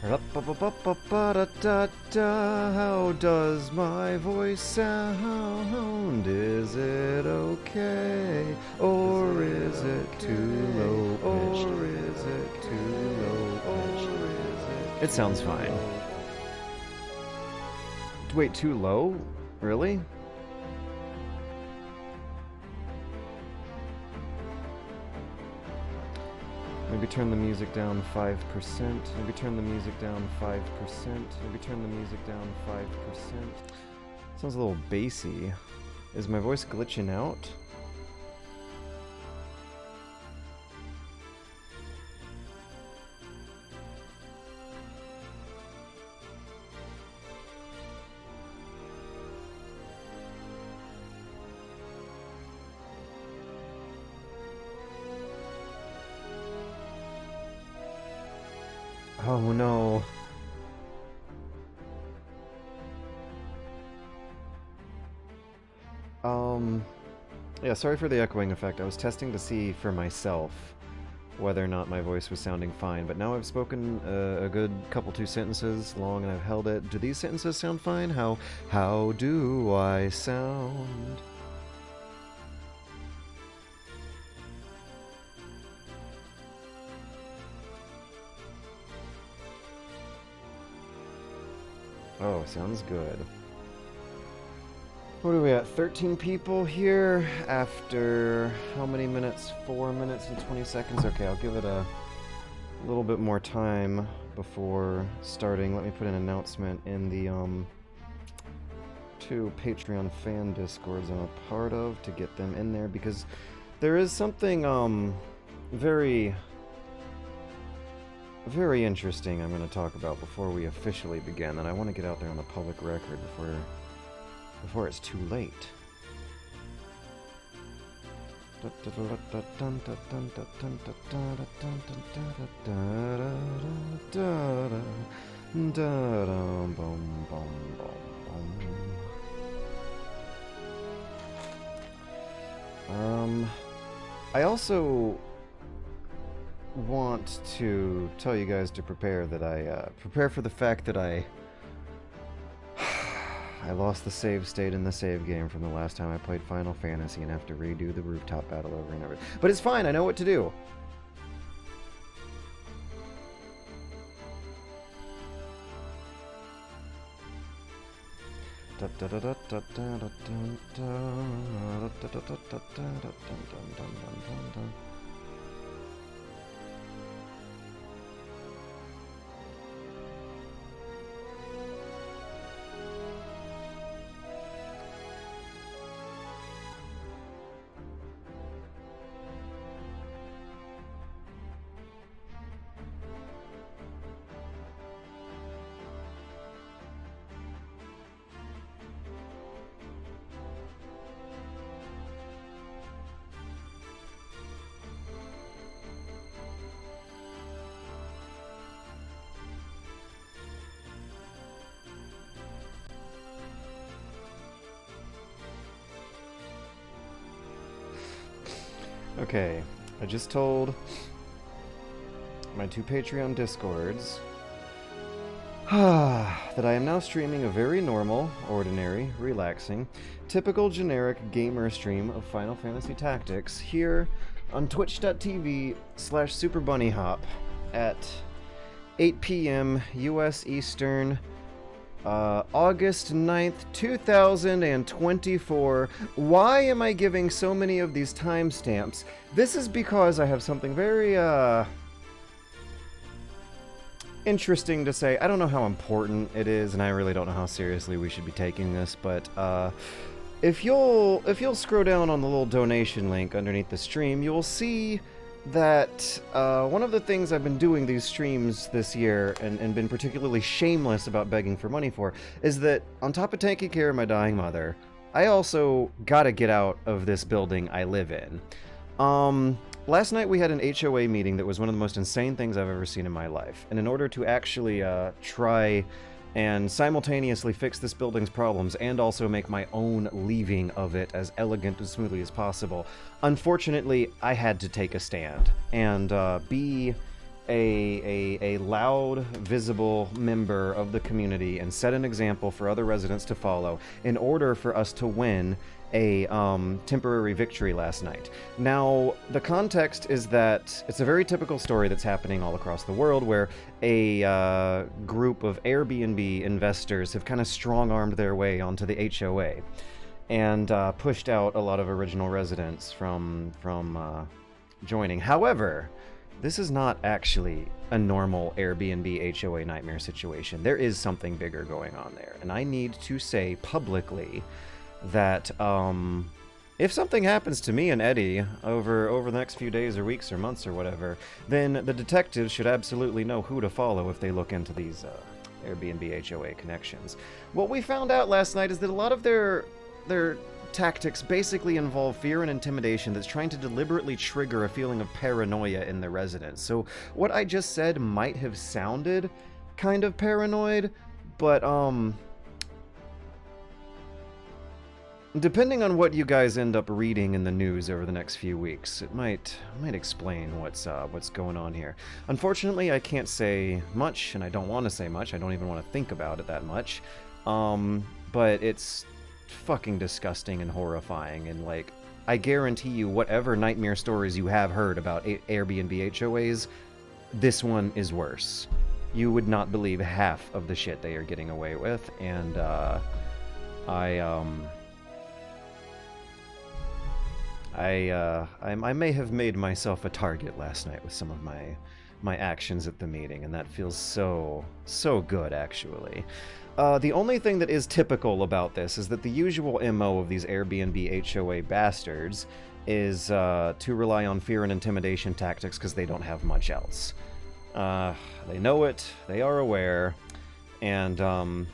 Ra-pa-pa-pa-pa-da-da-da. How does my voice sound? Is it okay? Or is it too low pitched? Or is it too low pitched? It sounds fine. Wait, too low? Really? Maybe turn the music down 5%. Maybe turn the music down 5%. Maybe turn the music down 5%. Sounds a little bassy. Is my voice glitching out? Oh no. Yeah, sorry for the echoing effect. I was testing to see for myself whether or not my voice was sounding fine, but now I've spoken a good couple two sentences long and I've held it. Do these sentences sound fine? How do I sound? Oh, sounds good. What are we at? 13 people here after how many minutes? 4 minutes and 20 seconds? Okay, I'll give it a little bit more time before starting. Let me put an announcement in the 2 Patreon fan discords I'm a part of to get them in there, because there is something very interesting I'm going to talk about before we officially begin, and I want to get out there on the public record before it's too late. I also want to tell you guys to prepare for the fact that I lost the save state in the save game from the last time I played Final Fantasy and have to redo the rooftop battle over and over. But it's fine, I know what to do. Okay, I just told my 2 Patreon discords that I am now streaming a very normal, ordinary, relaxing, typical generic gamer stream of Final Fantasy Tactics here on twitch.tv/SuperBunnyHop at 8 p.m. US Eastern, August 9th, 2024. Why am I giving so many of these timestamps? This is because I have something very, interesting to say. I don't know how important it is, and I really don't know how seriously we should be taking this, but, if you'll scroll down on the little donation link underneath the stream, you'll see that one of the things I've been doing these streams this year and been particularly shameless about begging for money for is that on top of taking care of my dying mother, I also gotta get out of this building I live in. Last night we had an HOA meeting that was one of the most insane things I've ever seen in my life, and in order to actually try and simultaneously fix this building's problems and also make my own leaving of it as elegant and smoothly as possible, unfortunately, I had to take a stand and be a loud, visible member of the community and set an example for other residents to follow in order for us to win a temporary victory last night. Now, the context is that it's a very typical story that's happening all across the world where a group of Airbnb investors have kind of strong-armed their way onto the HOA and pushed out a lot of original residents from joining. However, this is not actually a normal Airbnb HOA nightmare situation. There is something bigger going on there, and I need to say publicly that if something happens to me and Eddie over the next few days or weeks or months or whatever, then the detectives should absolutely know who to follow if they look into these Airbnb HOA connections. What we found out last night is that a lot of their tactics basically involve fear and intimidation that's trying to deliberately trigger a feeling of paranoia in the residents. So what I just said might have sounded kind of paranoid, but depending on what you guys end up reading in the news over the next few weeks, it might explain what's going on here. Unfortunately, I can't say much, and I don't want to say much. I don't even want to think about it that much. But it's fucking disgusting and horrifying, and like, I guarantee you, whatever nightmare stories you have heard about Airbnb HOAs, this one is worse. You would not believe half of the shit they are getting away with, and I may have made myself a target last night with some of my actions at the meeting, and that feels so good, actually. The only thing that is typical about this is that the usual MO of these Airbnb HOA bastards is to rely on fear and intimidation tactics because they don't have much else. They know it, they are aware, and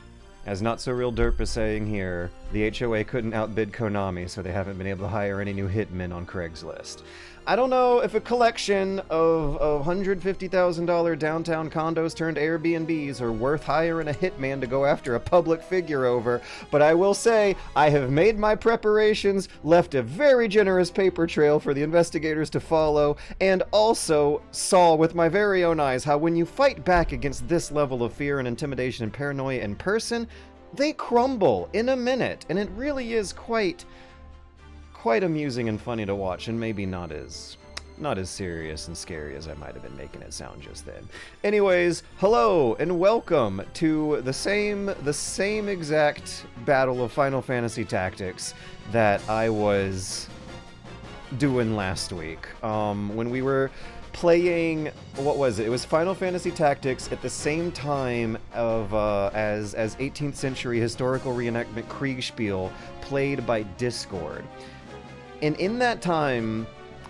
as Not So Real Derp is saying here, the HOA couldn't outbid Konami, so they haven't been able to hire any new hitmen on Craigslist. I don't know if a collection of $150,000 downtown condos turned Airbnbs are worth hiring a hitman to go after a public figure over, but I will say I have made my preparations, left a very generous paper trail for the investigators to follow, and also saw with my very own eyes how when you fight back against this level of fear and intimidation and paranoia in person, they crumble in a minute, and it really is quite amusing and funny to watch, and maybe not as serious and scary as I might have been making it sound just then. Anyways, hello and welcome to the same exact battle of Final Fantasy Tactics that I was doing last week. When we were playing, what was it? It was Final Fantasy Tactics at the same time of as 18th century historical reenactment Kriegspiel played by Discord. And in that time,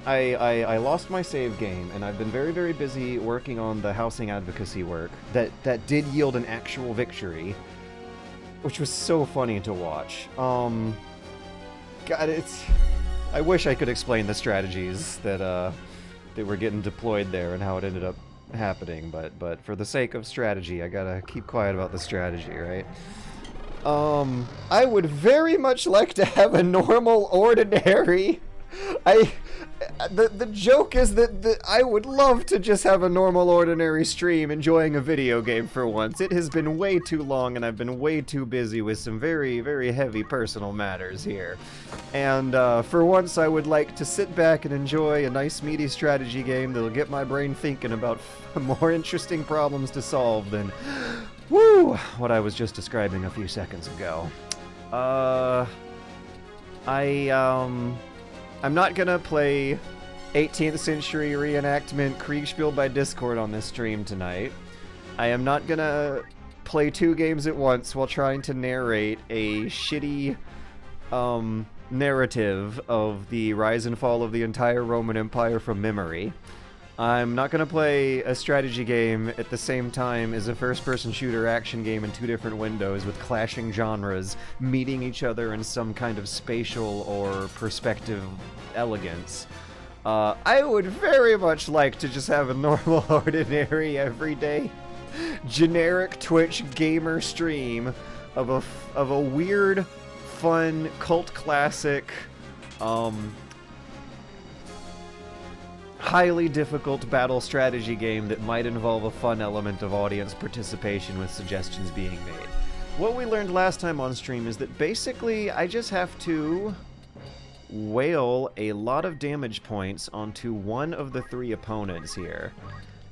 I lost my save game, and I've been very, very busy working on the housing advocacy work that did yield an actual victory, which was so funny to watch. God, I wish I could explain the strategies that were getting deployed there and how it ended up happening, but for the sake of strategy, I gotta keep quiet about the strategy, right? I would very much like to have a normal, ordinary... The joke is that I would love to just have a normal, ordinary stream enjoying a video game for once. It has been way too long, and I've been way too busy with some very, very heavy personal matters here. And for once, I would like to sit back and enjoy a nice, meaty strategy game that'll get my brain thinking about more interesting problems to solve than... Woo! What I was just describing a few seconds ago. I'm not gonna play 18th century reenactment Kriegspiel by Discord on this stream tonight. I am not gonna play two games at once while trying to narrate a shitty, narrative of the rise and fall of the entire Roman Empire from memory. I'm not going to play a strategy game at the same time as a first-person shooter action game in two different windows with clashing genres meeting each other in some kind of spatial or perspective elegance. I would very much like to just have a normal, ordinary, everyday, generic Twitch gamer stream of a weird, fun, cult classic, highly difficult battle strategy game that might involve a fun element of audience participation with suggestions being made. What we learned last time on stream is that basically I just have to whale a lot of damage points onto one of the three opponents here.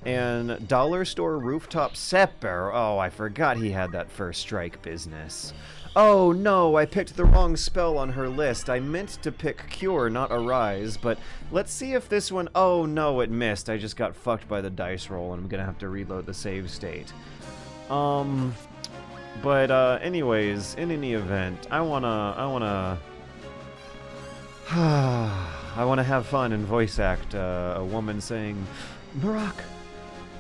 And Dollar Store Rooftop Sepper, oh, I forgot he had that first strike business. Oh no, I picked the wrong spell on her list. I meant to pick Cure, not Arise, but let's see if this one... Oh no, it missed. I just got fucked by the dice roll, and I'm gonna have to reload the save state. Anyways, in any event, I wanna have fun and voice act a woman saying, "Marak,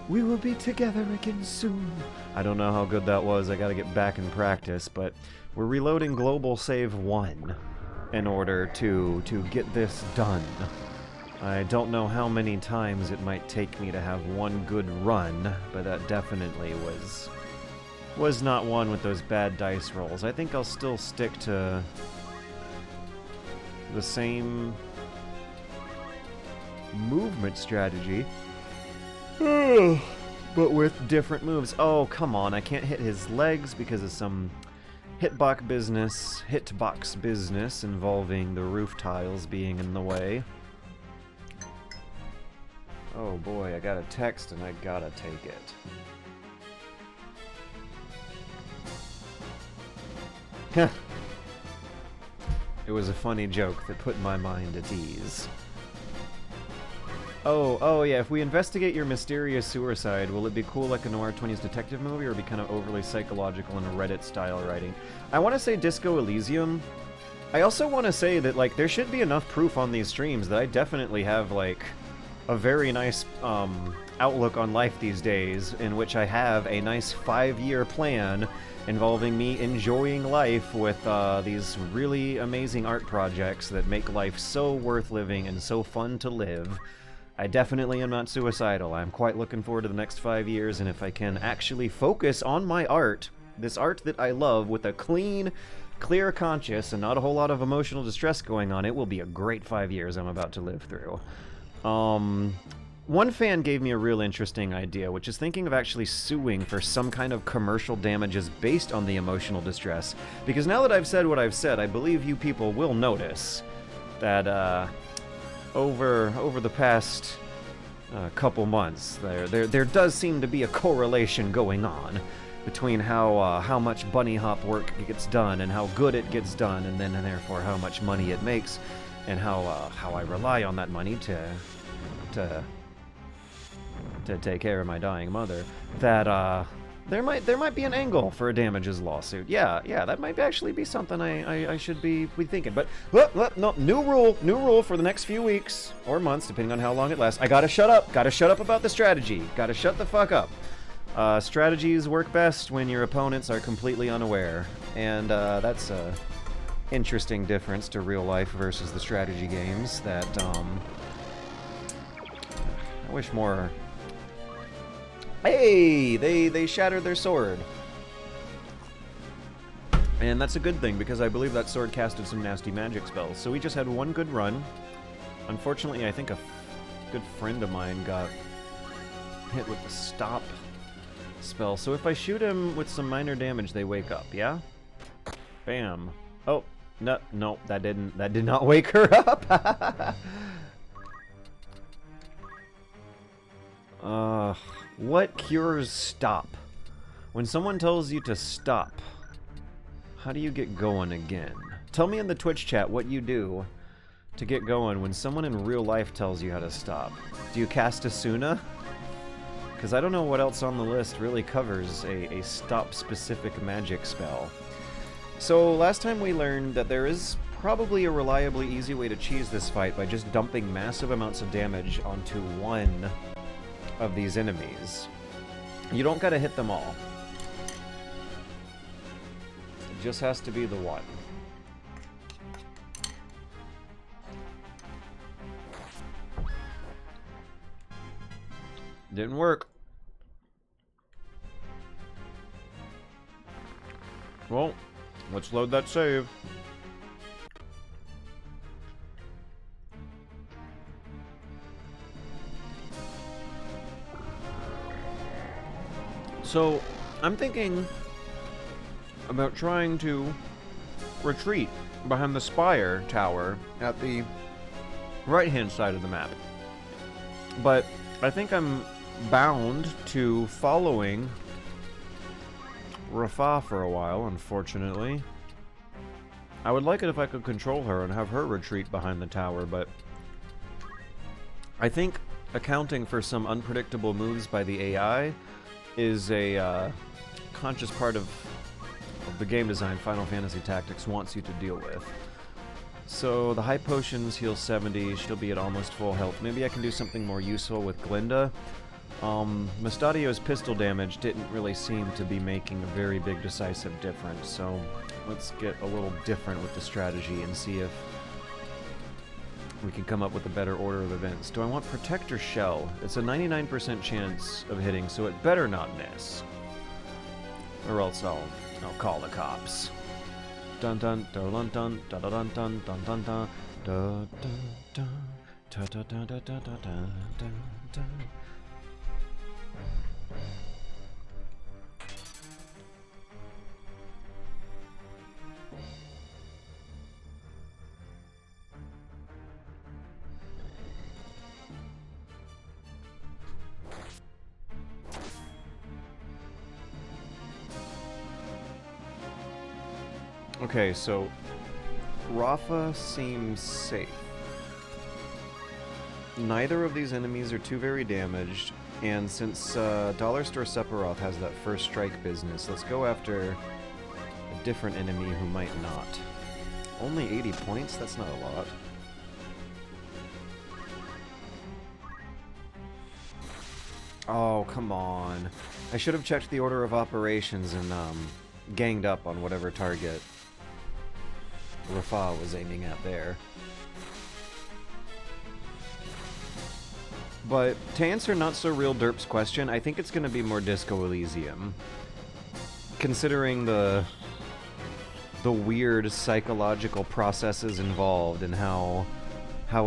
we will be together again soon." I don't know how good that was. I gotta get back in practice, but we're reloading Global Save 1 in order to get this done. I don't know how many times it might take me to have one good run, but that definitely was not one with those bad dice rolls. I think I'll still stick to the same movement strategy, but with different moves. Oh, come on, I can't hit his legs because of some hitbox business involving the roof tiles being in the way. Oh boy, I got a text and I gotta take it. It was a funny joke that put my mind at ease. Oh yeah, if we investigate your mysterious suicide, will it be cool like a Noir 20s detective movie, or be kind of overly psychological and Reddit-style writing? I want to say Disco Elysium. I also want to say that, like, there should be enough proof on these streams that I definitely have, like, a very nice, outlook on life these days, in which I have a nice 5-year plan involving me enjoying life with, these really amazing art projects that make life so worth living and so fun to live. I definitely am not suicidal. I'm quite looking forward to the next 5 years, and if I can actually focus on my art, this art that I love, with a clean, clear conscience and not a whole lot of emotional distress going on, it will be a great 5 years I'm about to live through. One fan gave me a real interesting idea, which is thinking of actually suing for some kind of commercial damages based on the emotional distress, because now that I've said what I've said, I believe you people will notice that, over the past couple months, there does seem to be a correlation going on between how much bunny hop work gets done and how good it gets done, and therefore how much money it makes, and how I rely on that money to take care of my dying mother. That there might be an angle for a damages lawsuit. Yeah, that might actually be something I should be thinking. But no, new rule for the next few weeks or months, depending on how long it lasts. I gotta shut up about the strategy. Gotta shut the fuck up. Strategies work best when your opponents are completely unaware, and that's a interesting difference to real life versus the strategy games. That I wish more. Hey, they shattered their sword. And that's a good thing, because I believe that sword casted some nasty magic spells. So we just had one good run. Unfortunately, I think a good friend of mine got hit with the stop spell. So if I shoot him with some minor damage, they wake up, yeah? Bam. Oh, no, that did not wake her up. What cures stop? When someone tells you to stop, how do you get going again? Tell me in the Twitch chat what you do to get going when someone in real life tells you how to stop. Do you cast Asuna? Because I don't know what else on the list really covers a stop-specific magic spell. So last time we learned that there is probably a reliably easy way to cheese this fight by just dumping massive amounts of damage onto one of these enemies. You don't gotta hit them all. It just has to be the one. Didn't work. Well, let's load that save. So, I'm thinking about trying to retreat behind the spire tower at the right-hand side of the map. But I think I'm bound to following Rafa for a while, unfortunately. I would like it if I could control her and have her retreat behind the tower, but I think accounting for some unpredictable moves by the AI is a conscious part of the game design Final Fantasy Tactics wants you to deal with. So the high potions heal 70, she'll be at almost full health. Maybe I can do something more useful with Glinda. Mustadio's pistol damage didn't really seem to be making a very big decisive difference, so let's get a little different with the strategy and see if we can come up with a better order of events. Do I want Protector Shell? It's a 99% chance of hitting, so it better not miss. Or else I'll call the cops. Dun dun dun dun dun dun dun dun dun dun dun dun dun dun dun dun dun dun dun dun. Okay, so Rafa seems safe. Neither of these enemies are too very damaged, and since Dollar Store Sephiroth has that first strike business, let's go after a different enemy who might not. Only 80 points? That's not a lot. Oh, come on. I should have checked the order of operations and ganged up on whatever target Rafa was aiming at there. But to answer Not So Real Derp's question, I think it's going to be more Disco Elysium. Considering the weird psychological processes involved and how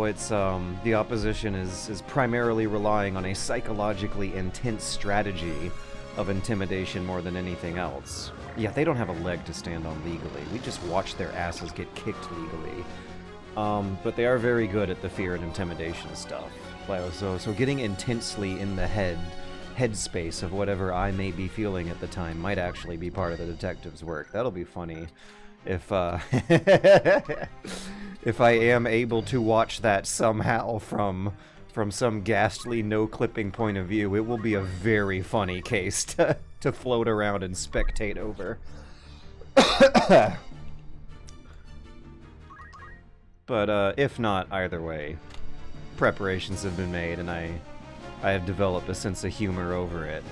it's the opposition is primarily relying on a psychologically intense strategy of intimidation more than anything else. Yeah, they don't have a leg to stand on legally. We just watch their asses get kicked legally. But they are very good at the fear and intimidation stuff. So getting intensely in the headspace of whatever I may be feeling at the time might actually be part of the detective's work. That'll be funny if if I am able to watch that somehow from some ghastly no-clipping point of view. It will be a very funny case to float around and spectate over. But if not, either way, preparations have been made, and I have developed a sense of humor over it.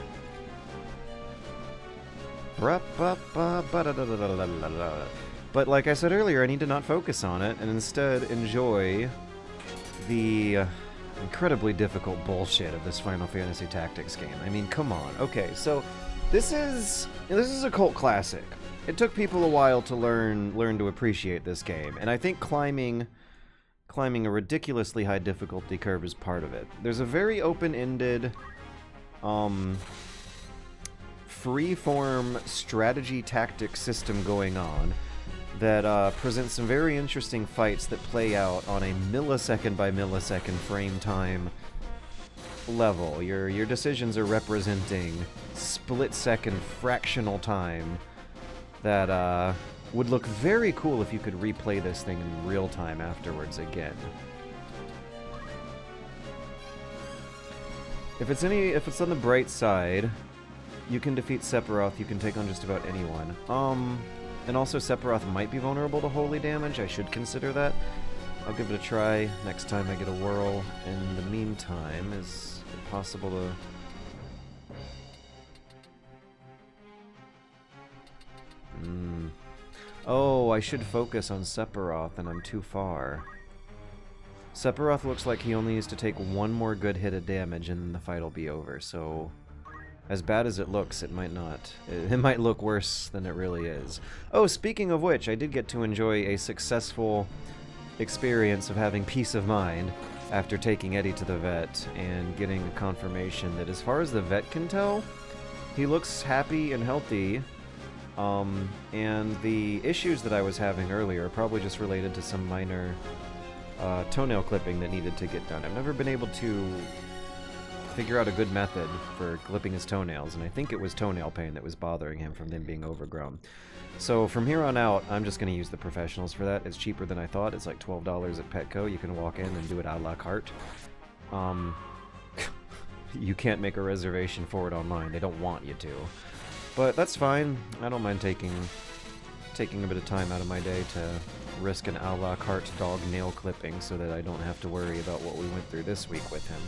But like I said earlier, I need to not focus on it, and instead enjoy the incredibly difficult bullshit of this Final Fantasy Tactics game. I mean, come on. Okay, so this is a cult classic. It took people a while to learn to appreciate this game, and I think climbing a ridiculously high difficulty curve is part of it. There's a very open-ended, free-form strategy tactic system going on that presents some very interesting fights that play out on a millisecond by millisecond frame time level. Your decisions are representing split-second fractional time that would look very cool if you could replay this thing in real time afterwards again. If it's on the bright side, you can defeat Sephiroth, you can take on just about anyone. And also Sephiroth might be vulnerable to holy damage, I should consider that. I'll give it a try next time I get a whirl. In the meantime, is it possible to... Oh, I should focus on Sephiroth, and I'm too far. Sephiroth looks like he only needs to take one more good hit of damage, and then the fight will be over, so... As bad as it looks, it might not. It might look worse than it really is. Oh, speaking of which, I did get to enjoy a successful experience of having peace of mind after taking Eddie to the vet and getting a confirmation that as far as the vet can tell, he looks happy and healthy. And the issues that I was having earlier are probably just related to some minor toenail clipping that needed to get done. I've never been able to figure out a good method for clipping his toenails, and I think it was toenail pain that was bothering him from them being overgrown. So from here on out, I'm just going to use the professionals for that. It's cheaper than I thought. It's like $12 at Petco. You can walk in and do it a la carte. You can't make a reservation for it online. They don't want you to. But that's fine. I don't mind taking a bit of time out of my day to risk an a la carte dog nail clipping so that I don't have to worry about what we went through this week with him.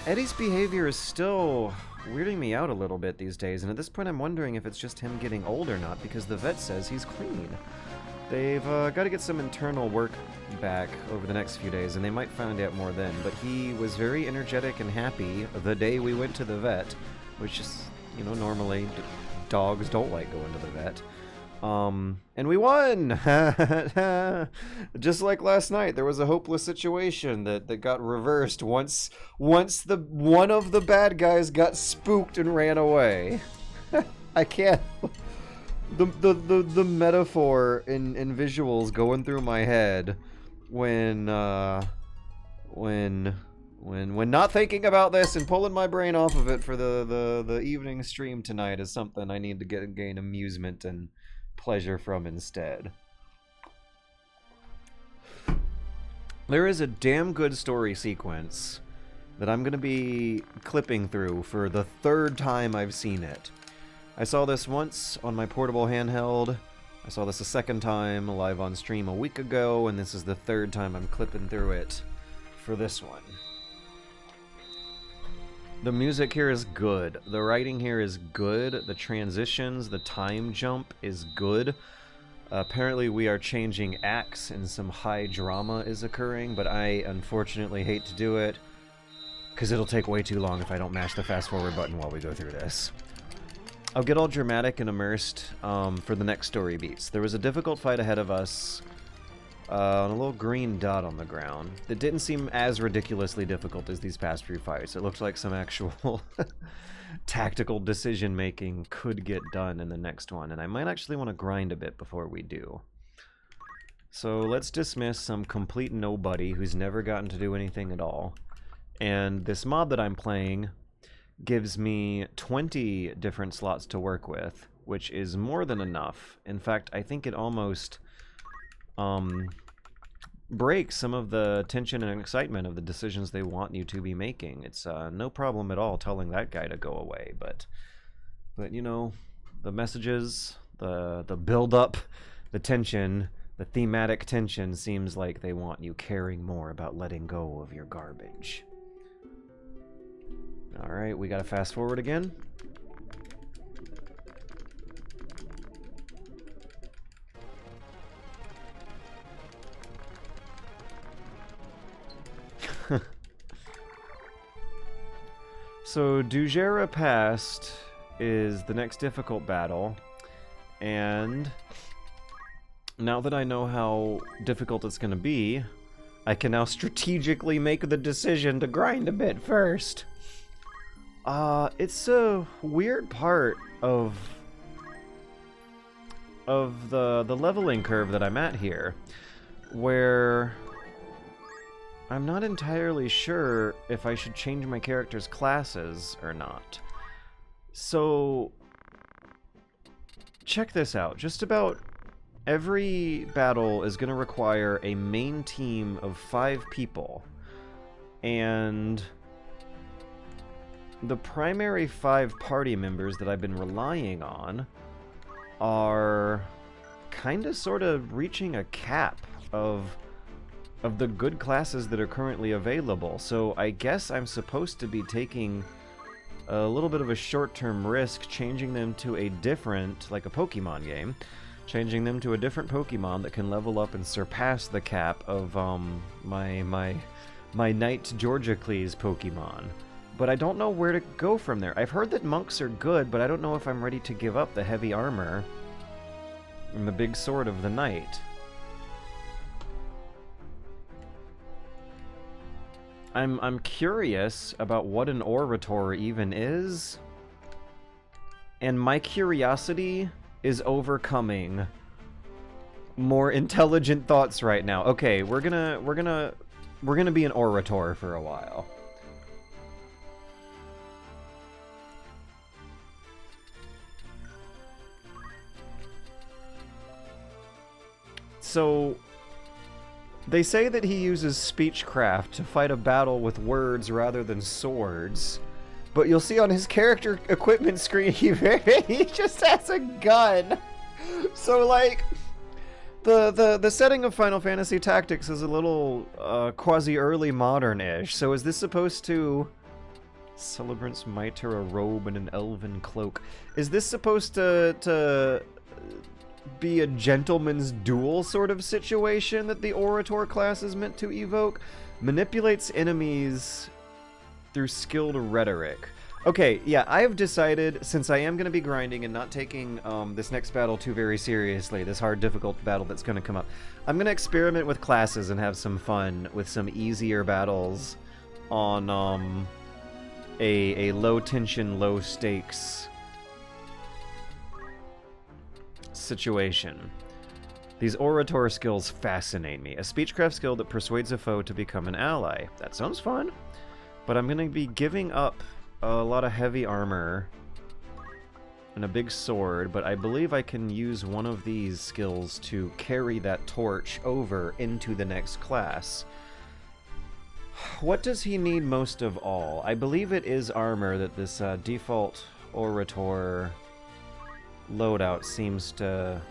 Eddie's behavior is still weirding me out a little bit these days, and at this point I'm wondering if it's just him getting old or not, because the vet says he's clean. They've got to get some internal work back over the next few days, and they might find out more then, but he was very energetic and happy the day we went to the vet, which is, you know, normally dogs don't like going to the vet. And we won! Just like last night, there was a hopeless situation that got reversed once one of the bad guys got spooked and ran away. I can't... The metaphor in visuals going through my head when not thinking about this and pulling my brain off of it for the evening stream tonight is something I need to gain amusement and pleasure from instead. There is a damn good story sequence that I'm going to be clipping through for the third time I've seen it. I saw this once on my portable handheld. I saw this a second time live on stream a week ago, and this is the third time I'm clipping through it for this one. The music here is good. The writing here is good. The transitions, the time jump is good. Apparently we are changing acts and some high drama is occurring, but I unfortunately hate to do it because it'll take way too long if I don't mash the fast forward button while we go through this. I'll get all dramatic and immersed for the next story beats. There was a difficult fight ahead of us on a little green dot on the ground that didn't seem as ridiculously difficult as these past few fights. It looked like some actual tactical decision making could get done in the next one, and I might actually want to grind a bit before we do. So let's dismiss some complete nobody who's never gotten to do anything at all. And this mod that I'm playing gives me 20 different slots to work with, which is more than enough. In fact, I think it almost breaks some of the tension and excitement of the decisions they want you to be making. It's no problem at all telling that guy to go away, but you know, the messages, the build-up, the tension, the thematic tension seems like they want you caring more about letting go of your garbage. Alright, we gotta fast forward again. So, Dujera Past is the next difficult battle, and now that I know how difficult it's gonna be, I can now strategically make the decision to grind a bit first. It's a weird part of the leveling curve that I'm at here, where I'm not entirely sure if I should change my character's classes or not. So, check this out. Just about every battle is going to require a main team of 5 people, and the primary 5 party members that I've been relying on are kinda sorta reaching a cap of the good classes that are currently available. So I guess I'm supposed to be taking a little bit of a short-term risk, changing them to a different, like a Pokemon game, changing them to a different Pokemon that can level up and surpass the cap of my Knight Georgiacles Pokemon. But I don't know where to go from there. I've heard that monks are good, but I don't know if I'm ready to give up the heavy armor and the big sword of the knight. I'm curious about what an orator even is, and my curiosity is overcoming more intelligent thoughts right now. Okay, we're gonna be an orator for a while. So, they say that he uses speechcraft to fight a battle with words rather than swords. But you'll see on his character equipment screen, he just has a gun. So, like, the setting of Final Fantasy Tactics is a little quasi-early modern-ish. So is this supposed to... Celebrant's mitre, a robe, and an elven cloak. Is this supposed to be a gentleman's duel sort of situation that the Orator class is meant to evoke? Manipulates enemies through skilled rhetoric. Okay, yeah, I have decided, since I am going to be grinding and not taking this next battle too very seriously, this hard, difficult battle that's going to come up, I'm going to experiment with classes and have some fun with some easier battles on a low-tension, low-stakes situation. These orator skills fascinate me. A speechcraft skill that persuades a foe to become an ally. That sounds fun. But I'm going to be giving up a lot of heavy armor and a big sword, but I believe I can use one of these skills to carry that torch over into the next class. What does he need most of all? I believe it is armor that this default orator loadout seems to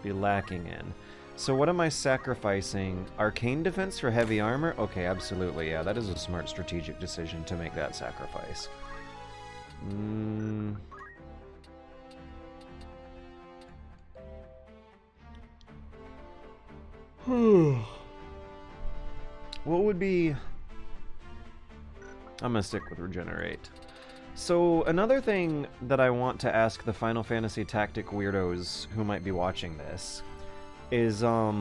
be lacking in. So what am I sacrificing? Arcane defense for heavy armor? Okay, absolutely, yeah, that is a smart strategic decision to make that sacrifice. What would be... I'm gonna stick with regenerate. So, another thing that I want to ask the Final Fantasy Tactic weirdos who might be watching this is, at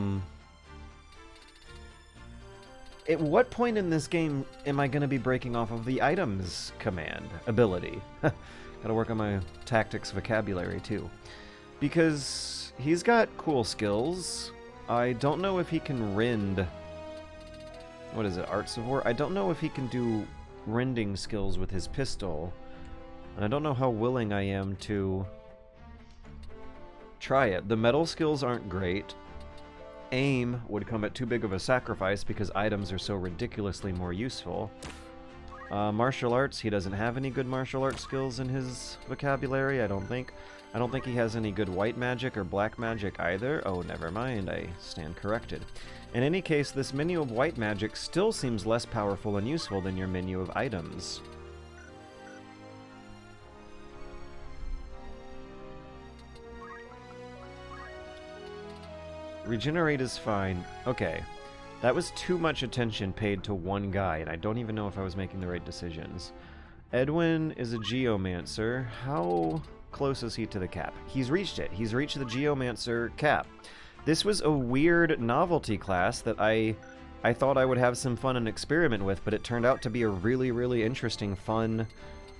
what point in this game am I going to be breaking off of the items command ability? Gotta work on my tactics vocabulary, too. Because he's got cool skills. I don't know if he can rend... What is it, Arts of War? I don't know if he can do rending skills with his pistol. And I don't know how willing I am to try it. The metal skills aren't great. Aim would come at too big of a sacrifice because items are so ridiculously more useful. Martial arts, he doesn't have any good martial arts skills in his vocabulary, I don't think. I don't think he has any good white magic or black magic either. Oh, never mind, I stand corrected. In any case, this menu of white magic still seems less powerful and useful than your menu of items. Regenerate is fine. Okay. That was too much attention paid to one guy, and I don't even know if I was making the right decisions. Edwin is a Geomancer. How close is he to the cap? He's reached it. He's reached the Geomancer cap. This was a weird novelty class that I thought I would have some fun and experiment with, but it turned out to be a really, really interesting, fun,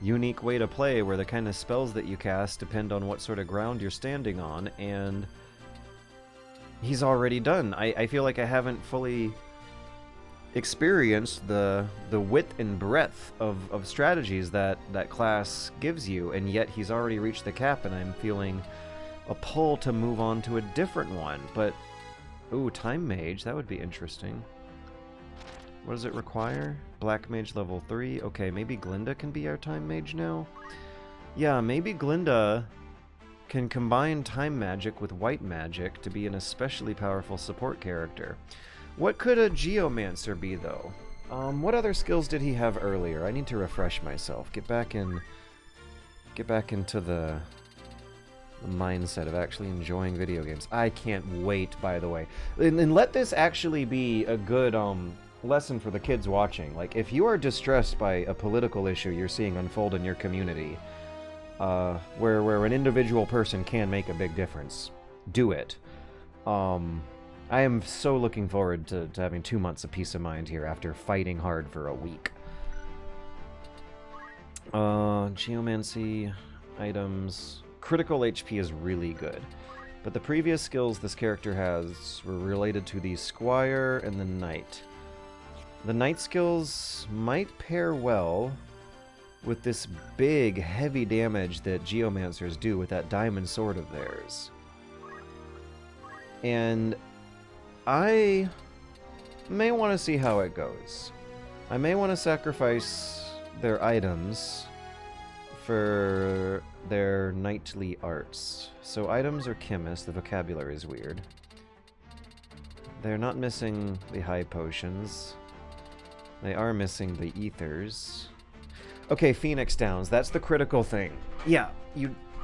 unique way to play, where the kind of spells that you cast depend on what sort of ground you're standing on, and he's already done. I feel like I haven't fully experienced the width and breadth of strategies that class gives you, and yet he's already reached the cap, and I'm feeling a pull to move on to a different one. But, ooh, Time Mage, that would be interesting. What does it require? Black Mage level 3. Okay, maybe Glinda can be our Time Mage now? Yeah, maybe Glinda can combine Time Magic with White Magic to be an especially powerful support character. What could a Geomancer be, though? What other skills did he have earlier? I need to refresh myself. Get back into the mindset of actually enjoying video games. I can't wait, by the way. And let this actually be a good lesson for the kids watching. Like, if you are distressed by a political issue you're seeing unfold in your community, where an individual person can make a big difference, do it. I am so looking forward to having 2 months of peace of mind here after fighting hard for a week. Geomancy, items. Critical HP is really good. But the previous skills this character has were related to the Squire and the Knight. The Knight skills might pair well with this big, heavy damage that Geomancers do with that diamond sword of theirs. And I may want to see how it goes. I may want to sacrifice their items for their knightly arts. So items are chemists, the vocabulary is weird. They're not missing the high potions. They are missing the ethers. Okay, Phoenix Downs, that's the critical thing. Yeah,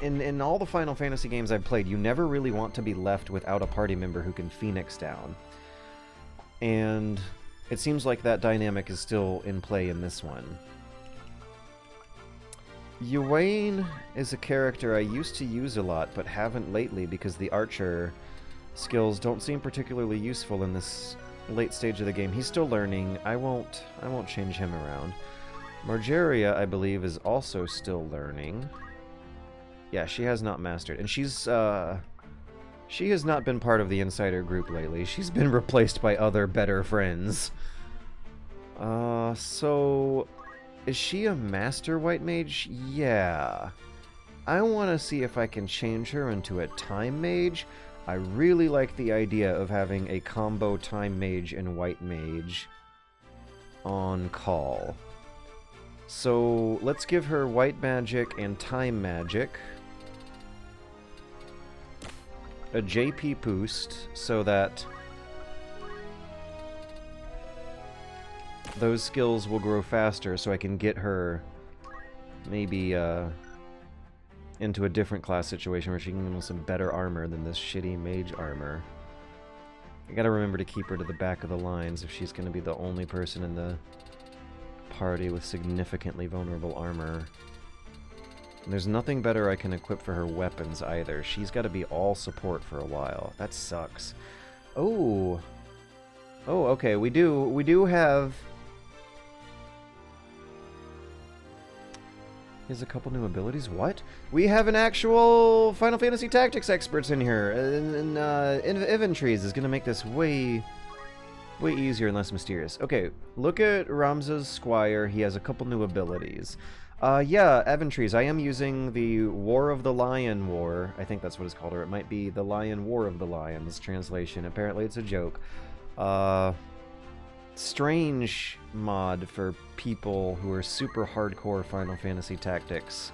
in all the Final Fantasy games I've played, you never really want to be left without a party member who can Phoenix Down. And it seems like that dynamic is still in play in this one. Ywain is a character I used to use a lot, but haven't lately because the archer skills don't seem particularly useful in this late stage of the game. He's still learning. I won't change him around. Margeria, I believe, is also still learning. Yeah, she has not mastered. And she has not been part of the insider group lately. She's been replaced by other better friends. So is she a master white mage? Yeah. I want to see if I can change her into a time mage. I really like the idea of having a combo time mage and white mage on call. So let's give her white magic and time magic. A JP boost so that those skills will grow faster so I can get her maybe into a different class situation where she can get some better armor than this shitty mage armor. I gotta remember to keep her to the back of the lines if she's gonna be the only person in the party with significantly vulnerable armor. And there's nothing better I can equip for her weapons either. She's gotta be all support for a while. That sucks. Oh. Oh, okay, we do have... Here's a couple new abilities. What? We have an actual Final Fantasy Tactics experts in here. And Inventories is gonna make this way easier and less mysterious. Okay, look at Ramza's Squire. He has a couple new abilities. Yeah, Eventries. I am using the War of the Lion War. I think that's what it's called, or it might be the Lion War of the Lions translation. Apparently it's a joke. Strange mod for people who are super hardcore Final Fantasy Tactics.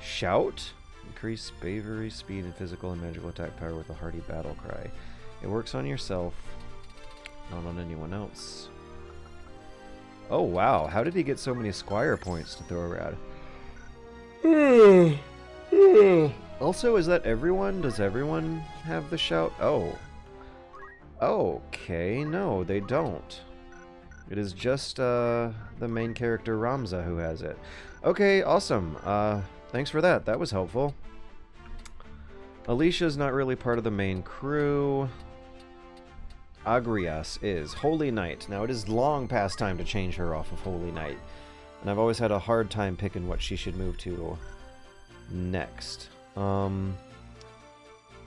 Shout? Increase bravery, speed, and physical and magical attack power with a hearty battle cry. It works on yourself, not on anyone else. Oh wow, how did he get so many Squire points to throw around? Also, is that everyone? Does everyone have the shout? Oh. Okay, no, they don't. It is just the main character Ramza who has it. Okay, awesome. Thanks for that. That was helpful. Alicia's not really part of the main crew. Agrias is. Holy Knight. Now, it is long past time to change her off of Holy Knight. And I've always had a hard time picking what she should move to next.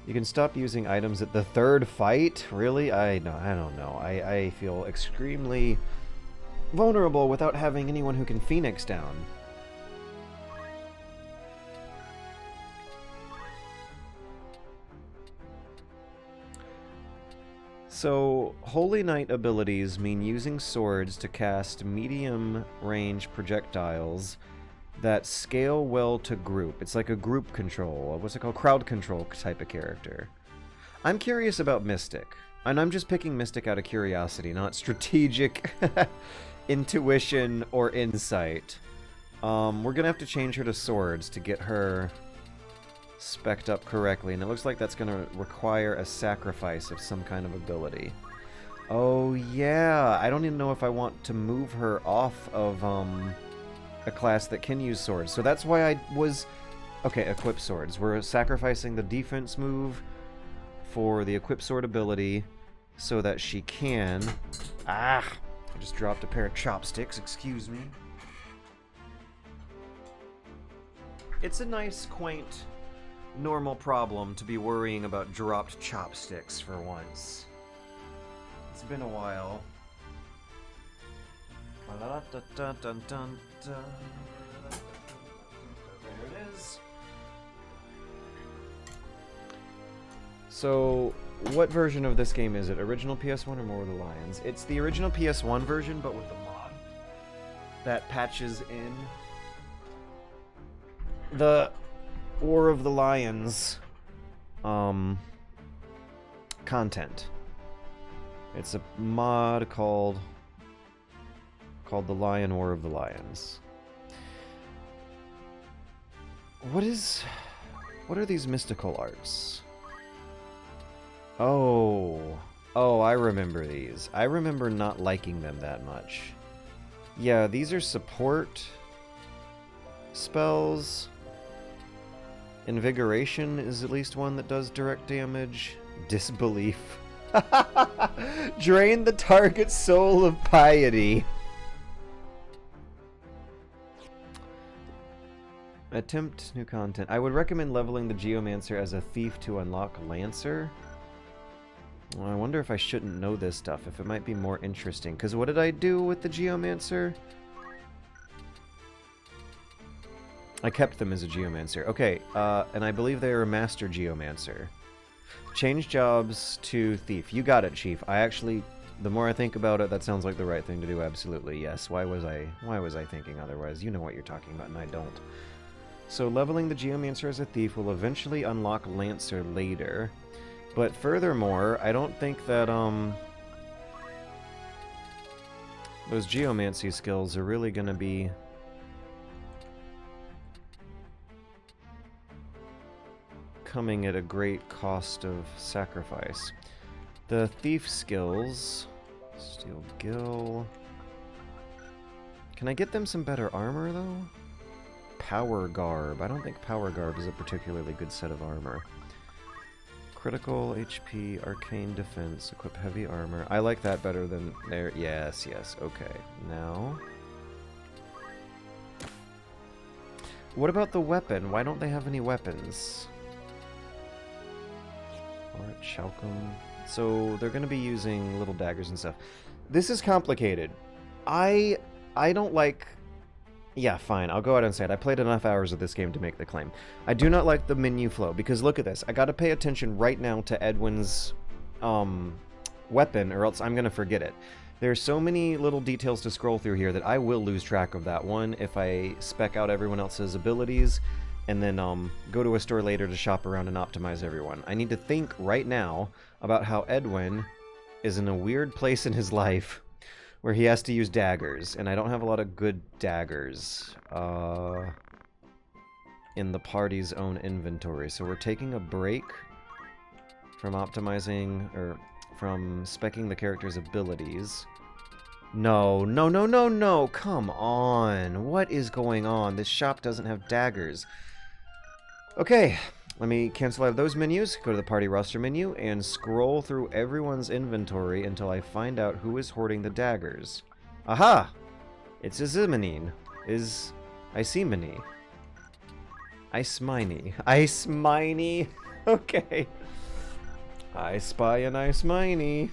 You can stop using items at the third fight? Really? I don't know. I feel extremely vulnerable without having anyone who can Phoenix down. So, Holy Knight abilities mean using swords to cast medium-range projectiles that scale well to group. It's like a group control. What's it called? Crowd control type of character. I'm curious about Mystic. And I'm just picking Mystic out of curiosity, not strategic intuition or insight. We're going to have to change her to swords to get her spec'd up correctly. And it looks like that's going to require a sacrifice of some kind of ability. Oh, yeah. I don't even know if I want to move her off of... a class that can use swords. So that's why I was... Okay, equip swords. We're sacrificing the defense move for the equip sword ability so that she can... Ah! I just dropped a pair of chopsticks, excuse me. It's a nice, quaint, normal problem to be worrying about dropped chopsticks for once. It's been a while. There it is. So, what version of this game is it? Original PS1 or More of the Lions? It's the original PS1 version, but with the mod that patches in the War of the Lions content. It's a mod called the Lion War of the Lions. What are these mystical arts? Oh, I remember these. I remember not liking them that much. Yeah, these are support spells. Invigoration is at least one that does direct damage. Disbelief. Drain the target's soul of piety. Attempt new content. I would recommend leveling the Geomancer as a thief to unlock Lancer. Well, I wonder if I shouldn't know this stuff, if it might be more interesting. Because what did I do with the Geomancer? I kept them as a Geomancer. Okay, and I believe they are a Master Geomancer. Change jobs to Thief. You got it, Chief. I actually, the more I think about it, that sounds like the right thing to do, absolutely. Yes, why was I thinking otherwise? You know what you're talking about, and I don't. So leveling the Geomancer as a Thief will eventually unlock Lancer later. But furthermore, I don't think that, those Geomancy skills are really going to be coming at a great cost of sacrifice. The Thief skills... Steel Gill... Can I get them some better armor, though? Power Garb. I don't think Power Garb is a particularly good set of armor. Critical HP, Arcane Defense, equip Heavy Armor. I like that better than there. Yes, okay. Now... What about the weapon? Why don't they have any weapons? Alright, Shalcom. So, they're going to be using little daggers and stuff. This is complicated. I don't like... Yeah, fine. I'll go out and say it. I played enough hours of this game to make the claim. I do not like the menu flow, because look at this. I gotta pay attention right now to Edwin's weapon, or else I'm going to forget it. There's so many little details to scroll through here that I will lose track of that one if I spec out everyone else's abilities and then go to a store later to shop around and optimize everyone. I need to think right now about how Edwin is in a weird place in his life where he has to use daggers, and I don't have a lot of good daggers in the party's own inventory. So we're taking a break from optimizing, or from speccing the character's abilities. No, come on. What is going on? This shop doesn't have daggers. Okay, let me cancel out of those menus, go to the party roster menu, and scroll through everyone's inventory until I find out who is hoarding the daggers. Aha! It's Isimini. Isimini. Ice-miny. Okay. I spy an Ice-miny.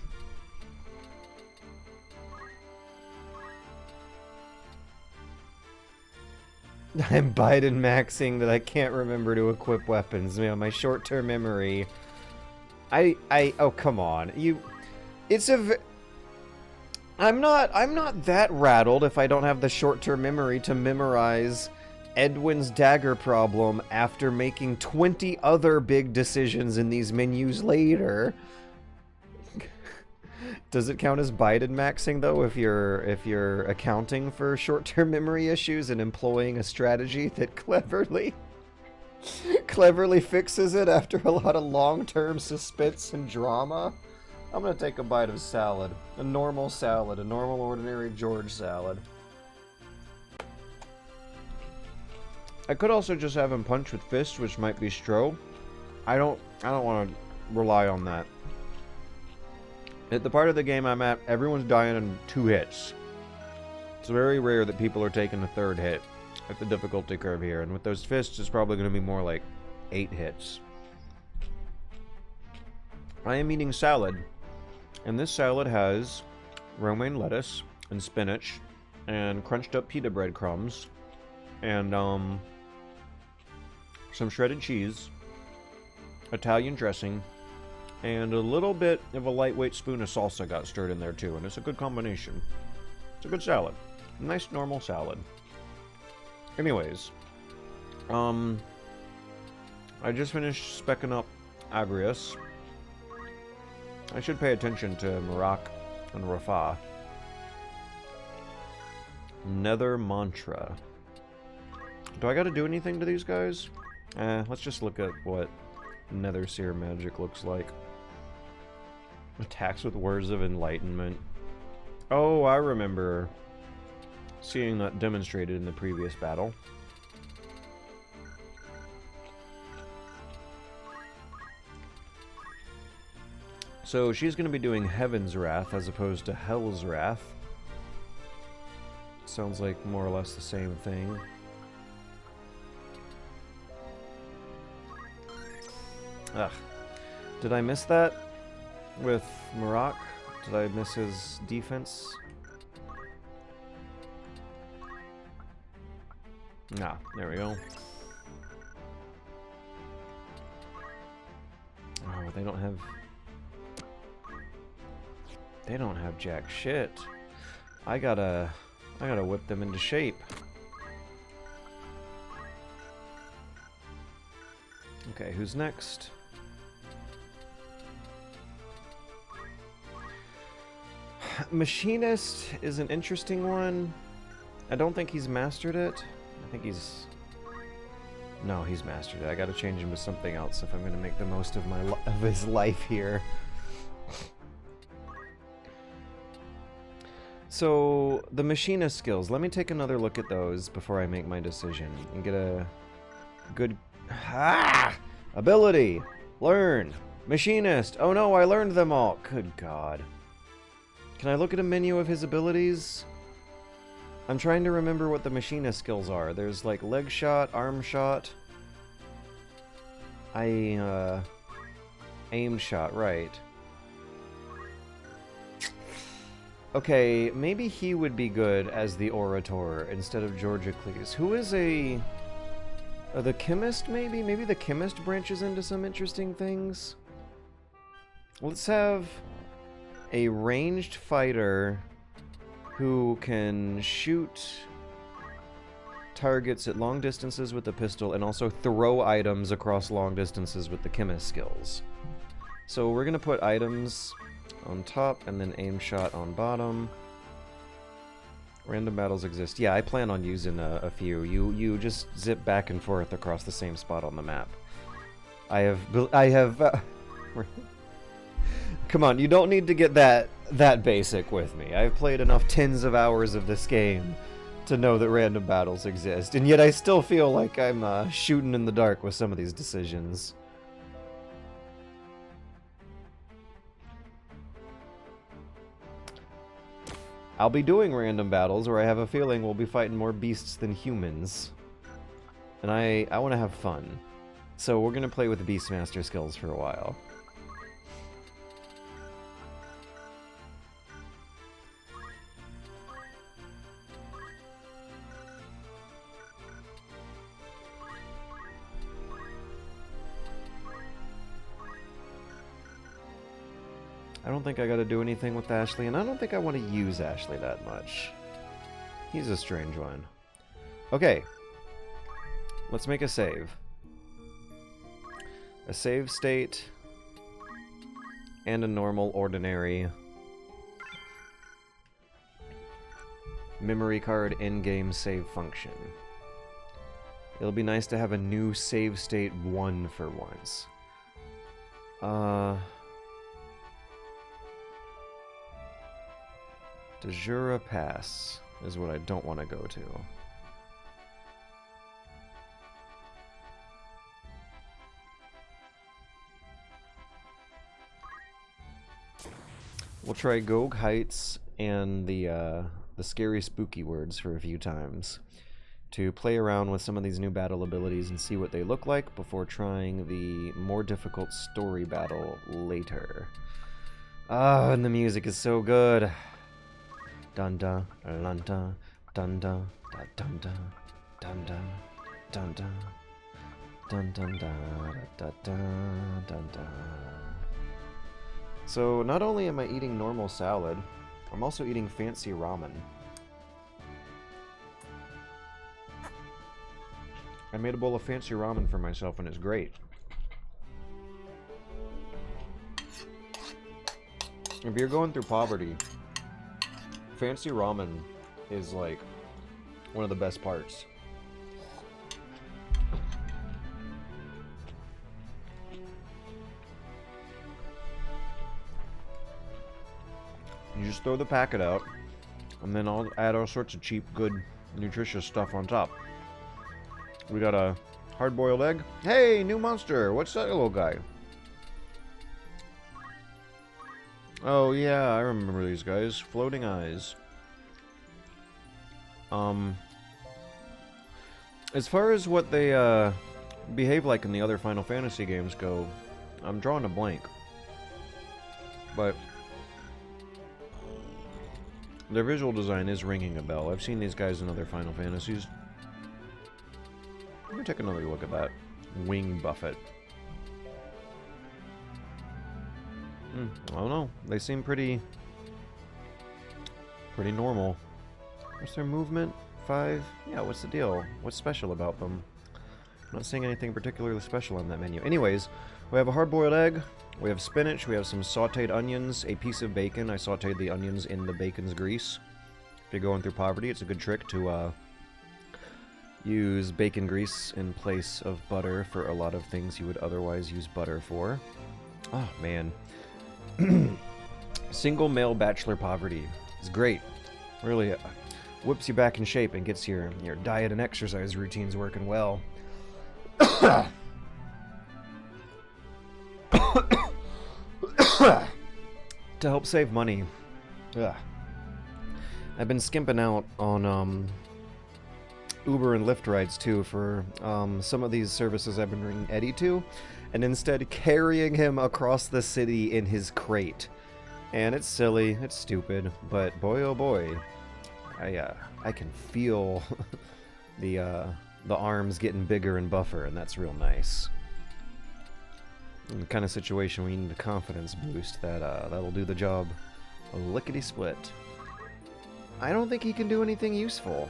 I'm Biden maxing that I can't remember to equip weapons. You know, my short-term memory. Oh, come on. I'm not that rattled if I don't have the short-term memory to memorize Edwin's dagger problem after making 20 other big decisions in these menus later. Does it count as Biden maxing though if you're accounting for short-term memory issues and employing a strategy that cleverly fixes it after a lot of long-term suspense and drama? I'm gonna take a bite of salad. A normal ordinary George salad. I could also just have him punch with fists, which might be Stro. I don't want to rely on that. At the part of the game I'm at, everyone's dying in 2 hits. It's very rare that people are taking a 3rd hit at the difficulty curve here, and with those fists, it's probably going to be more like 8 hits. I am eating salad, and this salad has romaine lettuce and spinach and crunched up pita bread crumbs and some shredded cheese, Italian dressing, and a little bit of a lightweight spoon of salsa got stirred in there too, and it's a good combination. It's a good salad. A nice normal salad. Anyways, I just finished specking up Agrius. I should pay attention to Marak and Rafa. Nether Mantra. Do I gotta do anything to these guys? Let's just look at what Nether Seer magic looks like. Attacks with words of enlightenment. Oh, I remember seeing that demonstrated in the previous battle. So she's going to be doing Heaven's Wrath as opposed to Hell's Wrath. Sounds like more or less the same thing. Ugh. Did I miss that with Marak? Did I miss his defense? Nah, there we go. Oh, they don't have... They don't have jack shit. I gotta whip them into shape. Okay, who's next? Machinist is an interesting one. I don't think he's mastered it. I think he's... No, he's mastered it. I gotta change him to something else if I'm gonna make the most of his life here. So, the machinist skills. Let me take another look at those before I make my decision and get a good... Ability! Learn! Machinist! Oh no, I learned them all! Good God. Can I look at a menu of his abilities? I'm trying to remember what the machinist skills are. There's like leg shot, arm shot. Aim shot, right. Okay, maybe he would be good as the Orator instead of Georgicles. Who is the Chemist, maybe? Maybe the Chemist branches into some interesting things? Let's have a ranged fighter who can shoot targets at long distances with the pistol and also throw items across long distances with the Chemist skills. So we're going to put items on top and then aim shot on bottom. Random battles exist. Yeah, I plan on using a few. You just zip back and forth across the same spot on the map. I have Come on, you don't need to get that basic with me. I've played enough tens of hours of this game to know that random battles exist, and yet I still feel like I'm shooting in the dark with some of these decisions. I'll be doing random battles where I have a feeling we'll be fighting more beasts than humans. And I want to have fun. So we're going to play with the Beastmaster skills for a while. I don't think I gotta do anything with Ashley, and I don't think I want to use Ashley that much. He's a strange one. Okay. Let's make a save. A save state. And a normal, ordinary memory card in-game save function. It'll be nice to have a new save state 1 for once. Dejura Pass is what I don't want to go to. We'll try Gog Heights and the scary spooky words for a few times to play around with some of these new battle abilities and see what they look like before trying the more difficult story battle later. Ah, and the music is so good. Dun dun dun dun dun dun dun dun dun dun dun dun dun dun dun dun dun dun. So not only am I eating normal salad, I'm also eating fancy ramen. I made a bowl of fancy ramen for myself and it's great. If you're going through poverty, fancy ramen is like one of the best parts. You just throw the packet out, and then I'll add all sorts of cheap, good, nutritious stuff on top. We got a hard-boiled egg. Hey, new monster! What's that little guy? Oh yeah, I remember these guys. Floating eyes. As far as what they behave like in the other Final Fantasy games go, I'm drawing a blank. But their visual design is ringing a bell. I've seen these guys in other Final Fantasies. Let me take another look at that. Wing Buffet. I don't know. They seem pretty normal. What's their movement? 5? Yeah, what's the deal? What's special about them? I'm not seeing anything particularly special on that menu. Anyways, we have a hard-boiled egg, we have spinach, we have some sauteed onions, a piece of bacon. I sauteed the onions in the bacon's grease. If you're going through poverty, it's a good trick to use bacon grease in place of butter for a lot of things you would otherwise use butter for. Oh, man. Single male bachelor poverty is great. Really whips you back in shape and gets your diet and exercise routines working well. To help save money. Ugh. I've been skimping out on Uber and Lyft rides too for some of these services I've been bringing Eddie to, and instead carrying him across the city in his crate. And it's silly, it's stupid, but boy oh boy, I can feel the arms getting bigger and buffer, and that's real nice. In the kind of situation we need a confidence boost that'll do the job lickety-split. I don't think he can do anything useful.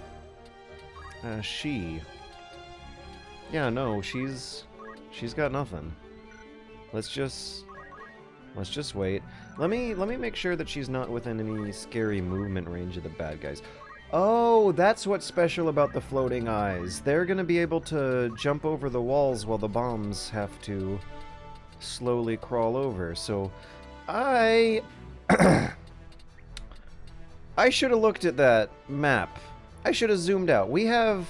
Yeah, no, she's got nothing. Let's just wait. Let me make sure that she's not within any scary movement range of the bad guys. Oh, that's what's special about the floating eyes. They're gonna be able to jump over the walls while the bombs have to slowly crawl over. So I should have looked at that map. I should have zoomed out. We have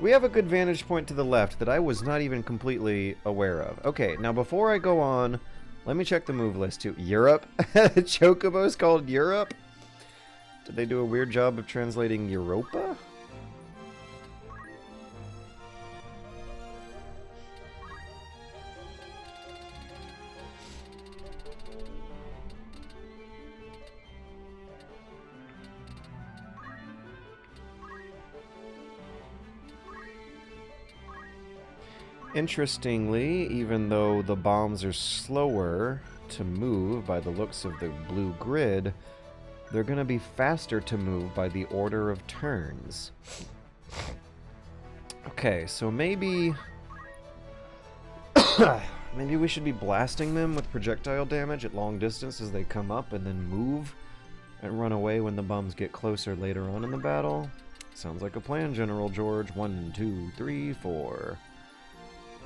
a good vantage point to the left that I was not even completely aware of. Okay, now before I go on, let me check the move list too. Europe? Chocobo's called Europe? Did they do a weird job of translating Europa? Interestingly, even though the bombs are slower to move by the looks of the blue grid, they're going to be faster to move by the order of turns. Okay, so maybe maybe we should be blasting them with projectile damage at long distance as they come up, and then move and run away when the bombs get closer later on in the battle. Sounds like a plan, General George. 1, 2, 3, 4.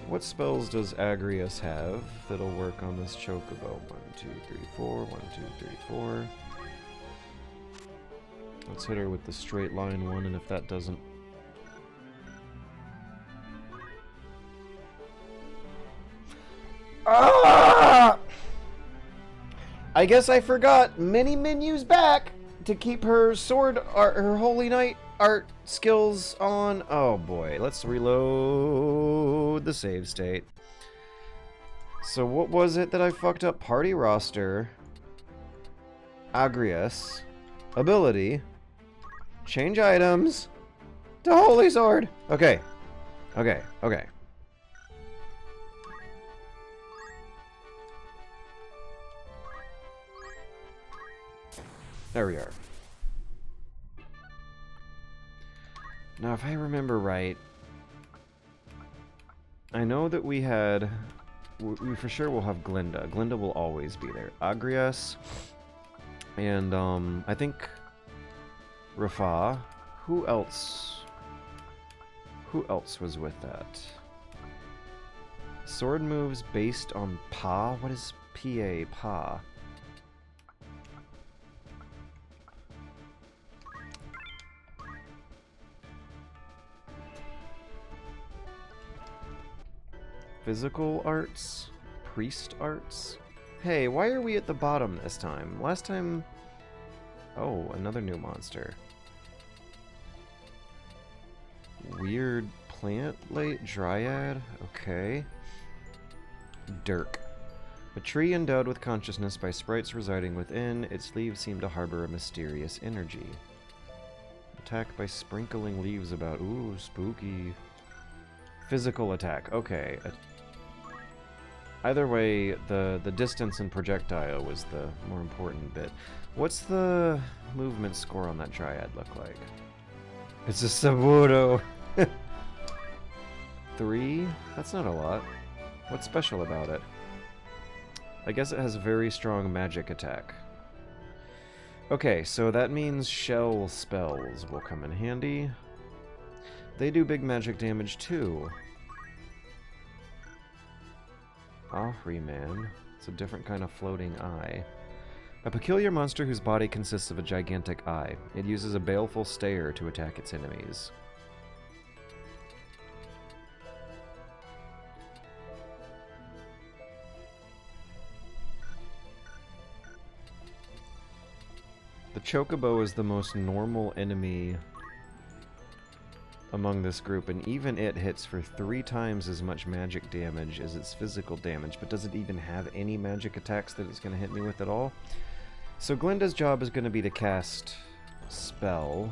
What spells does Agrias have that'll work on this Chocobo? 1, 2, 3, 4. 1, 2, 3, 4. Let's hit her with the straight line one, and if that doesn't... Ah! I guess I forgot. Mini Menu's back to keep her sword art, her Holy Knight art skills on. Oh boy, let's reload the save state. So what was it that I fucked up? Party roster. Agrias. Ability. Change items. To Holy Sword. Okay. Okay. Okay. There we are. Now, if I remember right, I know that we had... We for sure will have Glinda. Glinda will always be there. Agrias. And, I think... Rafa. Who else? Who else was with that? Sword moves based on Pa? What is PA? Pa? Physical arts? Priest arts? Hey, why are we at the bottom this time? Last time... Oh, another new monster. Weird plant late dryad? Okay. Dirk. A tree endowed with consciousness by sprites residing within, its leaves seem to harbor a mysterious energy. Attack by sprinkling leaves about. Ooh, spooky. Physical attack. Okay. Either way, the distance and projectile was the more important bit. What's the movement score on that dryad look like? It's a Saburo. 3? That's not a lot. What's special about it? I guess it has very strong magic attack. Okay, so that means shell spells will come in handy. They do big magic damage too. Ahriman. It's a different kind of floating eye. A peculiar monster whose body consists of a gigantic eye. It uses a baleful stare to attack its enemies. The Chocobo is the most normal enemy among this group, and even it hits for 3 times as much magic damage as its physical damage, but doesn't even have any magic attacks that it's going to hit me with at all. So Glinda's job is going to be to cast spell.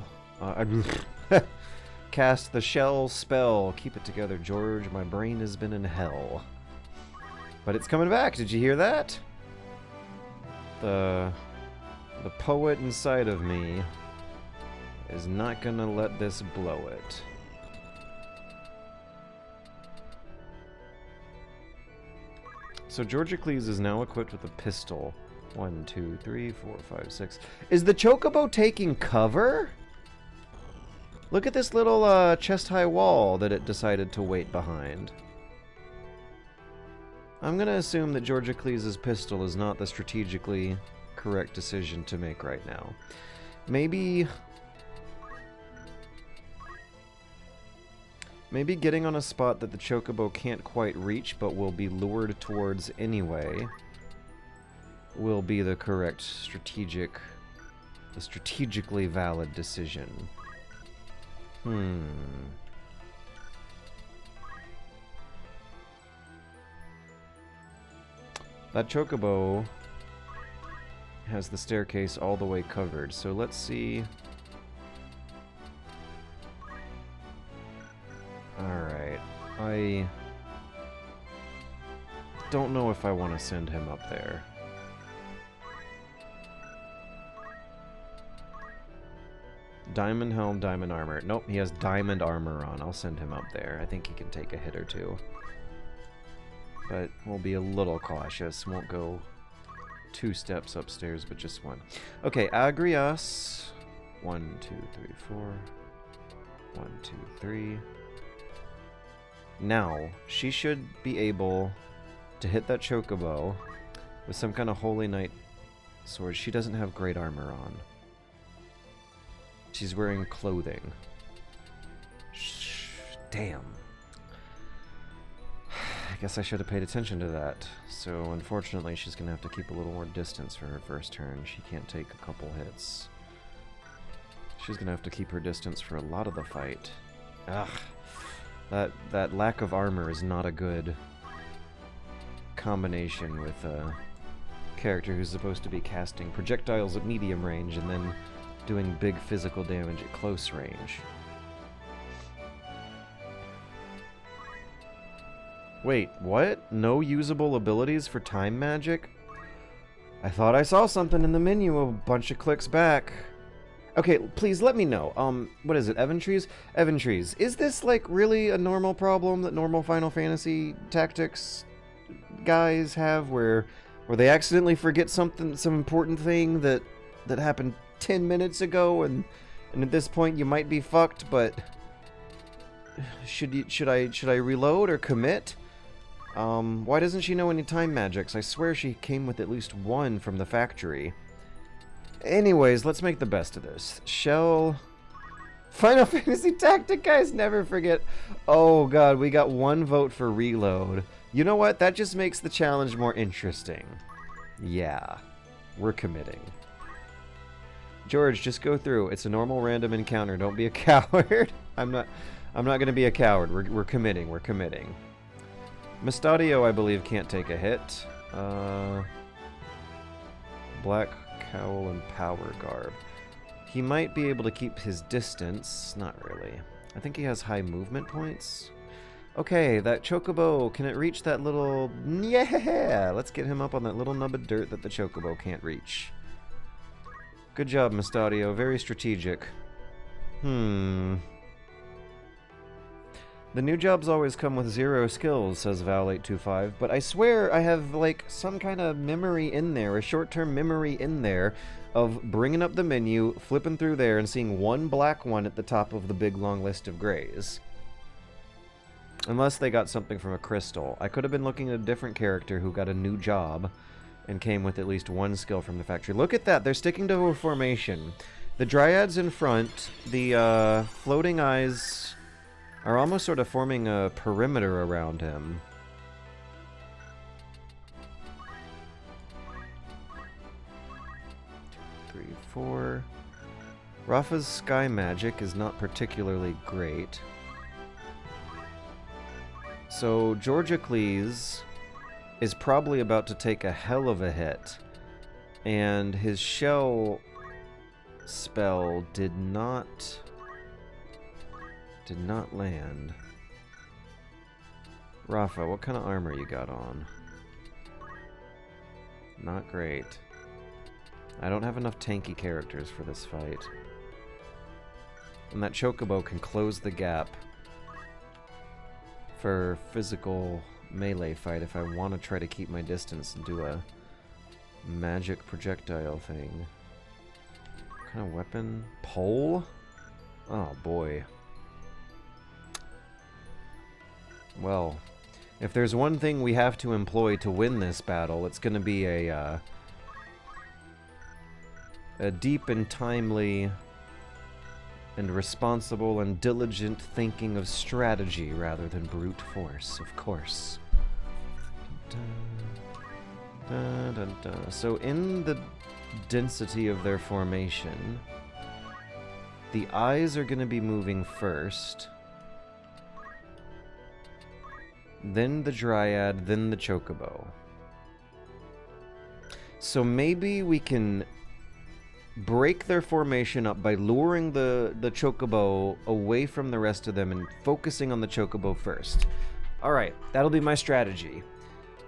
Cast the shell spell. Keep it together, George. My brain has been in hell. But it's coming back. Did you hear that? The poet inside of me is not gonna let this blow it. So Georgicles is now equipped with a pistol. 1, 2, 3, 4, 5, 6. Is the Chocobo taking cover? Look at this little chest-high wall that it decided to wait behind. I'm gonna assume that Georgicles' pistol is not the strategically correct decision to make right now. Maybe getting on a spot that the Chocobo can't quite reach but will be lured towards anyway will be the correct strategically valid decision. That Chocobo has the staircase all the way covered, so let's see. Alright, I don't know if I want to send him up there. Diamond helm, diamond armor. Nope, he has diamond armor on. I'll send him up there. I think he can take a hit or two. But we'll be a little cautious. Won't go 2 steps upstairs, but just 1. Okay, Agrias. 1, 2, 3, 4. 1, 2, 3. Now, she should be able to hit that Chocobo with some kind of Holy Knight sword. She doesn't have great armor on. She's wearing clothing. Damn. I guess I should have paid attention to that. So, unfortunately, she's going to have to keep a little more distance for her first turn. She can't take a couple hits. She's going to have to keep her distance for a lot of the fight. Ugh. That lack of armor is not a good combination with a character who's supposed to be casting projectiles at medium range and then doing big physical damage at close range. Wait, what? No usable abilities for time magic? I thought I saw something in the menu a bunch of clicks back. Okay, please let me know. What is it, Eventrees? Eventrees, is this, like, really a normal problem that normal Final Fantasy Tactics guys have, where they accidentally forget some important thing that happened 10 minutes ago, and at this point you might be fucked, but should I reload or commit? Why doesn't she know any time magics? I swear she came with at least one from the factory. Anyways, let's make the best of this. Shell... Final Fantasy Tactic guys never forget. Oh god, we got 1 vote for reload. You know what? That just makes the challenge more interesting. Yeah, we're committing. George, just go through. It's a normal random encounter. Don't be a coward. I'm not gonna be a coward. We're committing. We're committing. Mustadio, I believe, can't take a hit. Black Cowl and Power Garb. He might be able to keep his distance. Not really. I think he has high movement points. Okay, that Chocobo, can it reach that little... Yeah! Let's get him up on that little nub of dirt that the Chocobo can't reach. Good job, Mustadio. Very strategic. The new jobs always come with 0 skills, says Val825, but I swear I have, like, some kind of memory in there, a short-term memory in there, of bringing up the menu, flipping through there, and seeing 1 black one at the top of the big long list of grays. Unless they got something from a crystal. I could have been looking at a different character who got a new job and came with at least 1 skill from the factory. Look at that, they're sticking to a formation. The Dryads in front, the floating eyes... are almost sort of forming a perimeter around him. Three, 4. Rafa's sky magic is not particularly great. So Georgicles is probably about to take a hell of a hit. And his shell spell did not land. Rafa, what kind of armor you got on? Not great. I don't have enough tanky characters for this fight. And that Chocobo can close the gap for physical melee fight if I want to try to keep my distance and do a magic projectile thing. What kind of weapon? Pole? Oh boy. Well, if there's one thing we have to employ to win this battle, it's going to be a deep and timely and responsible and diligent thinking of strategy rather than brute force, of course. Dun, dun, dun. So in the density of their formation, the eyes are going to be moving first. Then the Dryad, then the Chocobo. So maybe we can break their formation up by luring the Chocobo away from the rest of them and focusing on the Chocobo first. Alright, that'll be my strategy.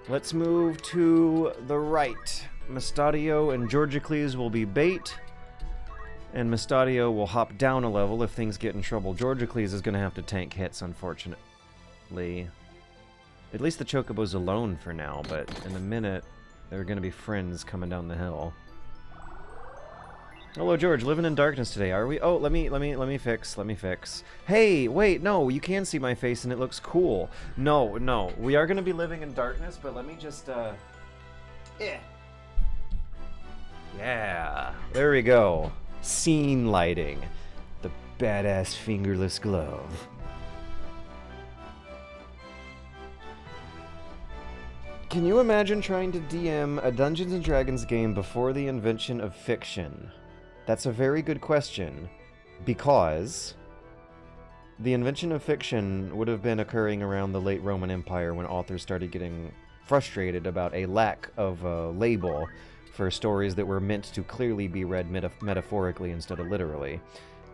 Let's move to the right. Mustadio and Georgicles will be bait, and Mustadio will hop down a level if things get in trouble. Georgicles is going to have to tank hits, unfortunately. At least the Chocobo's alone for now, but in a minute, there are going to be friends coming down the hill. Hello, George. Living in darkness today, are we? Oh, let me fix. Hey, wait, no, you can see my face and it looks cool. No, we are going to be living in darkness, but let me just, Yeah, there we go. Scene lighting. The badass fingerless glove. Can you imagine trying to DM a Dungeons & Dragons game before the invention of fiction? That's a very good question, because the invention of fiction would have been occurring around the late Roman Empire when authors started getting frustrated about a lack of a label for stories that were meant to clearly be read metaphorically instead of literally.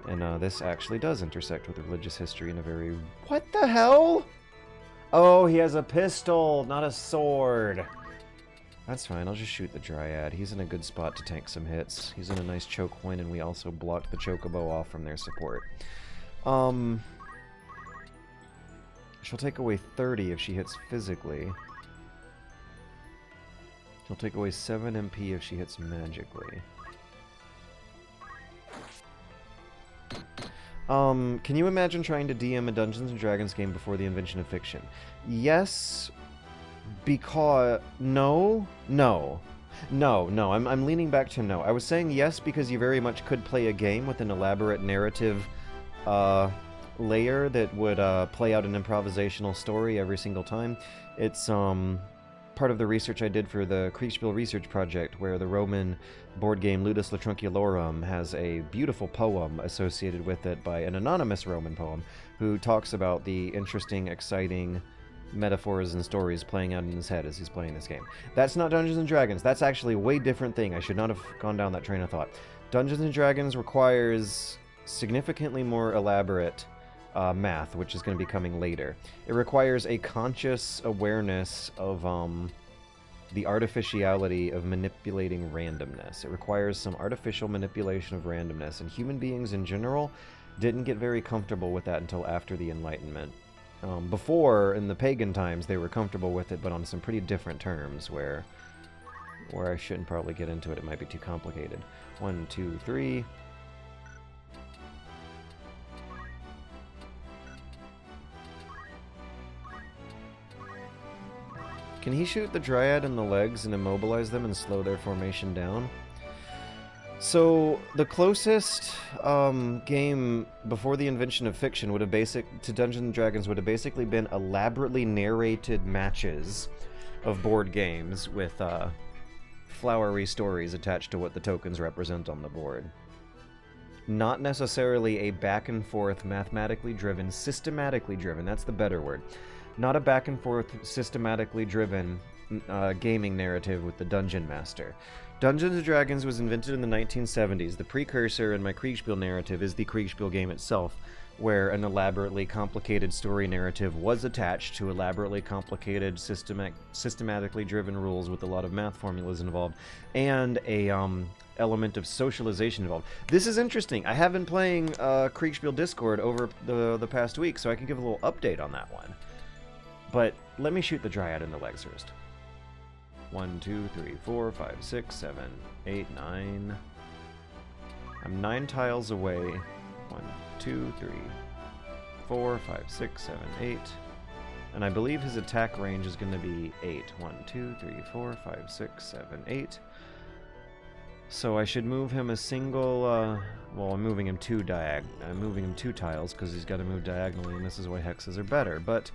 And this actually does intersect with religious history in a very... What the hell? Oh, he has a pistol, not a sword. That's fine, I'll just shoot the Dryad. He's in a good spot to tank some hits. He's in a nice choke point, and we also blocked the Chocobo off from their support. She'll take away 30 if she hits physically. She'll take away 7 MP if she hits magically. Can you imagine trying to DM a Dungeons & Dragons game before the invention of fiction? Yes, because... No. I'm leaning back to no. I was saying yes because you very much could play a game with an elaborate narrative layer that would play out an improvisational story every single time. It's part of the research I did for the Kriegspiel research project, where the Roman board game Ludus Latrunculorum has a beautiful poem associated with it by an anonymous Roman poem who talks about the interesting, exciting metaphors and stories playing out in his head as he's playing this game. That's not Dungeons & Dragons. That's actually a way different thing. I should not have gone down that train of thought. Dungeons & Dragons requires significantly more elaborate math, which is going to be coming later. It requires a conscious awareness of the artificiality of manipulating randomness. It requires some artificial manipulation of randomness, and human beings in general didn't get very comfortable with that until after the Enlightenment. Before, in the pagan times, they were comfortable with it, but on some pretty different terms, where I shouldn't probably get into it. It might be too complicated. 1, 2, 3... Can he shoot the Dryad in the legs and immobilize them and slow their formation down? So, the closest game before the invention of fiction would have to Dungeons & Dragons would have basically been elaborately narrated matches of board games with flowery stories attached to what the tokens represent on the board. Not necessarily a back and forth, mathematically driven, systematically driven, that's the better word. Not a back and forth, systematically driven gaming narrative with the Dungeon Master. Dungeons & Dragons was invented in the 1970s. The precursor in my Kriegspiel narrative is the Kriegspiel game itself, where an elaborately complicated story narrative was attached to elaborately complicated, systematically driven rules with a lot of math formulas involved, and a element of socialization involved. This is interesting. I have been playing Kriegspiel Discord over the past week, so I can give a little update on that one. But let me shoot the Dryad in the legs first. 1, 2, 3, 4, 5, 6, 7, 8, 9. I'm 9 tiles away. 1, 2, 3, 4, 5, 6, 7, 8. And I believe his attack range is going to be 8. 1, 2, 3, 4, 5, 6, 7, 8. So I should move him a single, well, I'm moving him 2 tiles because he's got to move diagonally, and this is why hexes are better. But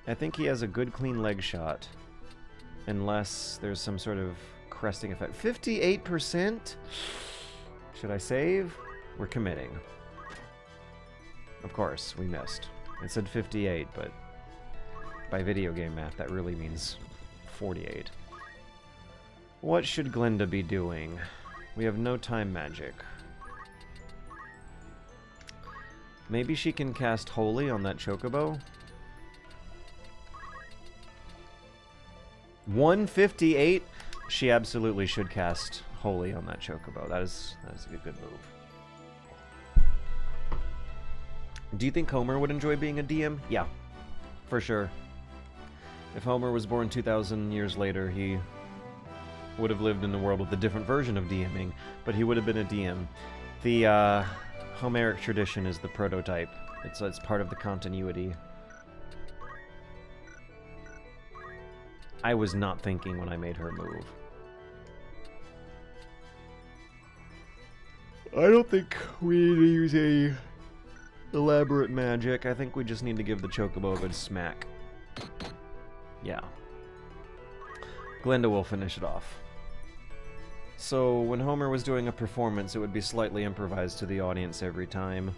I think he has a good clean leg shot, unless there's some sort of cresting effect. 58%? Should I save? We're committing. Of course, we missed. It said 58, but by video game math, that really means 48. What should Glinda be doing? We have no time magic. Maybe she can cast Holy on that Chocobo? 158? She absolutely should cast Holy on that Chocobo. That is a good move. Do you think Homer would enjoy being a DM? Yeah, for sure. If Homer was born 2,000 years later, he would have lived in a world with a different version of DMing, but he would have been a DM. The Homeric tradition is the prototype. It's part of the continuity. I was not thinking when I made her move. I don't think we need to use a elaborate magic. I think we just need to give the Chocobo a good smack. Yeah. Glinda will finish it off. So when Homer was doing a performance, it would be slightly improvised to the audience every time.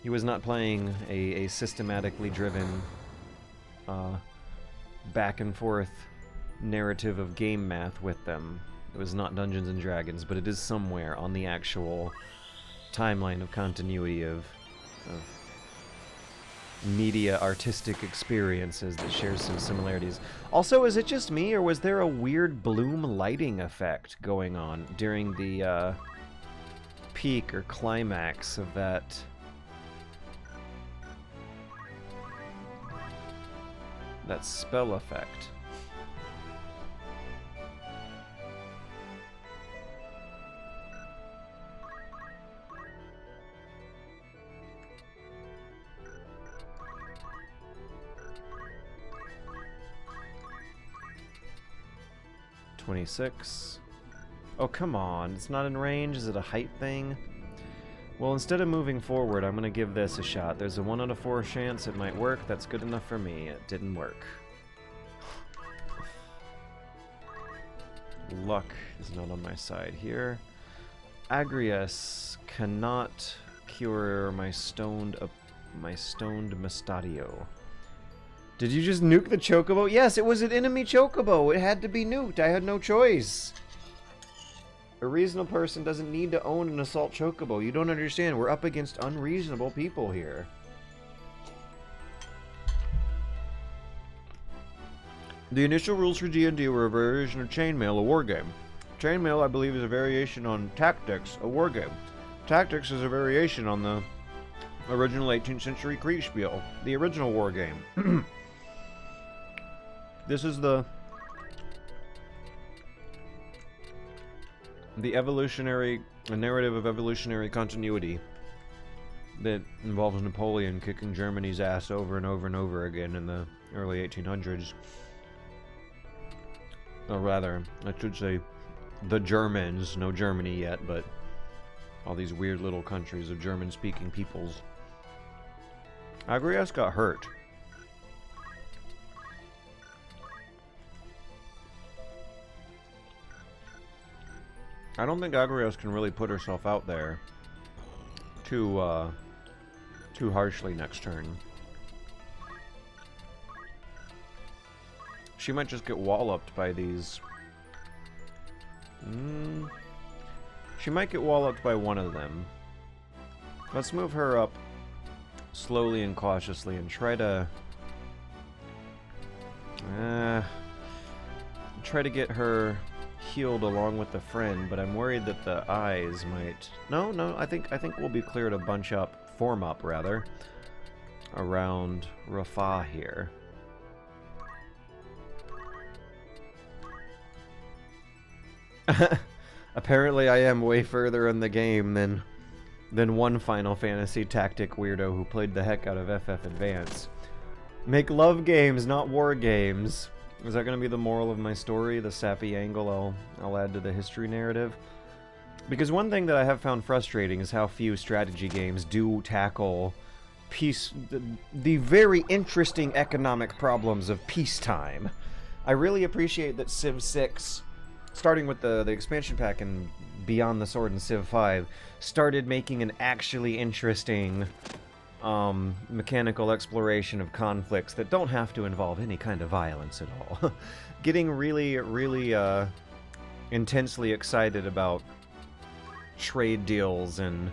He was not playing a systematically driven, back and forth narrative of game math with them. It was not Dungeons and Dragons, but it is somewhere on the actual timeline of continuity of media artistic experiences that shares some similarities. Also, is it just me, or was there a weird bloom lighting effect going on during the peak or climax of that spell effect? $26. Oh, come on. It's not in range? Is it a height thing? Well, instead of moving forward, I'm going to give this a shot. There's a 1 out of 4 chance it might work. That's good enough for me. It didn't work. Luck is not on my side here. Agrias cannot cure my stoned Mustadio. Did you just nuke the Chocobo? Yes, it was an enemy Chocobo. It had to be nuked. I had no choice. A reasonable person doesn't need to own an assault Chocobo. You don't understand. We're up against unreasonable people here. The initial rules for D&D were a variation of Chainmail, a wargame. Chainmail, I believe, is a variation on Tactics, a wargame. Tactics is a variation on the original 18th century Kriegspiel, the original wargame. This is the narrative of evolutionary continuity that involves Napoleon kicking Germany's ass over and over and over again in the early 1800s. Or rather, I should say the Germans, no Germany yet, but all these weird little countries of German-speaking peoples. Agrias got hurt. I don't think Agrias can really put herself out there too harshly next turn. She might just get walloped by these. She might get walloped by one of them. Let's move her up slowly and cautiously and try to get her healed along with the friend, but I'm worried that the eyes might... No, I think we'll be clear to form up rather, around Rafa here. Apparently I am way further in the game than one Final Fantasy Tactic weirdo who played the heck out of FF Advance. Make love games, not war games. Is that going to be the moral of my story? The sappy angle I'll add to the history narrative? Because one thing that I have found frustrating is how few strategy games do tackle the very interesting economic problems of peacetime. I really appreciate that Civ 6, starting with the expansion pack and Beyond the Sword in Civ 5, started making an actually interesting mechanical exploration of conflicts that don't have to involve any kind of violence at all. Getting really intensely excited about trade deals and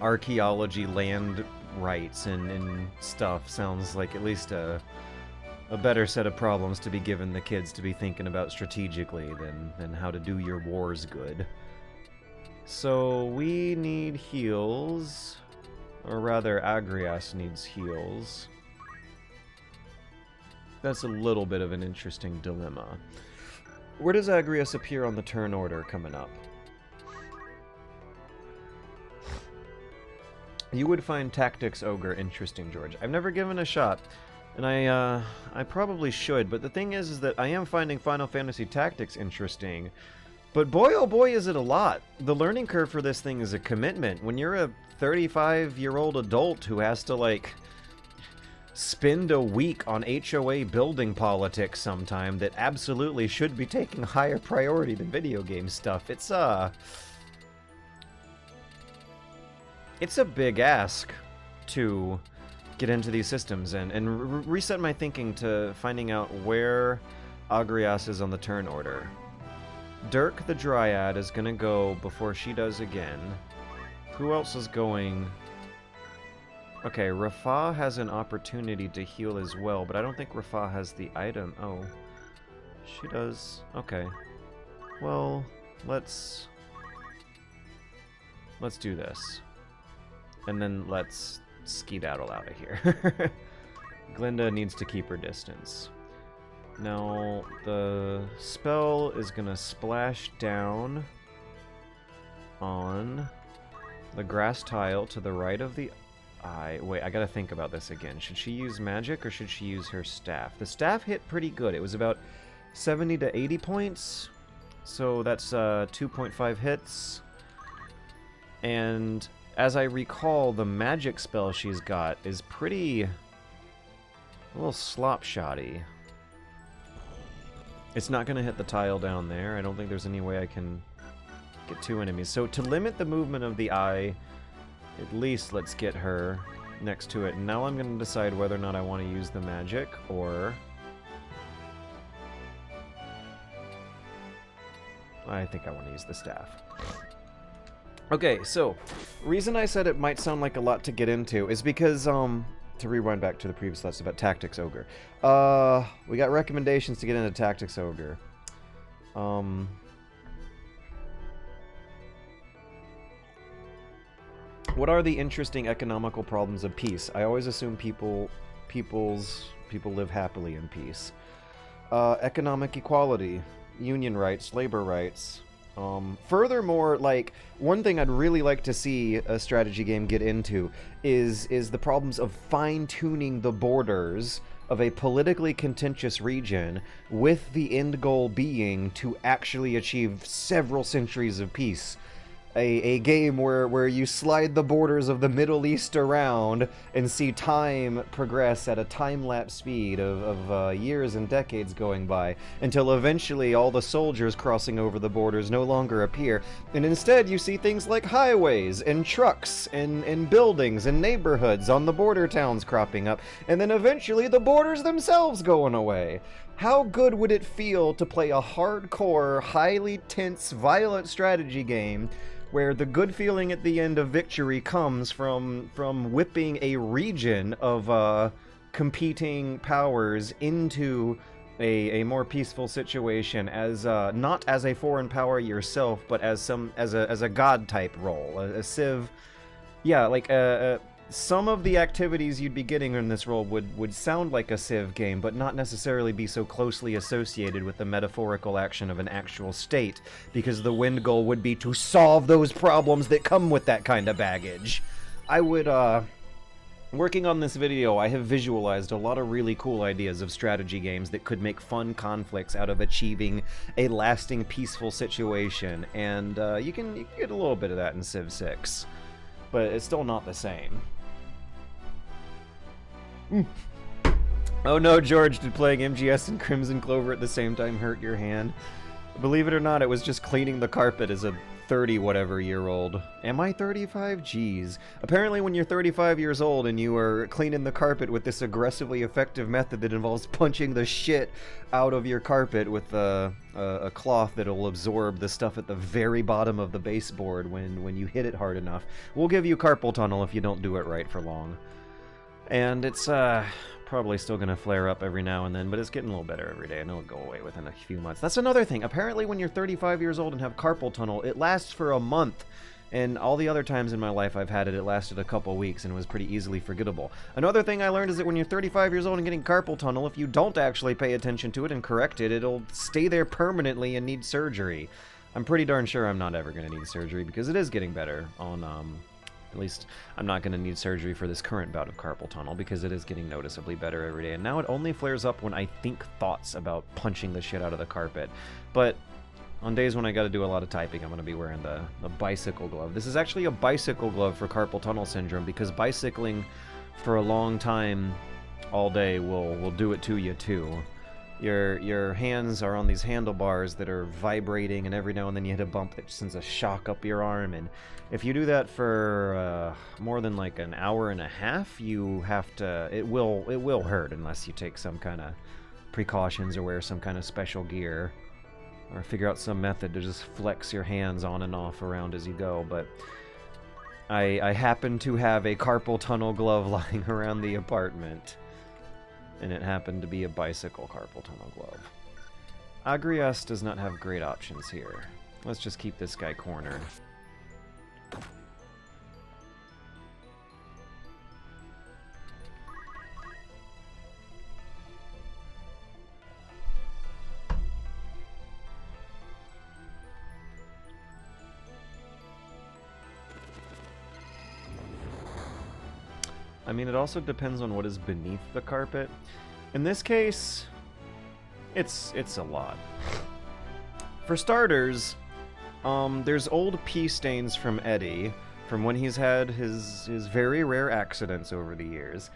archaeology land rights and stuff sounds like at least a better set of problems to be given the kids to be thinking about strategically than how to do your wars good. So we need heals. Or rather, Agrias needs heals. That's a little bit of an interesting dilemma. Where does Agrias appear on the turn order coming up? You would find Tactics Ogre interesting, George. I've never given a shot, and I probably should, but the thing is that I am finding Final Fantasy Tactics interesting. But boy, oh boy, is it a lot. The learning curve for this thing is a commitment. When you're a 35-year-old adult who has to, like, spend a week on HOA building politics sometime that absolutely should be taking higher priority than video game stuff. It's a big ask to get into these systems and reset my thinking to finding out where Agrias is on the turn order. Dirk the Dryad is gonna go before she does again. Who else is going? Okay, Rafa has an opportunity to heal as well, but I don't think Rafa has the item. Oh, she does. Okay. Well, let's do this. And then let's skedaddle out of here. Glinda needs to keep her distance. Now, the spell is gonna splash down on the grass tile to the right of the eye. Wait, I gotta think about this again. Should she use magic or should she use her staff? The staff hit pretty good. It was about 70 to 80 points. So that's 2.5 hits. And as I recall, the magic spell she's got is pretty... a little slop-shotty. It's not going to hit the tile down there. I don't think there's any way I can get two enemies. So to limit the movement of the eye, at least let's get her next to it. And now I'm going to decide whether or not I want to use the magic, or... I think I want to use the staff. Okay, so, reason I said it might sound like a lot to get into is because, to rewind back to the previous lesson about Tactics Ogre. We got recommendations to get into Tactics Ogre. What are the interesting economical problems of peace? I always assume people live happily in peace. Economic equality, union rights, labor rights. Furthermore, like, one thing I'd really like to see a strategy game get into is the problems of fine-tuning the borders of a politically contentious region, with the end goal being to actually achieve several centuries of peace. A game where you slide the borders of the Middle East around and see time progress at a time-lapse speed of years and decades going by, until eventually all the soldiers crossing over the borders no longer appear, and instead you see things like highways and trucks and buildings and neighborhoods on the border towns cropping up, and then eventually the borders themselves going away. How good would it feel to play a hardcore, highly tense, violent strategy game where the good feeling at the end of victory comes from whipping a region of competing powers into a more peaceful situation, as not as a foreign power yourself, but as a god type role, a civ. Yeah, like some of the activities you'd be getting in this role would sound like a civ game, but not necessarily be so closely associated with the metaphorical action of an actual state, because the end goal would be to solve those problems that come with that kind of baggage. I would, working on this video, I have visualized a lot of really cool ideas of strategy games that could make fun conflicts out of achieving a lasting, peaceful situation, and you can get a little bit of that in Civ 6, but it's still not the same. Oh no, George, did playing MGS and Crimson Clover at the same time hurt your hand? Believe it or not, it was just cleaning the carpet as a 30-whatever-year-old. Am I 35? Jeez. Apparently when you're 35 years old and you are cleaning the carpet with this aggressively effective method that involves punching the shit out of your carpet with a cloth that'll absorb the stuff at the very bottom of the baseboard when you hit it hard enough, we'll give you carpal tunnel if you don't do it right for long. And it's probably still going to flare up every now and then, but it's getting a little better every day, and it'll go away within a few months. That's another thing. Apparently when you're 35 years old and have carpal tunnel, it lasts for a month. And all the other times in my life I've had it, it lasted a couple weeks and was pretty easily forgettable. Another thing I learned is that when you're 35 years old and getting carpal tunnel, if you don't actually pay attention to it and correct it, it'll stay there permanently and need surgery. I'm pretty darn sure I'm not ever going to need surgery, because it is getting better on, at least I'm not going to need surgery for this current bout of carpal tunnel, because it is getting noticeably better every day. And now it only flares up when I think thoughts about punching the shit out of the carpet. But on days when I got to do a lot of typing, I'm going to be wearing the bicycle glove. This is actually a bicycle glove for carpal tunnel syndrome, because bicycling for a long time all day will do it to you too. Your hands are on these handlebars that are vibrating, and every now and then you hit a bump that sends a shock up your arm. And if you do that for more than like an hour and a half, you have to. It will hurt unless you take some kind of precautions or wear some kind of special gear, or figure out some method to just flex your hands on and off around as you go. But I happen to have a carpal tunnel glove lying around the apartment, and it happened to be a bicycle carpal tunnel glove. Agrias does not have great options here. Let's just keep this guy cornered. I mean, it also depends on what is beneath the carpet. In this case, it's a lot. For starters, there's old pee stains from Eddie, from when he's had his very rare accidents over the years.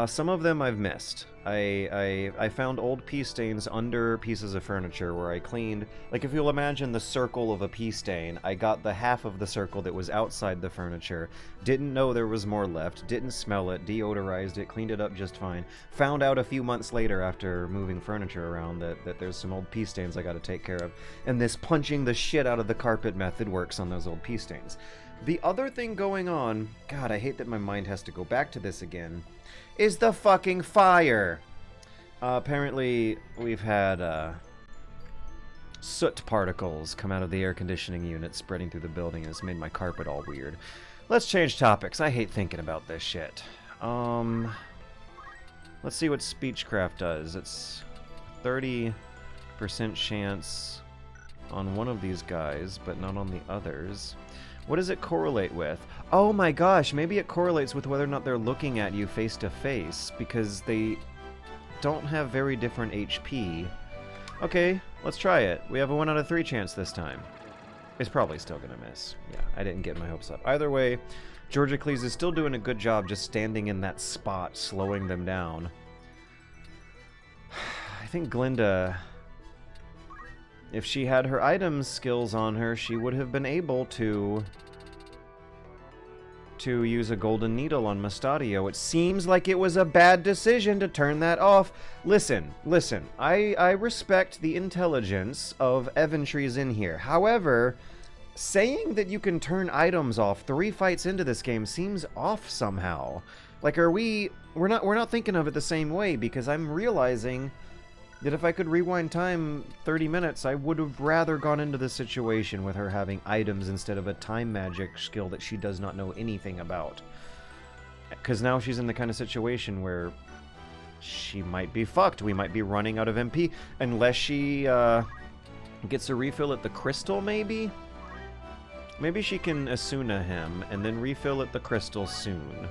Some of them I've missed. I found old pee stains under pieces of furniture where I cleaned. Like, if you'll imagine the circle of a pee stain, I got the half of the circle that was outside the furniture, didn't know there was more left, didn't smell it, deodorized it, cleaned it up just fine. Found out a few months later after moving furniture around that there's some old pee stains I gotta take care of. And this punching the shit out of the carpet method works on those old pee stains. The other thing going on, God, I hate that my mind has to go back to this again, is the fucking fire. Apparently, we've had soot particles come out of the air conditioning unit spreading through the building, and it's made my carpet all weird. Let's change topics. I hate thinking about this shit. Let's see what Speechcraft does. It's 30% chance on one of these guys, but not on the others. What does it correlate with? Oh my gosh, maybe it correlates with whether or not they're looking at you face to face, because they don't have very different HP. Okay, let's try it. We have a 1 out of 3 chance this time. It's probably still gonna miss. Yeah, I didn't get my hopes up. Either way, Georgicles is still doing a good job just standing in that spot, slowing them down. I think Glinda, if she had her items skills on her, she would have been able to use a golden needle on Mustadio. It seems like it was a bad decision to turn that off. Listen. I respect the intelligence of Eventree's in here. However, saying that you can turn items off 3 fights into this game seems off somehow. Like, we're not thinking of it the same way, because I'm realizing that if I could rewind time 30 minutes, I would have rather gone into this situation with her having items instead of a time magic skill that she does not know anything about. Because now she's in the kind of situation where she might be fucked. We might be running out of MP unless she gets a refill at the crystal, maybe? Maybe she can Asuna him and then refill at the crystal soon.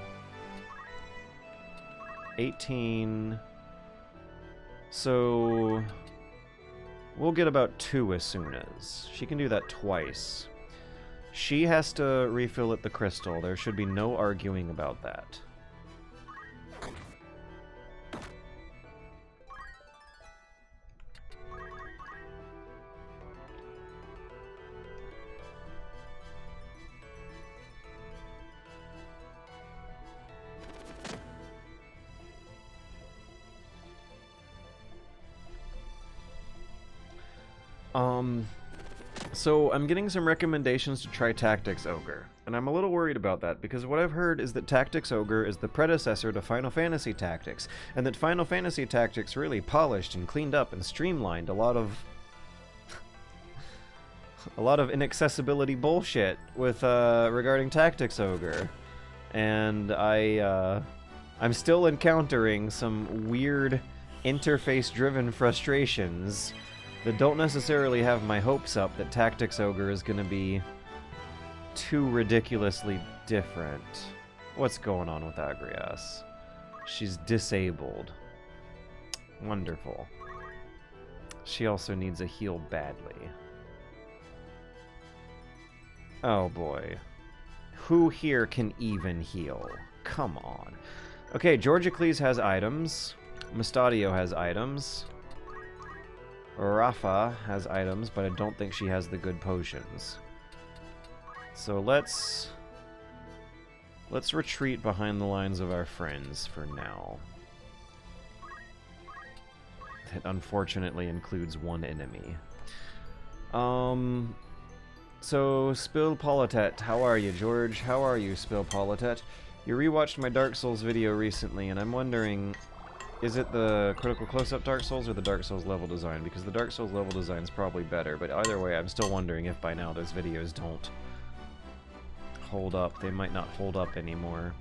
18... So we'll get about 2 Asunas. She can do that twice. She has to refill at the crystal. There should be no arguing about that. So I'm getting some recommendations to try Tactics Ogre, and I'm a little worried about that, because what I've heard is that Tactics Ogre is the predecessor to Final Fantasy Tactics, and that Final Fantasy Tactics really polished and cleaned up and streamlined a lot of inaccessibility bullshit with regarding Tactics Ogre, and I'm still encountering some weird interface-driven frustrations that don't necessarily have my hopes up that Tactics Ogre is going to be too ridiculously different. What's going on with Agrias? She's disabled. Wonderful. She also needs a heal badly. Oh boy. Who here can even heal? Come on. Okay, Georgicles has items. Mustadio has items. Rafa has items, but I don't think she has the good potions. So let's retreat behind the lines of our friends for now. That unfortunately includes one enemy. So Spill Politet, how are you, George? How are you, Spill Politet? You rewatched my Dark Souls video recently, and I'm wondering, is it the critical close-up Dark Souls or the Dark Souls level design? Because the Dark Souls level design is probably better, but either way, I'm still wondering if by now those videos don't hold up. They might not hold up anymore.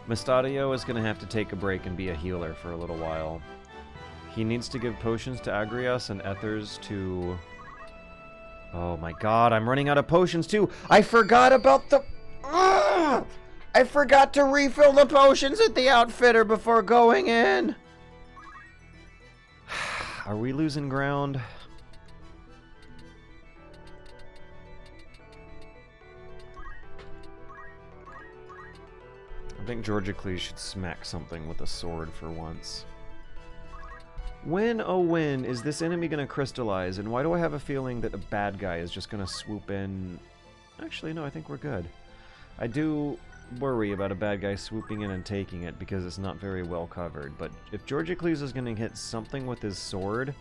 Mustadio is going to have to take a break and be a healer for a little while. He needs to give potions to Agrias and ethers to... Oh my god, I'm running out of potions too! I forgot about the... Ugh! I forgot to refill the potions at the outfitter before going in! Are we losing ground? I think Georgicles should smack something with a sword for once. When, oh when, is this enemy gonna crystallize, and why do I have a feeling that a bad guy is just gonna swoop in? Actually, no, I think we're good. I do worry about a bad guy swooping in and taking it because it's not very well covered, but if Georgicles is gonna hit something with his sword,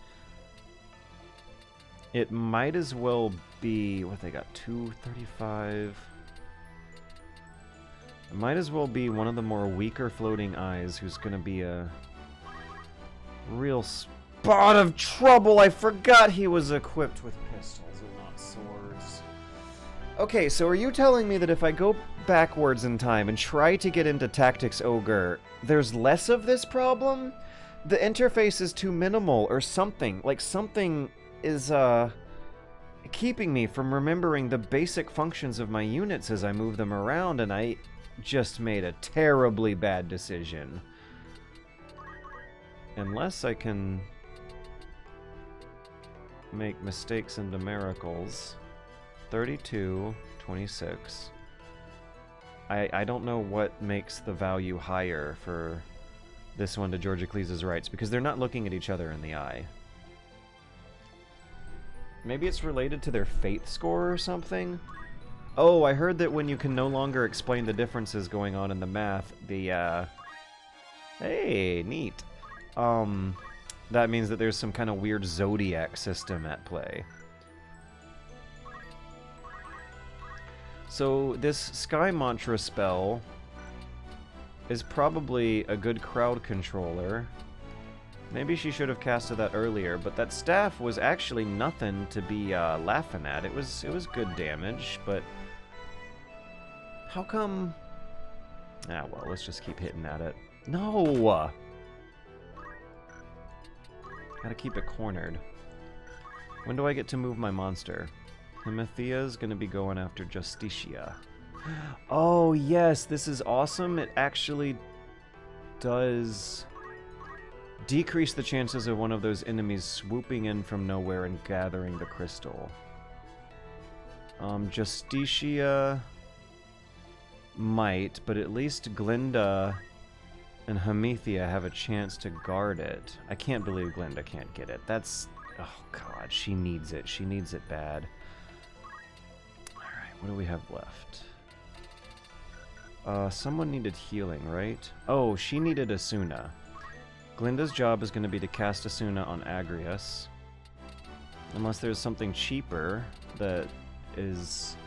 it might as well be, what they got, 235... It might as well be one of the more weaker floating eyes who's gonna be a real spot of trouble. I forgot he was equipped with pistols and not swords. Okay, so are you telling me that if I go backwards in time and try to get into Tactics Ogre, there's less of this problem? The interface is too minimal or something. Like something is keeping me from remembering the basic functions of my units as I move them around, and I just made a terribly bad decision. Unless I can make mistakes into miracles. 32, 26. I don't know what makes the value higher for this one to Georgicles' rights, because they're not looking at each other in the eye. Maybe it's related to their faith score or something? Oh, I heard that when you can no longer explain the differences going on in the math, the, Hey, neat. That means that there's some kind of weird zodiac system at play. So, this Sky Mantra spell is probably a good crowd controller. Maybe she should have casted that earlier, but that staff was actually nothing to be laughing at. It was good damage, but how come? Ah, well, let's just keep hitting at it. No! Gotta keep it cornered. When do I get to move my monster? Himethea's gonna be going after Justicia. Oh, yes, this is awesome. It actually does decrease the chances of one of those enemies swooping in from nowhere and gathering the crystal. Justicia might, but at least Glinda and Hemethea have a chance to guard it. I can't believe Glinda can't get it. That's... oh god, she needs it. She needs it bad. Alright, what do we have left? Someone needed healing, right? Oh, she needed Asuna. Glinda's job is going to be to cast Asuna on Agrias. Unless there's something cheaper that is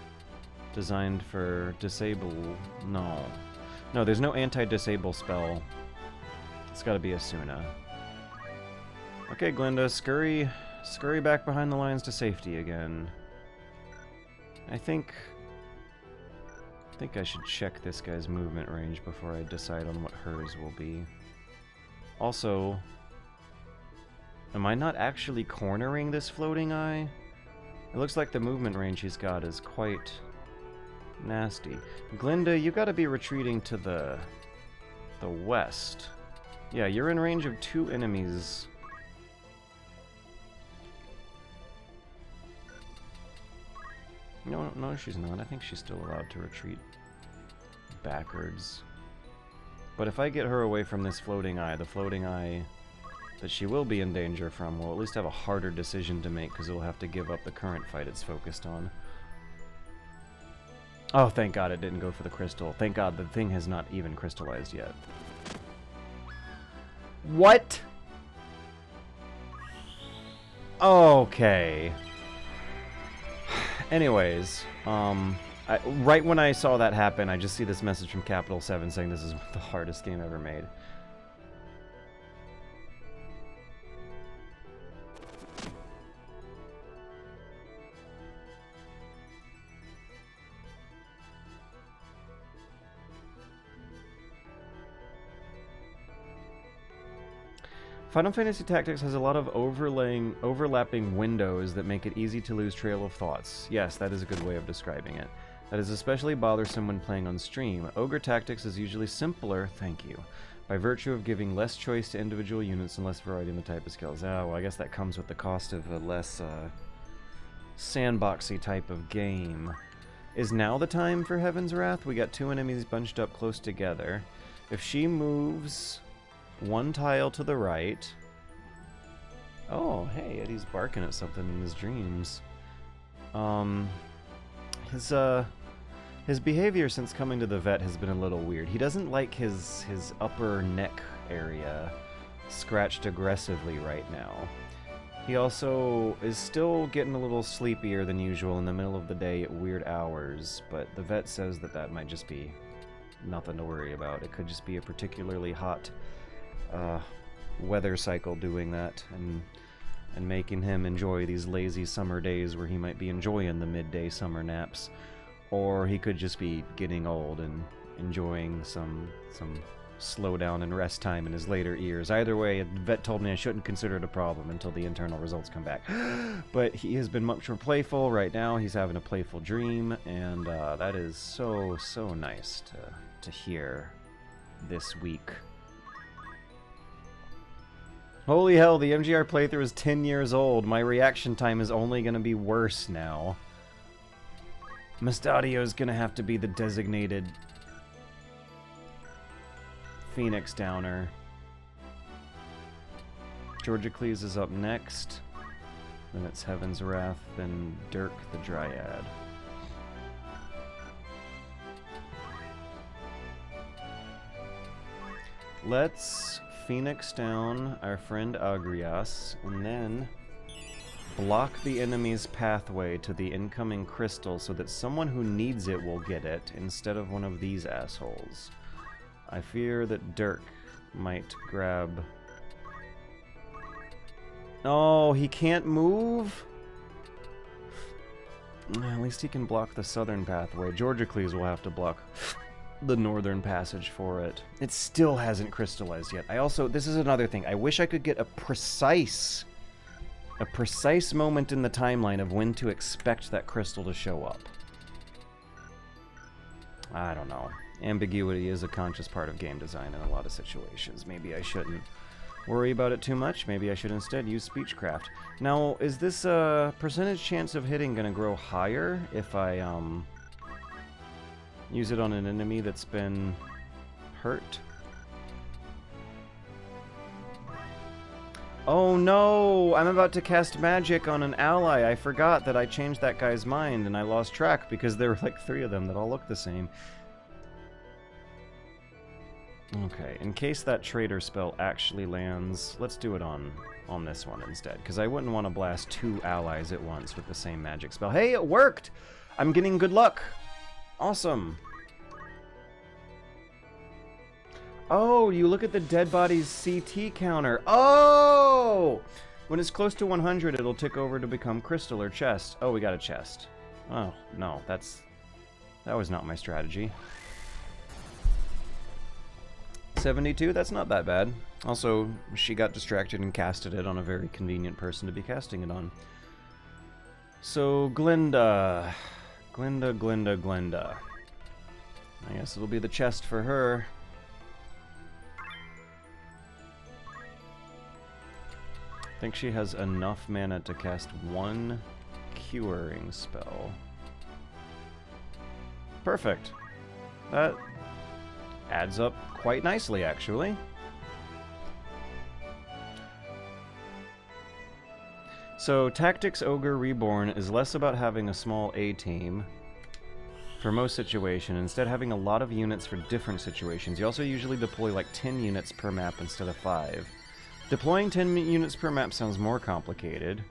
designed for disable... No. No, there's no anti-disable spell. It's gotta be Asuna. Okay, Glinda, scurry back behind the lines to safety again. I think I should check this guy's movement range before I decide on what hers will be. Also, am I not actually cornering this floating eye? It looks like the movement range he's got is quite nasty. Glinda, you gotta be retreating to the west. Yeah, you're in range of 2 enemies. No, she's not. I think she's still allowed to retreat backwards. But if I get her away from this floating eye, the floating eye that she will be in danger from will at least have a harder decision to make because it will have to give up the current fight it's focused on. Oh, thank God it didn't go for the crystal. Thank God the thing has not even crystallized yet. What? Okay. Anyways, right when I saw that happen, I just see this message from Capital 7 saying this is the hardest game ever made. Final Fantasy Tactics has a lot of overlapping windows that make it easy to lose trail of thoughts. Yes, that is a good way of describing it. That is especially bothersome when playing on stream. Ogre Tactics is usually simpler, thank you, by virtue of giving less choice to individual units and less variety in the type of skills. Ah, well, I guess that comes with the cost of a less sandboxy type of game. Is now the time for Heaven's Wrath? We got two enemies bunched up close together. If she moves one tile to the right... Oh, hey, Eddie's barking at something in his dreams. His behavior since coming to the vet has been a little weird. He doesn't like his upper neck area scratched aggressively right now. He also is still getting a little sleepier than usual in the middle of the day at weird hours, but the vet says that that might just be nothing to worry about. It could just be a particularly hot weather cycle doing that and making him enjoy these lazy summer days where he might be enjoying the midday summer naps, or he could just be getting old and enjoying some slowdown and rest time in his later years. Either way, the vet told me I shouldn't consider it a problem until the internal results come back. But he has been much more playful. Right now he's having a playful dream, and that is so nice to hear this week. Holy hell, the MGR playthrough is 10 years old. My reaction time is only going to be worse now. Mustadio is going to have to be the designated Phoenix Downer. Georgicles is up next. Then it's Heaven's Wrath, then Dirk the Dryad. Let's Phoenix down our friend Agrias, and then block the enemy's pathway to the incoming crystal so that someone who needs it will get it instead of one of these assholes. I fear that Dirk might grab... Oh, he can't move? At least he can block the southern pathway. Georgicles will have to block the northern passage for it. It still hasn't crystallized yet. This is another thing. I wish I could get a precise moment in the timeline of when to expect that crystal to show up. I don't know. Ambiguity is a conscious part of game design in a lot of situations. Maybe I shouldn't worry about it too much. Maybe I should instead use Speechcraft. Now, is this percentage chance of hitting going to grow higher if I use it on an enemy that's been hurt? Oh no! I'm about to cast magic on an ally. I forgot that I changed that guy's mind and I lost track because there were like 3 of them that all look the same. Okay, in case that traitor spell actually lands, let's do it on this one instead, because I wouldn't want to blast 2 allies at once with the same magic spell. Hey, it worked! I'm getting good luck! Awesome! Oh, you look at the dead body's CT counter. Oh! When it's close to 100, it'll tick over to become crystal or chest. Oh, we got a chest. Oh, no, that was not my strategy. 72, that's not that bad. Also, she got distracted and casted it on a very convenient person to be casting it on. So, Glinda. Glinda. I guess it'll be the chest for her. I think she has enough mana to cast 1 curing spell. Perfect. adds up quite nicely, actually. So, Tactics Ogre Reborn is less about having a small A-team for most situations, instead having a lot of units for different situations. You also usually deploy like 10 units per map instead of 5. Deploying 10 units per map sounds more complicated,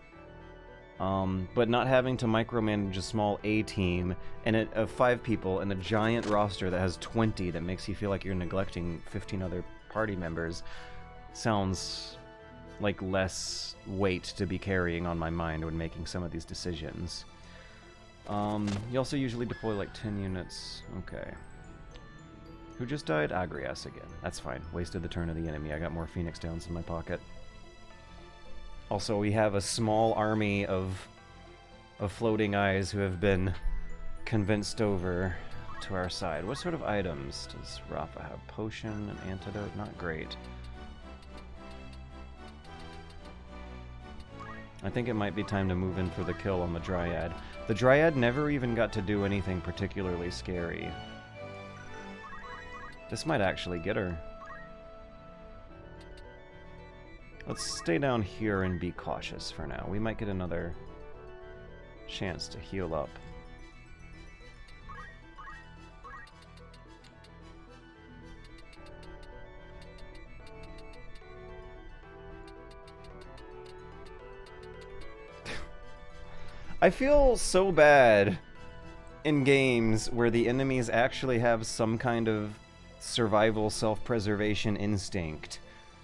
but not having to micromanage a small A-team and of 5 people and a giant roster that has 20 that makes you feel like you're neglecting 15 other party members sounds like less weight to be carrying on my mind when making some of these decisions. You also usually deploy like 10 units. Okay. Who just died? Agrias again. That's fine. Wasted the turn of the enemy. I got more Phoenix Downs in my pocket. Also, we have a small army of floating eyes who have been convinced over to our side. What sort of items does Rafa have? Potion, an antidote? Not great. I think it might be time to move in for the kill on the Dryad. The Dryad never even got to do anything particularly scary. This might actually get her. Let's stay down here and be cautious for now. We might get another chance to heal up. I feel so bad in games where the enemies actually have some kind of survival self-preservation instinct,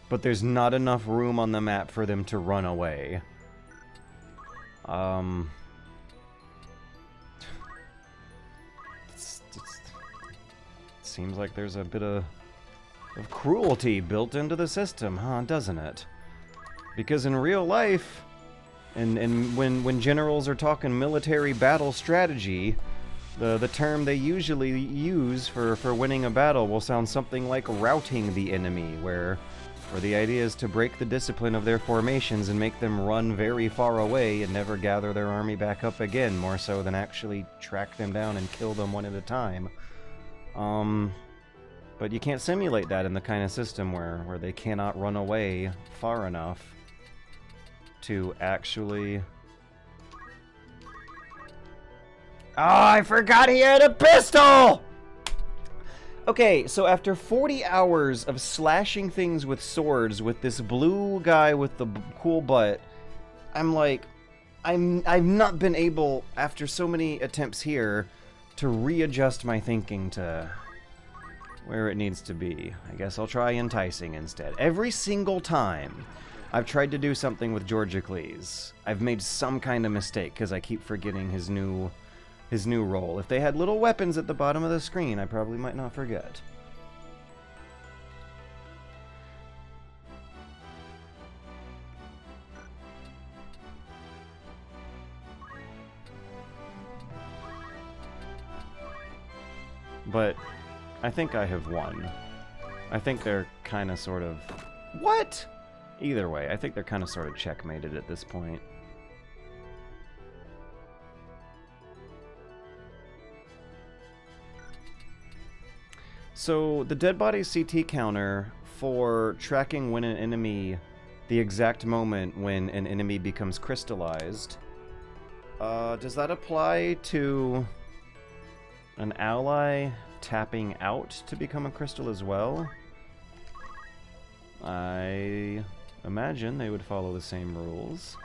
but there's not enough room on the map for them to run away. Seems like there's a bit of cruelty built into the system, huh, doesn't it? Because in real life, and when generals are talking military battle strategy, the term they usually use for winning a battle will sound something like routing the enemy, where the idea is to break the discipline of their formations and make them run very far away and never gather their army back up again, more so than actually track them down and kill them one at a time. But you can't simulate that in the kind of system where they cannot run away far enough to actually... Oh, I forgot he had a pistol! Okay, so after 40 hours of slashing things with swords with this blue guy with the cool butt, I'm like, I've not been able, after so many attempts here, to readjust my thinking to where it needs to be. I guess I'll try enticing instead. Every single time I've tried to do something with Georgicles, I've made some kind of mistake because I keep forgetting his new role. If they had little weapons at the bottom of the screen, I probably might not forget. But I think I have won. I think they're kind of sort of... What? Either way, I think they're kind of sort of checkmated at this point. So, the dead body CT counter for tracking when an enemy, the exact moment when an enemy becomes crystallized, does that apply to an ally tapping out to become a crystal as well? I imagine they would follow the same rules.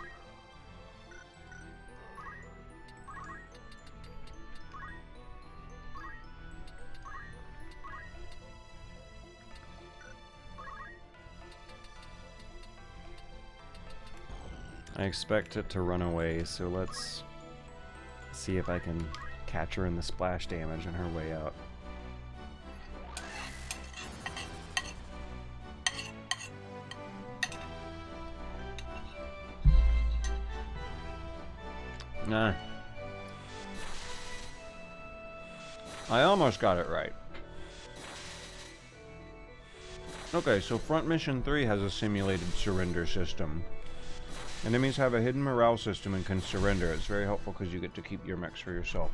I expect it to run away, so let's see if I can catch her in the splash damage on her way out. Nah. I almost got it right. Okay, so Front Mission 3 has a simulated surrender system. Enemies have a hidden morale system and can surrender. It's very helpful because you get to keep your mechs for yourself.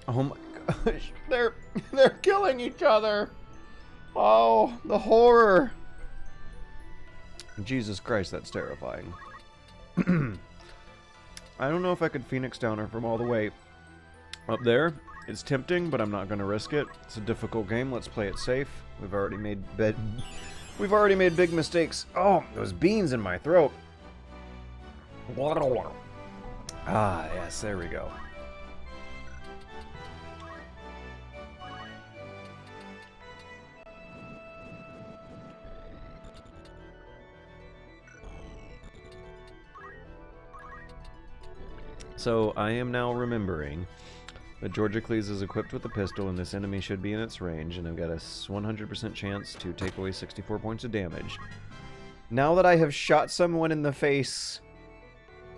Oh my gosh, they're killing each other. Oh, the horror. Jesus Christ, that's terrifying. I don't know if I could Phoenix down her from all the way up there. It's tempting, but I'm not going to risk it. It's a difficult game. Let's play it safe. We've already made big mistakes. Oh, those beans in my throat. Ah, yes, there we go. So, I am now remembering that Georgicles is equipped with a pistol and this enemy should be in its range, and I've got a 100% chance to take away 64 points of damage. Now that I have shot someone in the face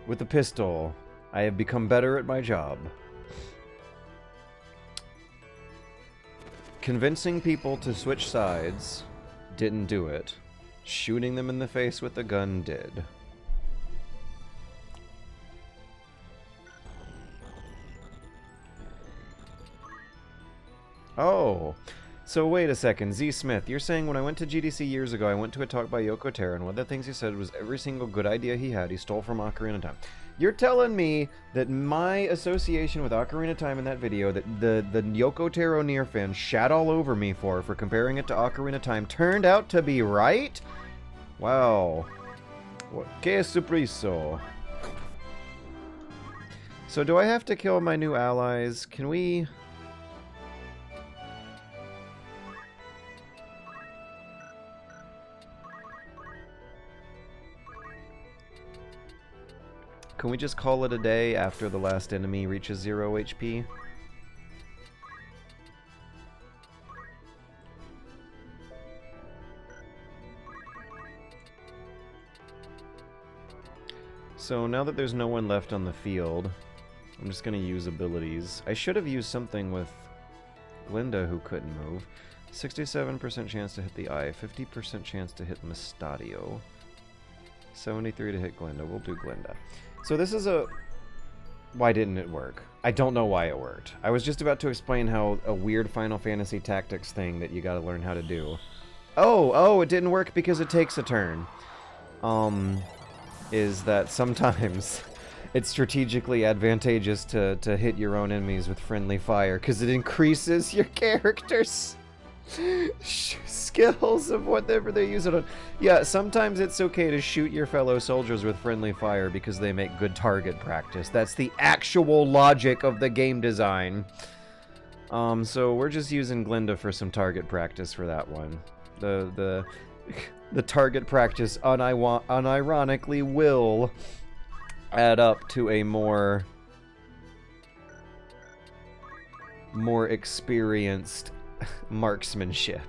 with a pistol, I have become better at my job. Convincing people to switch sides didn't do it. Shooting them in the face with a gun did. Oh, so wait a second, Z Smith, you're saying when I went to GDC years ago, I went to a talk by Yoko Taro, and one of the things he said was every single good idea he had, he stole from Ocarina of Time. You're telling me that my association with Ocarina of Time in that video, that the Yoko Taro Nier fan shat all over me for comparing it to Ocarina of Time, turned out to be right? Wow. Que surpriso. So do I have to kill my new allies? Can we... Can we just call it a day after the last enemy reaches 0 HP? So now that there's no one left on the field, I'm just going to use abilities. I should have used something with Glinda who couldn't move. 67% chance to hit the eye, 50% chance to hit Mustadio. 73 to hit Glinda. We'll do Glinda. So this is a... Why didn't it work? I don't know why it worked. I was just about to explain how a weird Final Fantasy Tactics thing that you gotta learn how to do. Oh, it didn't work because it takes a turn. Is that sometimes it's strategically advantageous to hit your own enemies with friendly fire because it increases your character's skills of whatever they use it on. Yeah, sometimes it's okay to shoot your fellow soldiers with friendly fire because they make good target practice. That's the actual logic of the game design. So we're just using Glinda for some target practice for that one. The target practice unironically will add up to a more experienced marksmanship.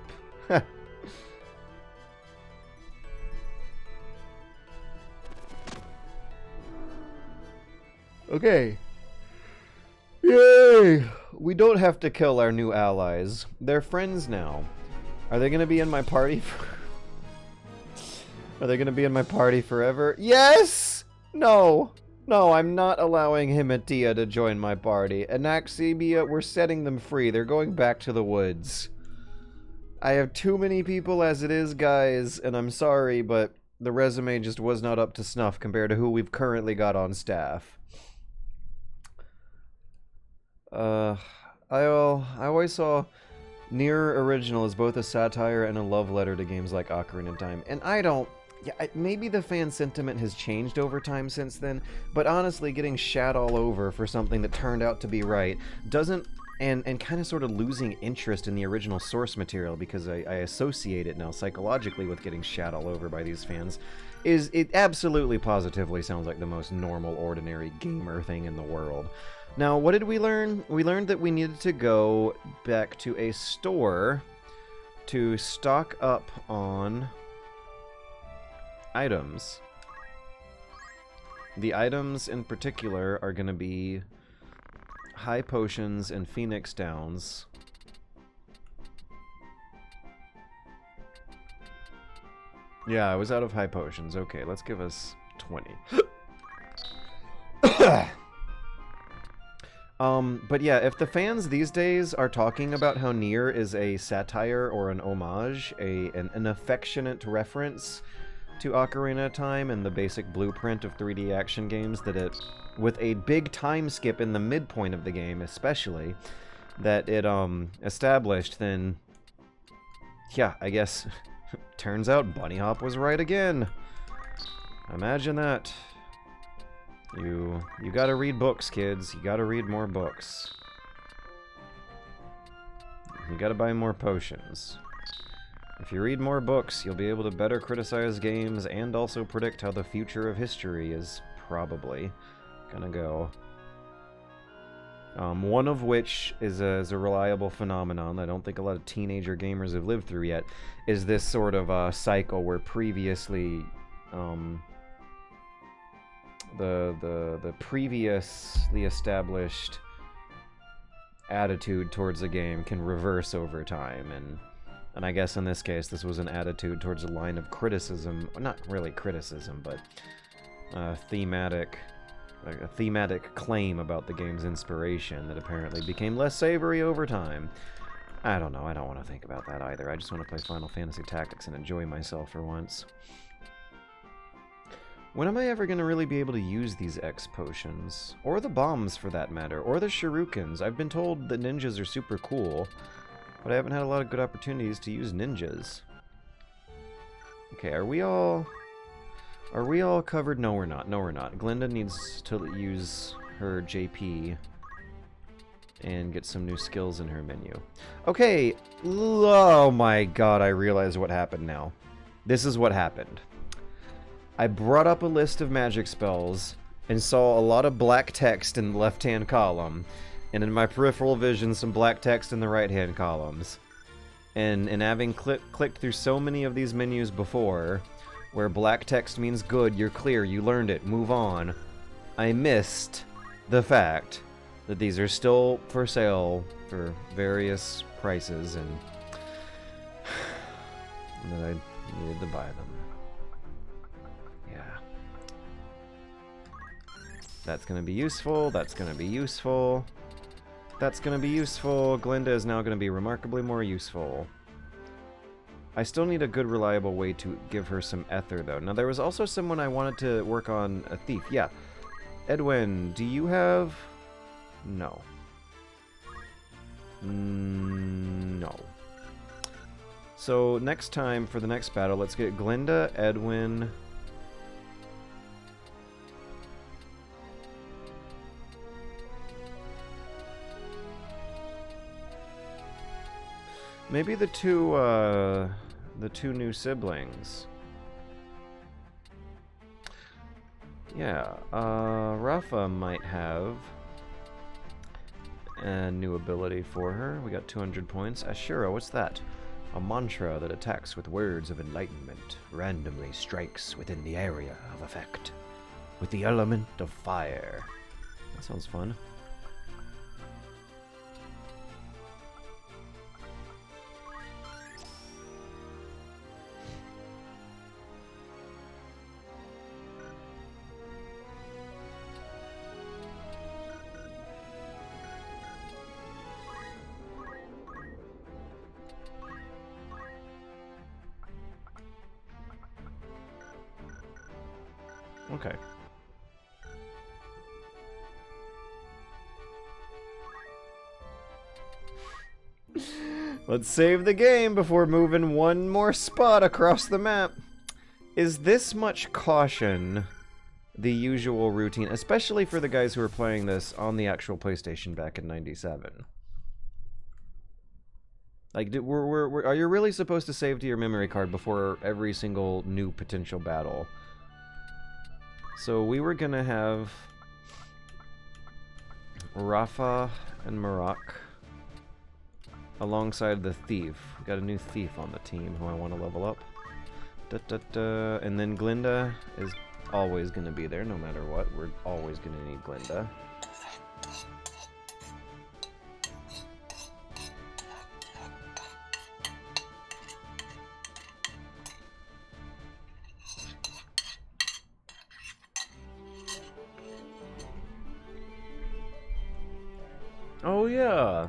Okay. Yay! We don't have to kill our new allies. They're friends now. Are they gonna be in my party Are they gonna be in my party forever? Yes! No! No, I'm not allowing Himitia to join my party. Anaxibia, we're setting them free. They're going back to the woods. I have too many people as it is, guys, and I'm sorry, but the resume just was not up to snuff compared to who we've currently got on staff. I always saw Nier Original as both a satire and a love letter to games like Ocarina of Time, and I don't... Yeah, maybe the fan sentiment has changed over time since then, but honestly, getting shat all over for something that turned out to be right doesn't... And kind of sort of losing interest in the original source material because I associate it now psychologically with getting shat all over by these fans. It absolutely positively sounds like the most normal, ordinary gamer thing in the world. Now, what did we learn? We learned that we needed to go back to a store to stock up on items. The items in particular are going to be high potions and phoenix downs. Yeah, I was out of high potions. Okay, let's give us 20. But yeah, if the fans these days are talking about how Nier is a satire or an homage, an affectionate reference to Ocarina of Time and the basic blueprint of 3D action games, that it, with a big time skip in the midpoint of the game especially, that it established, then yeah, I guess turns out Bunny Hop was right again. Imagine that. You gotta read books, kids. You gotta read more books. You gotta buy more potions. If you read more books, you'll be able to better criticize games and also predict how the future of history is probably gonna go. One of which is a reliable phenomenon that I don't think a lot of teenager gamers have lived through yet, is this sort of cycle where previously the previously established attitude towards a game can reverse over time, and I guess in this case this was an attitude towards a line of criticism, not really criticism, but a thematic claim about the game's inspiration that apparently became less savory over time. I don't know, I don't want to think about that either. I just want to play Final Fantasy Tactics and enjoy myself for once. When am I ever going to really be able to use these X potions? Or the bombs, for that matter. Or the shurikens. I've been told that ninjas are super cool, but I haven't had a lot of good opportunities to use ninjas. Okay, are we all covered? No, we're not. No, we're not. Glinda needs to use her JP and get some new skills in her menu. Okay, oh my god, I realize what happened now. This is what happened. I brought up a list of magic spells and saw a lot of black text in the left-hand column, and in my peripheral vision some black text in the right-hand columns. And having clicked through so many of these menus before, where black text means good, you're clear, you learned it, move on, I missed the fact that these are still for sale for various prices, and that I needed to buy them. That's going to be useful, that's going to be useful, that's going to be useful. Glinda is now going to be remarkably more useful. I still need a good, reliable way to give her some ether, though. Now, there was also someone I wanted to work on, a thief. Yeah. Edwin, do you have... No. No. So, next time, for the next battle, let's get Glinda, Edwin... Maybe the two new siblings. Yeah, Rafa might have a new ability for her. We got 200 points. Ashura, what's that? A mantra that attacks with words of enlightenment, randomly strikes within the area of effect, with the element of fire. That sounds fun. Okay. Let's save the game before moving one more spot across the map. Is this much caution the usual routine, especially for the guys who are playing this on the actual PlayStation back in '97? Like, are you really supposed to save to your memory card before every single new potential battle? So we were gonna have Rafa and Marak alongside the thief. We got a new thief on the team who I want to level up. And then Glinda is always gonna be there no matter what. We're always gonna need Glinda. Oh, yeah.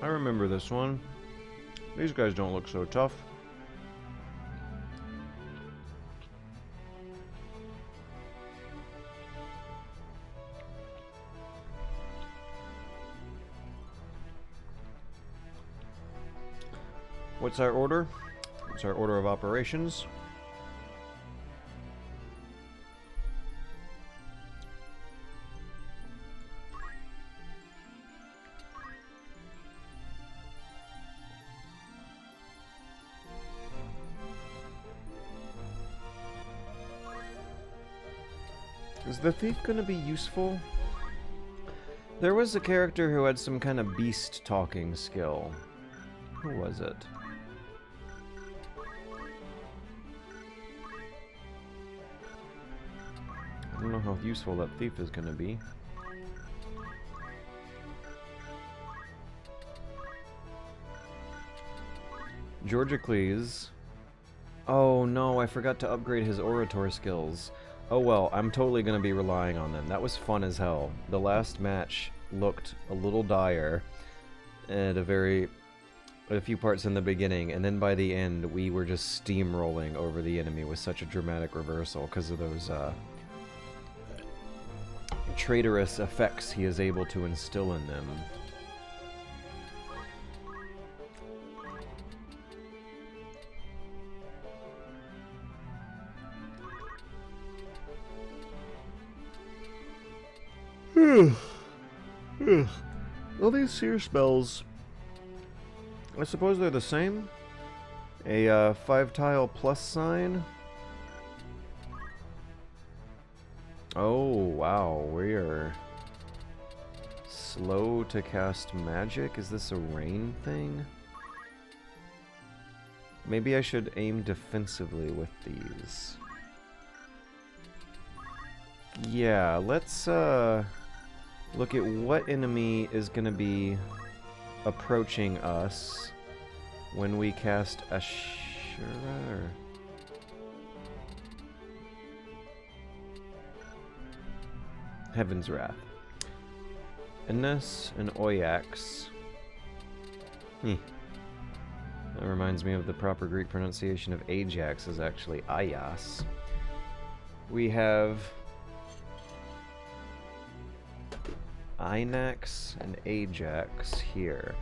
I remember this one. These guys don't look so tough. What's our order? What's our order of operations? Is the thief gonna be useful? There was a character who had some kind of beast talking skill. Who was it? I don't know how useful that thief is gonna be. Georgicles. Oh no, I forgot to upgrade his orator skills. Oh well, I'm totally gonna be relying on them. That was fun as hell. The last match looked a little dire at a few parts in the beginning, and then by the end we were just steamrolling over the enemy with such a dramatic reversal because of those traitorous effects he is able to instill in them. All these seer spells, I suppose they're the same? A 5-tile plus sign? Oh, wow, we're slow to cast magic? Is this a rain thing? Maybe I should aim defensively with these. Yeah, let's look at what enemy is going to be approaching us when we cast Ashura. Heaven's Wrath. Innes and Oyax. That reminds me of the proper Greek pronunciation of Ajax is actually Ayas. We have Inax and Ajax here.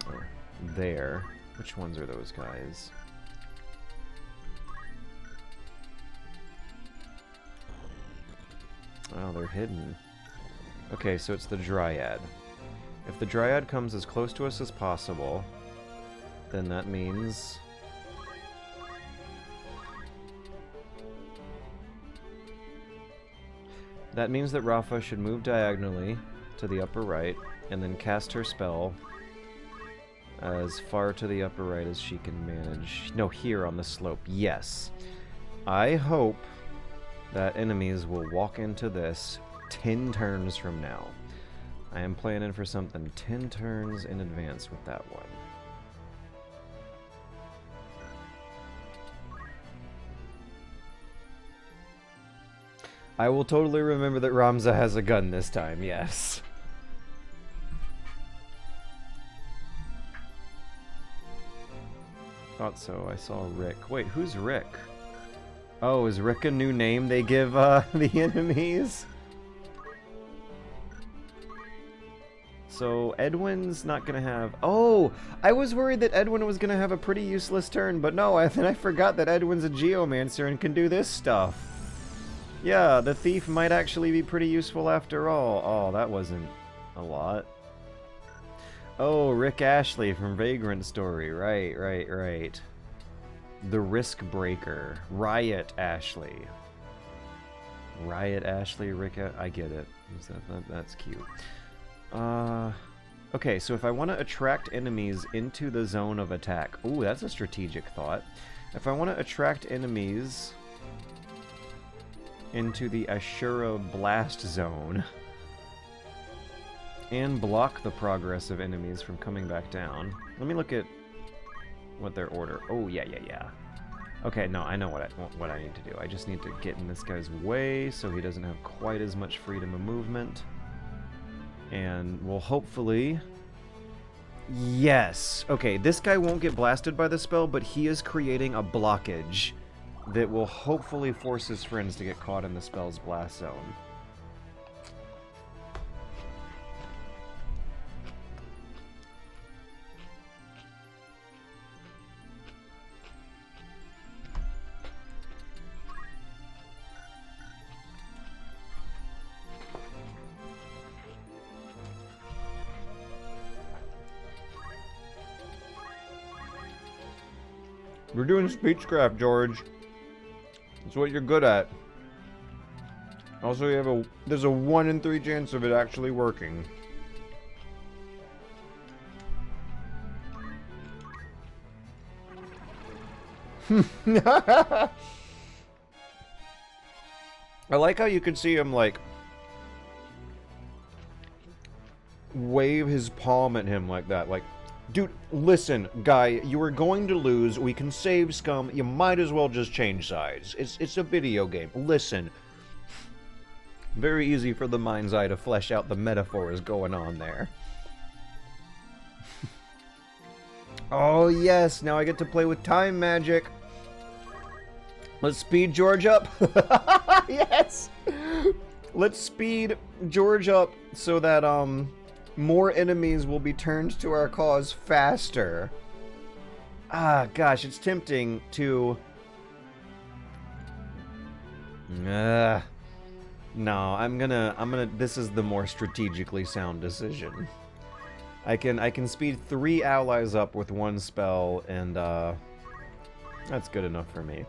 Or there. Which ones are those guys? Oh, they're hidden. Okay, so it's the Dryad. If the Dryad comes as close to us as possible, then that means that Rafa should move diagonally to the upper right and then cast her spell as far to the upper right as she can manage. No, here on the slope. Yes. I hope that enemies will walk into this 10 turns from now. I am planning for something 10 turns in advance with that one. I will totally remember that Ramza has a gun this time, yes. Thought so, I saw Rick. Wait, who's Rick? Oh, is Rick a new name they give the enemies? So Edwin's not gonna have... Oh! I was worried that Edwin was gonna have a pretty useless turn, but no, then I forgot that Edwin's a Geomancer and can do this stuff. Yeah, the thief might actually be pretty useful after all. Oh, that wasn't a lot. Oh, Rick Ashley from Vagrant Story. Right. The Risk Breaker. Riot Ashley. Riot Ashley, I get it. That's cute. Okay, so if I want to attract enemies into the zone of attack... Ooh, that's a strategic thought. If I want to attract enemies into the Ashura Blast Zone and block the progress of enemies from coming back down. Let me look at what their order... Oh, yeah. Okay, no, I know what I need to do. I just need to get in this guy's way so he doesn't have quite as much freedom of movement. And we'll hopefully... Yes! Okay, this guy won't get blasted by the spell, but he is creating a blockage that will hopefully force his friends to get caught in the spell's blast zone. We're doing speechcraft, George. That's what you're good at. Also, there's a 1 in 3 chance of it actually working. I like how you can see him, like, wave his palm at him like that, like, dude, listen, guy, you are going to lose. We can save scum. You might as well just change sides. It's a video game. Listen. Very easy for the mind's eye to flesh out the metaphors going on there. Oh, yes. Now I get to play with time magic. Let's speed George up. Yes. Let's speed George up so that, more enemies will be turned to our cause faster. Ah, gosh, it's tempting to... No, I'm gonna... This is the more strategically sound decision. I can speed 3 allies up with 1 spell, and, that's good enough for me.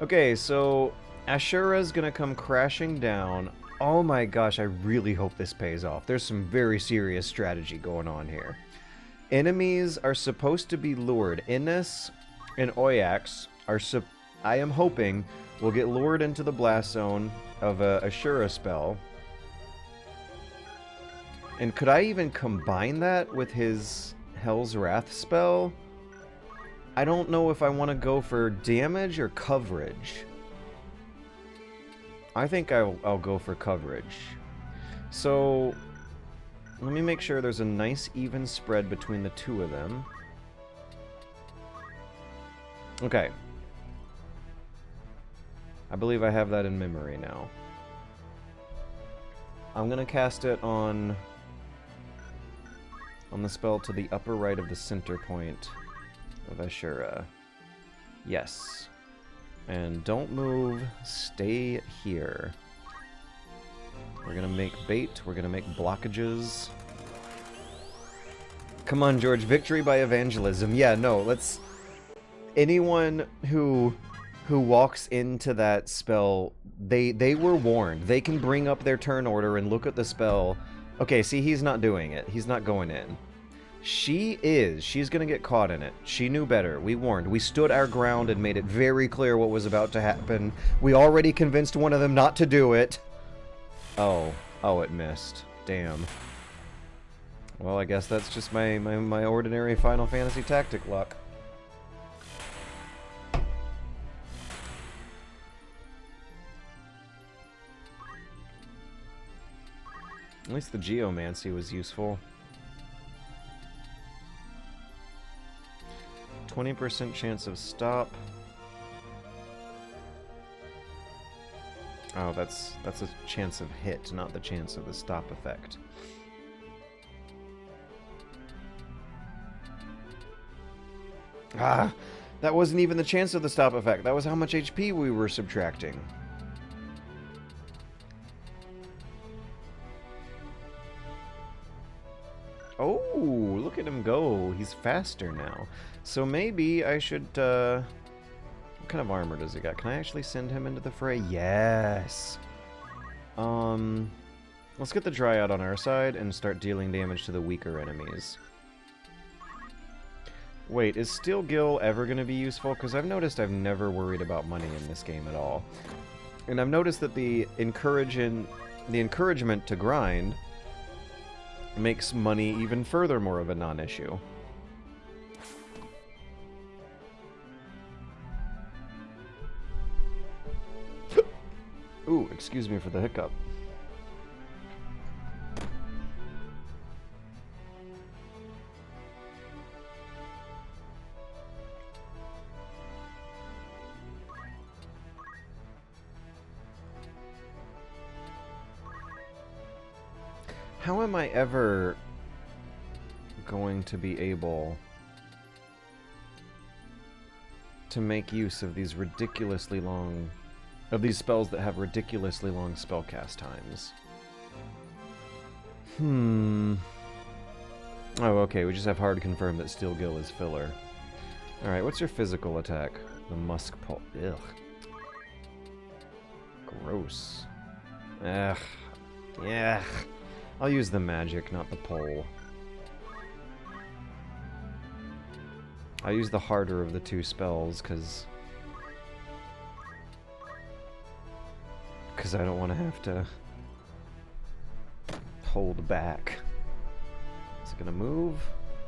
Okay, so Ashura's gonna come crashing down. Oh my gosh, I really hope this pays off. There's some very serious strategy going on here. Enemies are supposed to be lured. Innes and Oyax are I am hoping will get lured into the blast zone of a Ashura spell. And could I even combine that with his Hell's Wrath spell? I don't know if I want to go for damage or coverage. I think I'll go for coverage. So, let me make sure there's a nice even spread between the 2 of them. Okay. I believe I have that in memory now. I'm gonna cast it on the spell to the upper right of the center point of Ashura. Yes. And don't move, stay here. We're gonna make bait, we're gonna make blockages. Come on, George, victory by evangelism. Yeah, no, let's... Anyone who walks into that spell, they were warned. They can bring up their turn order and look at the spell. Okay, see, he's not doing it. He's not going in. She's gonna get caught in it. She knew better. We warned. We stood our ground and made it very clear what was about to happen. We already convinced one of them not to do it. Oh, it missed. Damn. Well, I guess that's just my ordinary Final Fantasy tactic luck. At least the Geomancy was useful. 20% chance of stop. Oh, that's a chance of hit, not the chance of the stop effect. Ah, that wasn't even the chance of the stop effect. That was how much HP we were subtracting. Oh, look at him go. He's faster now. So maybe I should, what kind of armor does he got? Can I actually send him into the fray? Yes! Let's get the Dryad on our side and start dealing damage to the weaker enemies. Wait, is Steel Gill ever going to be useful? Because I've noticed I've never worried about money in this game at all. And I've noticed that the encouragement to grind makes money even further more of a non-issue. Ooh, excuse me for the hiccup. How am I ever going to be able to make use of these ridiculously long... of these spells that have ridiculously long spellcast times? Oh, okay, we just have hard confirmed that Steel Gill is filler. Alright, what's your physical attack? The Musk Pole. Ugh. Gross. Ugh. Yeah. I'll use the magic, not the pole. I'll use the harder of the two spells, because I don't want to have to hold back. Is it gonna move?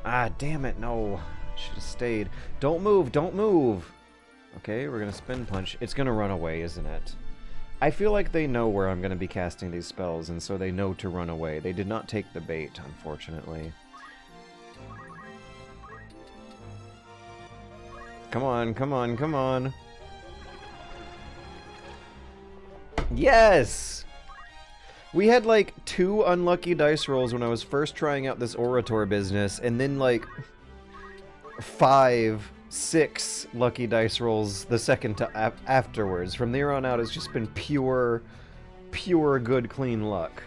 Ah, damn it, no. Should have stayed. Don't move, don't move! Okay, we're gonna spin punch. It's gonna run away, isn't it? I feel like they know where I'm gonna be casting these spells, and so they know to run away. They did not take the bait, unfortunately. Come on, come on, come on. Yes! We had like 2 unlucky dice rolls when I was first trying out this Orator business, and then like 5, 6 lucky dice rolls the second to afterwards. From there on out, it's just been pure good, clean luck.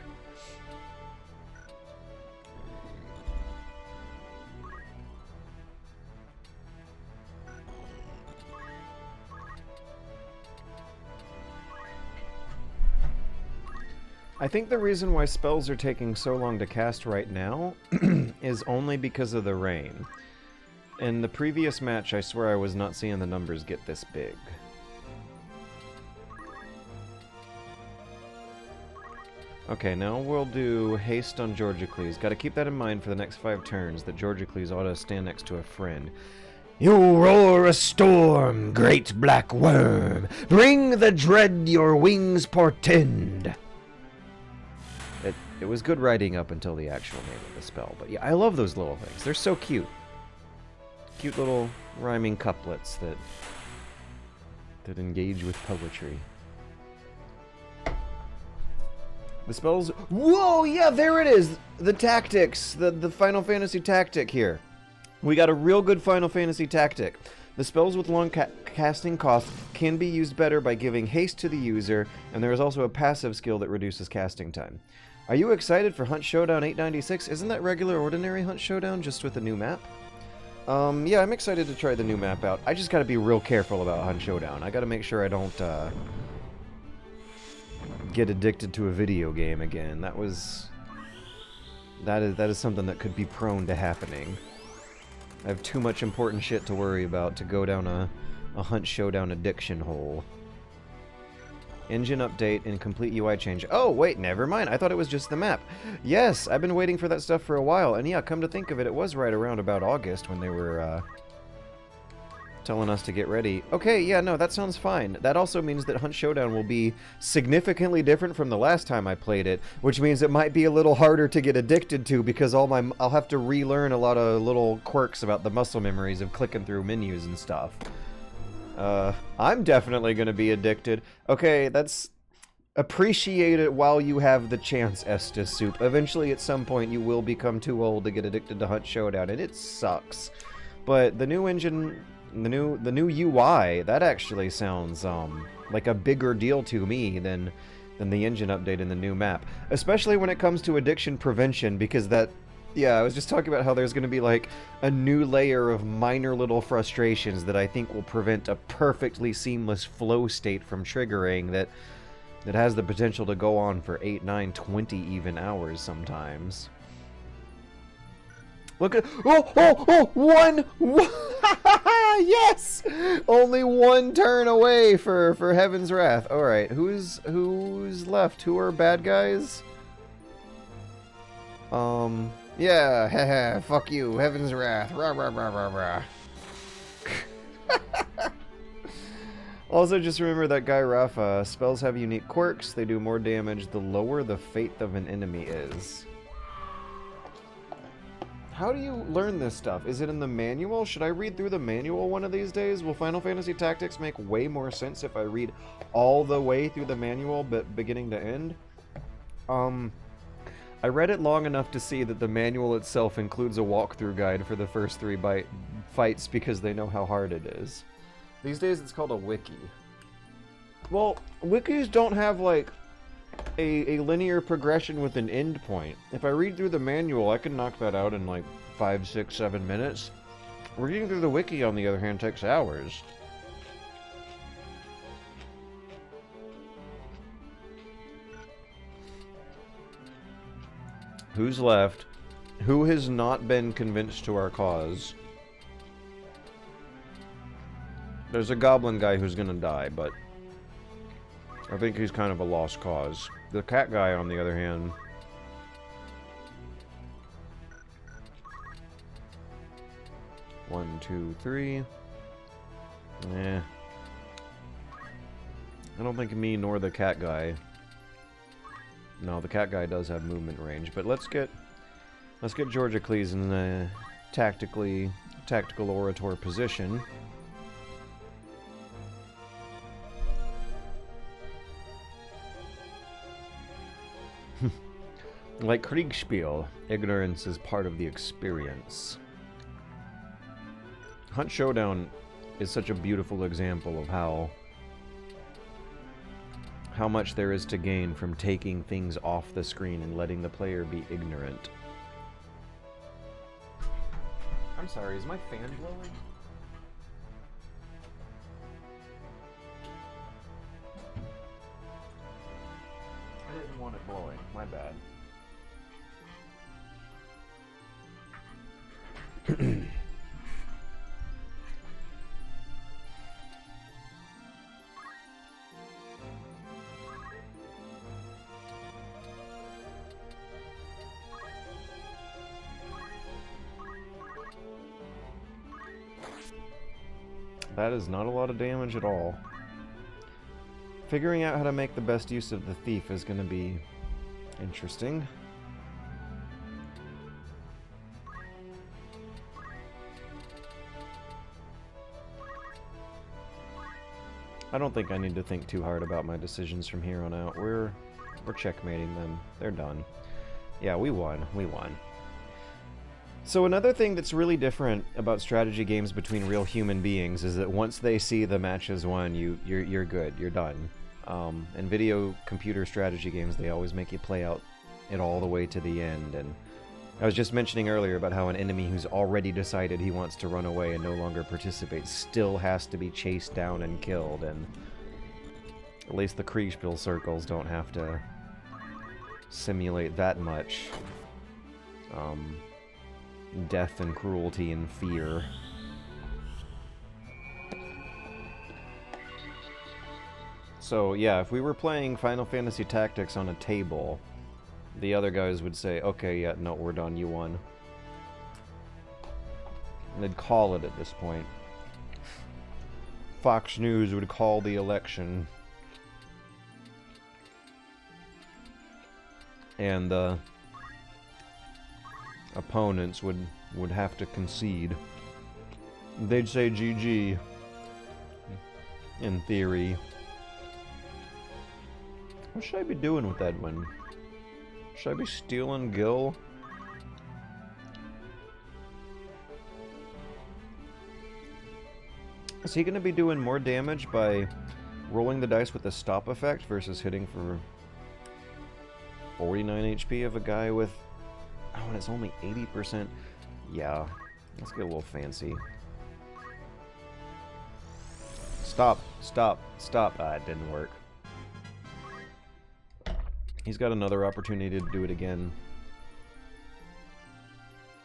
I think the reason why spells are taking so long to cast right now is only because of the rain. In the previous match, I swear I was not seeing the numbers get this big. Okay, now we'll do haste on Georgicles. Gotta keep that in mind for the next 5 turns, that Georgicles ought to stand next to a friend. You roar a storm, great black worm! Bring the dread your wings portend! It was good writing up until the actual name of the spell, but yeah, I love those little things. They're so cute. Cute little rhyming couplets that engage with poetry. The spells... Whoa, yeah, there it is! The tactics, the Final Fantasy tactic here. We got a real good Final Fantasy tactic. The spells with long casting costs can be used better by giving haste to the user, and there is also a passive skill that reduces casting time. Are you excited for Hunt Showdown 896? Isn't that regular ordinary Hunt Showdown, just with a new map? Yeah, I'm excited to try the new map out. I just gotta be real careful about Hunt Showdown. I gotta make sure I don't, get addicted to a video game again. That is something that could be prone to happening. I have too much important shit to worry about to go down a Hunt Showdown addiction hole. Engine update and complete UI change. Oh, wait, never mind. I thought it was just the map. Yes, I've been waiting for that stuff for a while. And yeah, come to think of it, it was right around about August when they were telling us to get ready. Okay, yeah, no, that sounds fine. That also means that Hunt Showdown will be significantly different from the last time I played it, which means it might be a little harder to get addicted to because I'll have to relearn a lot of little quirks about the muscle memories of clicking through menus and stuff. I'm definitely gonna be addicted. Okay, that's... Appreciate it while you have the chance, Estus Soup. Eventually, at some point, you will become too old to get addicted to Hunt Showdown, and it sucks. But the new engine... The new UI, that actually sounds, like a bigger deal to me than the engine update in the new map. Especially when it comes to addiction prevention, because that... Yeah, I was just talking about how there's going to be, like, a new layer of minor little frustrations that I think will prevent a perfectly seamless flow state from triggering that has the potential to go on for 8, 9, 20 even hours sometimes. Look at... One! Yes! Only 1 turn away for Heaven's Wrath. Alright, who's left? Who are bad guys? Yeah, haha, fuck you, Heaven's Wrath, rah rah rah rah rah. Also, just remember that guy Rafa. Spells have unique quirks. They do more damage the lower the fate of an enemy is. How do you learn this stuff? Is it in the manual? Should I read through the manual one of these days? Will Final Fantasy Tactics make way more sense if I read all the way through the manual, but beginning to end? I read it long enough to see that the manual itself includes a walkthrough guide for the first 3 fights because they know how hard it is. These days it's called a wiki. Well, wikis don't have, like, a linear progression with an end point. If I read through the manual, I can knock that out in like 5, 6, 7 minutes. Reading through the wiki, on the other hand, takes hours. Who's left? Who has not been convinced to our cause? There's a goblin guy who's gonna die, but I think he's kind of a lost cause. The cat guy, on the other hand... One, two, three... Eh. I don't think me nor the cat guy... No, the cat guy does have movement range, but let's get Georgicles in the tactical orator position. Like Kriegspiel, ignorance is part of the experience. Hunt Showdown is such a beautiful example of how much there is to gain from taking things off the screen and letting the player be ignorant. I'm sorry, is my fan blowing? I didn't want it blowing, my bad. That is not a lot of damage at all. Figuring out how to make the best use of the thief is going to be interesting. I don't think I need to think too hard about my decisions from here on out. We're checkmating them. They're done. Yeah, we won. We won. So another thing that's really different about strategy games between real human beings is that once they see the match is won, you're good. You're done. In video computer strategy games, they always make you play out it all the way to the end. And I was just mentioning earlier about how an enemy who's already decided he wants to run away and no longer participate still has to be chased down and killed, and at least the Kriegspiel circles don't have to simulate that much death and cruelty and fear. So yeah, if we were playing Final Fantasy Tactics on a table, the other guys would say, okay, yeah, no, we're done, you won. And they'd call it at this point. Fox News would call the election. And the opponents would have to concede. They'd say GG. In theory. What should I be doing with that one? Should I be stealing Gil? Is he going to be doing more damage by rolling the dice with the stop effect versus hitting for 49 HP of a guy with... Oh, and it's only 80%. Yeah, let's get a little fancy. Stop, stop, stop. Ah, it didn't work. He's got another opportunity to do it again.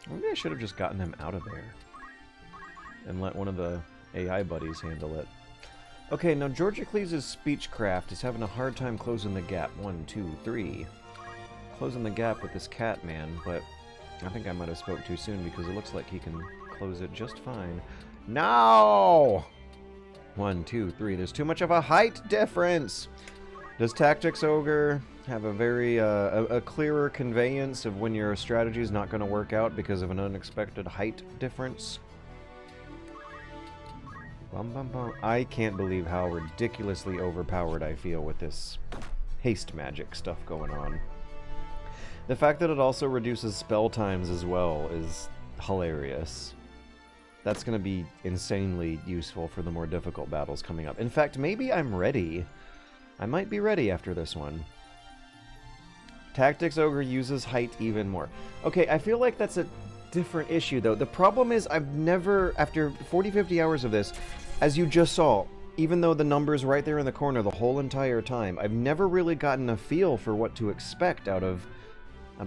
Maybe I should have just gotten him out of there and let one of the AI buddies handle it. Okay, now Georgicles' speechcraft is having a hard time closing the gap. 1, 2, 3. Closing the gap with this cat man, but I think I might have spoke too soon because it looks like he can close it just fine. No! 1, 2, 3. There's too much of a height difference. Does Tactics Ogre have a very a clearer conveyance of when your strategy is not going to work out because of an unexpected height difference? Bum, bum, bum. I can't believe how ridiculously overpowered I feel with this haste magic stuff going on. The fact that it also reduces spell times as well is hilarious. That's going to be insanely useful for the more difficult battles coming up. In fact, maybe I'm ready. I might be ready after this one. Tactics Ogre uses height even more. Okay, I feel like that's a different issue, though. The problem is I've never, after 40-50 hours of this, as you just saw, even though the number's right there in the corner the whole entire time, I've never really gotten a feel for what to expect out of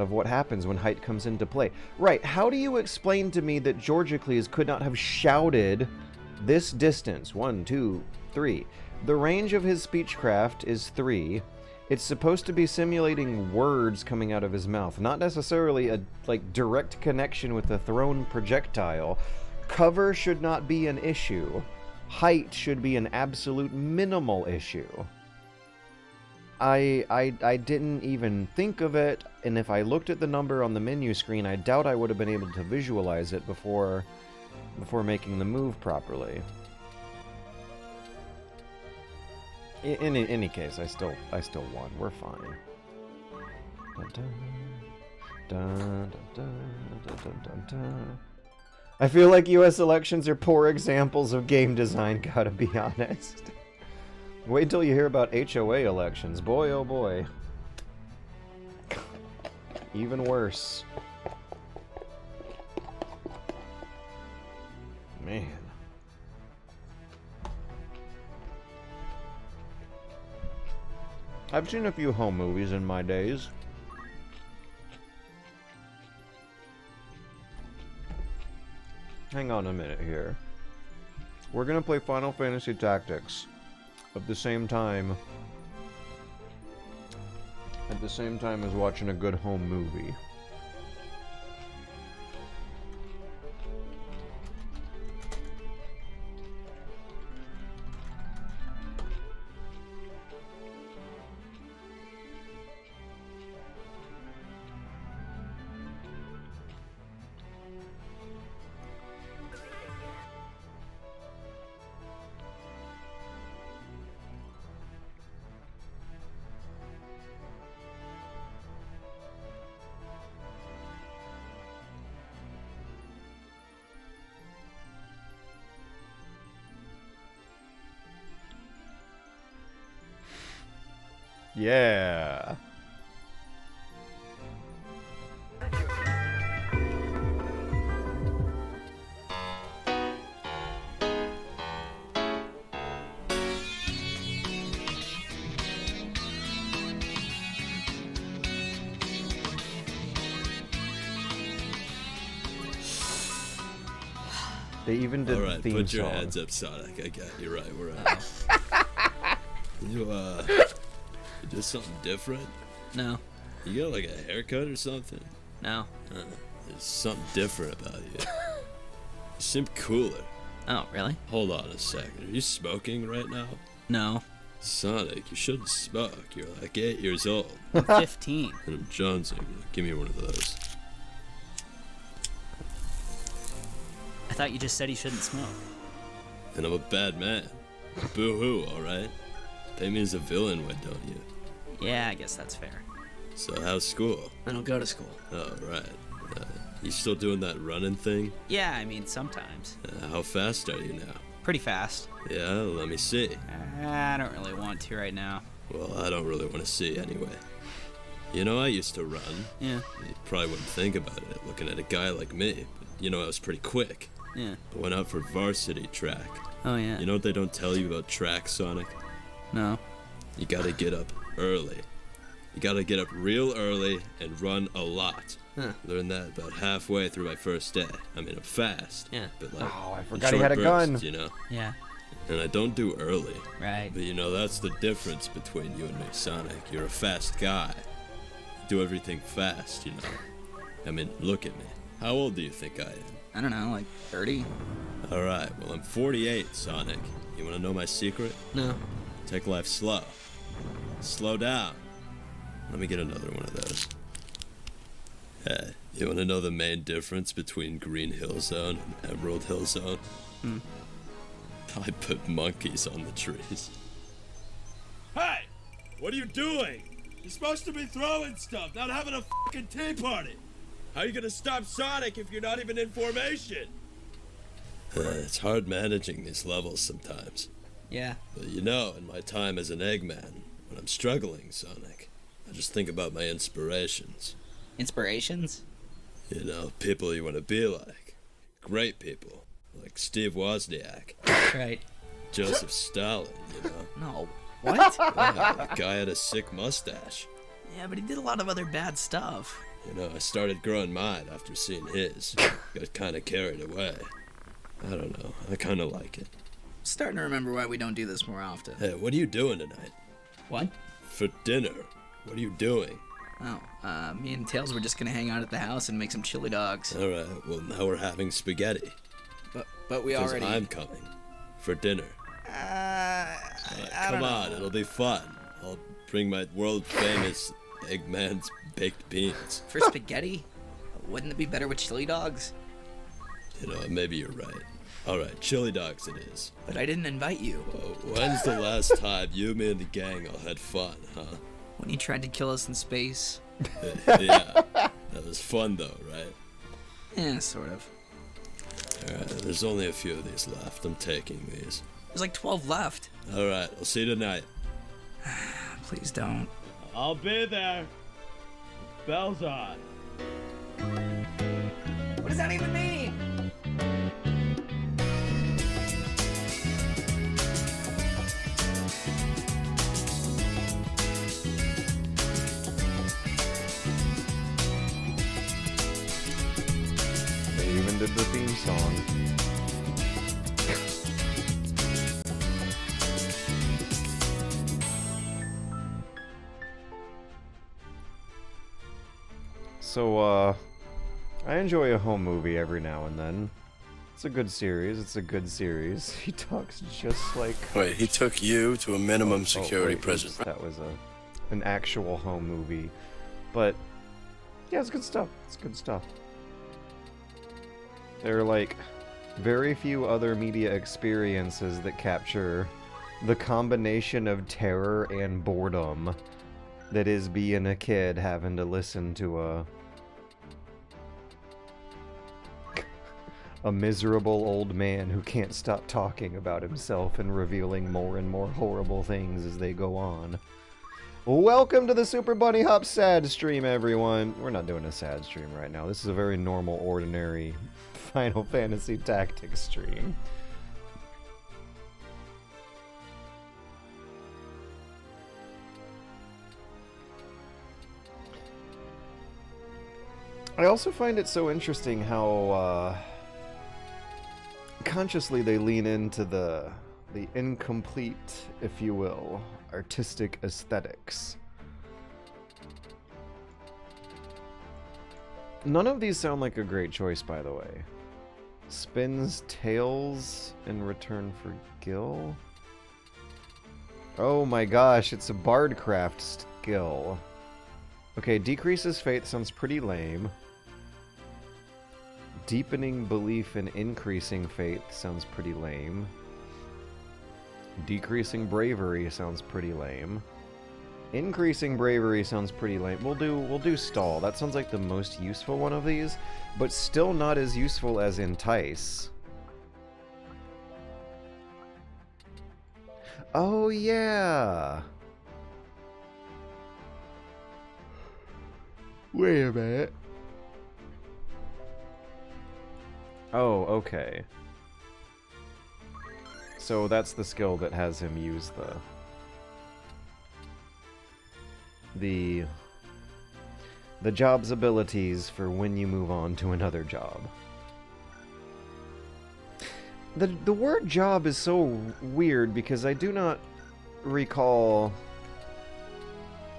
what happens when height comes into play. Right, how do you explain to me that Georgocles could not have shouted this distance? 1, 2, 3. The range of his speechcraft is 3. It's supposed to be simulating words coming out of his mouth, not necessarily a direct connection with the thrown projectile. Cover should not be an issue. Height should be an absolute minimal issue. I didn't even think of it, and if I looked at the number on the menu screen, I doubt I would have been able to visualize it before making the move properly. In any case, I still won. We're fine. Dun, dun, dun, dun, dun, dun, dun, dun. I feel like US elections are poor examples of game design, gotta be honest. Wait till you hear about HOA elections. Boy, oh boy. Even worse. Man. I've seen a few home movies in my days. Hang on a minute here. We're gonna play Final Fantasy Tactics at the same time as watching a good home movie. Yeah. They even did the theme put your song. hands up, Sonic. I got you right. We're out. You do something different? No. You got like a haircut or something? No. There's something different about you. You seem cooler. Oh, really? Hold on a second. Are you smoking right now? No. Sonic, you shouldn't smoke. You're like 8 years old. I'm 15. And I'm jonesing. Give me one of those. I thought you just said he shouldn't smoke. And I'm a bad man. Boo-hoo, alright? Pay me as a villain, why don't you? Yeah, I guess that's fair. So how's school? I don't go to school. Oh, right. You still doing that running thing? Yeah, I mean, sometimes. How fast are you now? Pretty fast. Yeah, let me see. I don't really want to right now. Well, I don't really want to see anyway. You know, I used to run. Yeah. You probably wouldn't think about it looking at a guy like me, but you know, I was pretty quick. Yeah. I went out for varsity track. Oh, yeah. You know what they don't tell you about track, Sonic? No. You gotta get up early. You gotta get up real early and run a lot. Huh. Learned that about halfway through my first day. I mean, I'm fast. Yeah. But like, Oh, I in forgot he short had a bursts, gun. You know? Yeah. And I don't do early. Right. But you know, that's the difference between you and me, Sonic. You're a fast guy. You do everything fast, you know. I mean, look at me. How old do you think I am? I don't know, like 30? Alright, well, I'm 48, Sonic. You wanna know my secret? No. Take life slow. Slow down. Let me get another one of those. Hey, you wanna know the main difference between Green Hill Zone and Emerald Hill Zone? I put monkeys on the trees. Hey! What are you doing? You're supposed to be throwing stuff, not having a fucking tea party! How are you gonna stop Sonic if you're not even in formation? It's hard managing these levels sometimes. Yeah. But you know, in my time as an Eggman, when I'm struggling, Sonic, I just think about my inspirations. Inspirations? You know, people you want to be like. Great people. Like Steve Wozniak, Right. Joseph Stalin, you know. No. What? Yeah, that guy had a sick mustache. Yeah, but he did a lot of other bad stuff. You know, I started growing mine after seeing his. Got kind of carried away. I don't know, I kind of like it. Starting to remember why we don't do this more often. Hey, what are you doing tonight? What? For dinner? What are you doing? Oh, me and Tails were just gonna hang out at the house and make some chili dogs. Alright, well now we're having spaghetti. But we Because already. I'm coming. For dinner. I Come don't on, know. it'll be fun. I'll bring my world famous Eggman's baked beans. For spaghetti? Wouldn't it be better with chili dogs? You know, maybe you're right. Alright, chili dogs it is. But I didn't invite you. When's the last time you, me, and the gang all had fun, huh? When you tried to kill us in space. Yeah, that was fun though, right? Yeah, sort of. Alright, there's only a few of these left. I'm taking these. There's like 12 left. Alright, I'll see you tonight. Please don't. I'll be there. Bell's on. What does that even mean? They even did the theme song. So, I enjoy a home movie every now and then. It's a good series. It's a good series. He talks just like. Wait, he took you to a minimum security wait, prison. That was an actual home movie, but yeah, it's good stuff. It's good stuff. There are like very few other media experiences that capture the combination of terror and boredom that is being a kid having to listen to a miserable old man who can't stop talking about himself and revealing more and more horrible things as they go on. Welcome to the Super Bunny Hop sad stream, everyone. We're not doing a sad stream right now. This is a very normal, ordinary Final Fantasy Tactics stream. I also find it so interesting how consciously they lean into the incomplete, if you will, artistic aesthetics. None of these sound like a great choice, by the way. Spins tails in return for Gil? Oh my gosh, it's a Bardcraft skill. Okay, decreases faith sounds pretty lame. Deepening belief and increasing faith sounds pretty lame. Decreasing bravery sounds pretty lame. Increasing bravery sounds pretty lame. We'll do stall. That sounds like the most useful one of these, but still not as useful as entice. Oh yeah. Wait a minute. Oh, okay. So that's the skill that has him use the job's abilities for when you move on to another job. The word job is so weird because I do not recall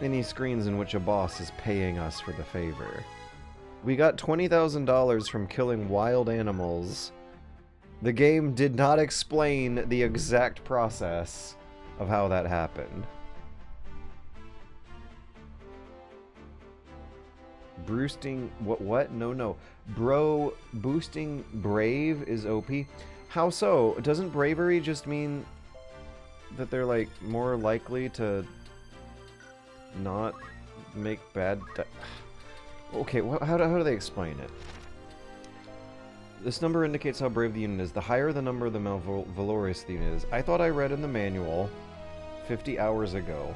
any screens in which a boss is paying us for the favor. We got $20,000 from killing wild animals. The game did not explain the exact process of how that happened. Boosting what? No. Bro, boosting brave is OP. How so? Doesn't bravery just mean that they're like more likely to not make bad okay, how do they explain it? This number indicates how brave the unit is. The higher the number, the more valorous the unit is. I thought I read in the manual 50 hours ago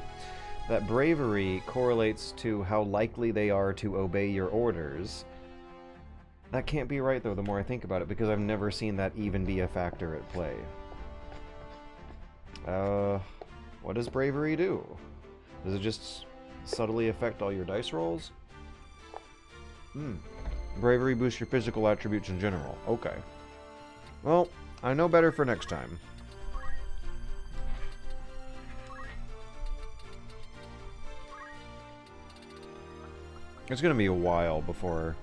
that bravery correlates to how likely they are to obey your orders. That can't be right, though, the more I think about it, because I've never seen that even be a factor at play. What does bravery do? Does it just subtly affect all your dice rolls? Bravery boosts your physical attributes in general. Okay. Well, I know better for next time. It's gonna be a while before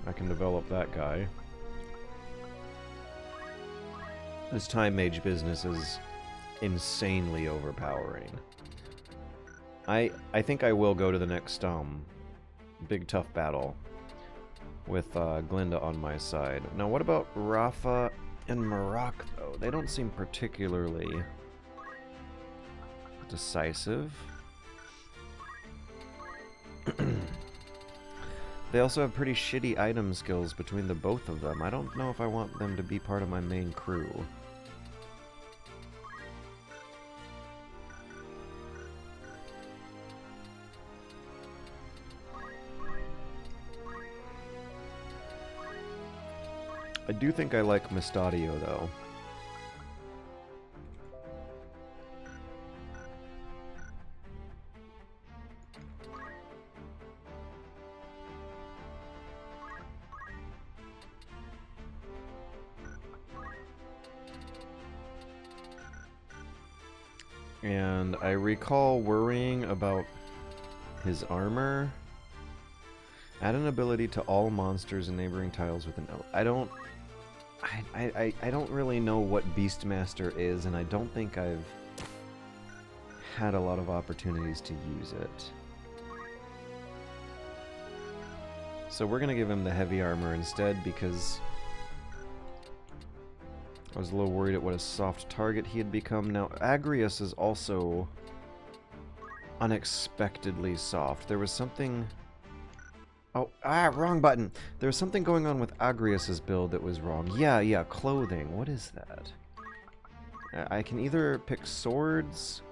I can develop that guy. This time mage business is insanely overpowering. I think I will go to the next big tough battle with Glinda on my side. Now what about Rafa and Marak though? They don't seem particularly decisive. They also have pretty shitty item skills between the both of them. I don't know if I want them to be part of my main crew. I do think I like Mustadio though. And I recall worrying about his armor. Add an ability to all monsters and neighboring tiles with an L. I don't really know what Beastmaster is, and I don't think I've had a lot of opportunities to use it. So we're gonna give him the heavy armor instead because I was a little worried at what a soft target he had become. Now, Agrius is also unexpectedly soft. There was something... Oh, wrong button! There was something going on with Agrius's build that was wrong. Yeah, clothing. What is that? I can either pick swords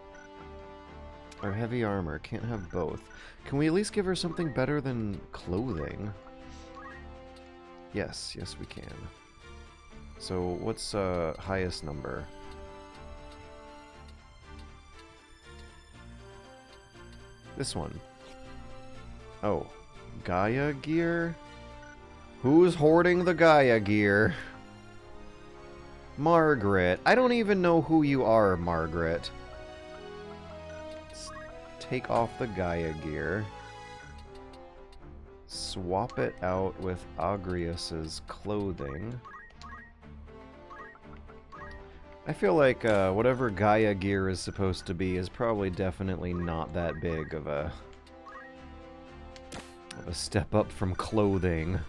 or heavy armor. Can't have both. Can we at least give her something better than clothing? Yes, we can. So, what's highest number? This one. Oh, Gaia gear? Who's hoarding the Gaia gear? Margaret. I don't even know who you are, Margaret. Let's take off the Gaia gear. Swap it out with Agrius's clothing. I feel like whatever Gaia gear is supposed to be is probably definitely not that big of a step up from clothing.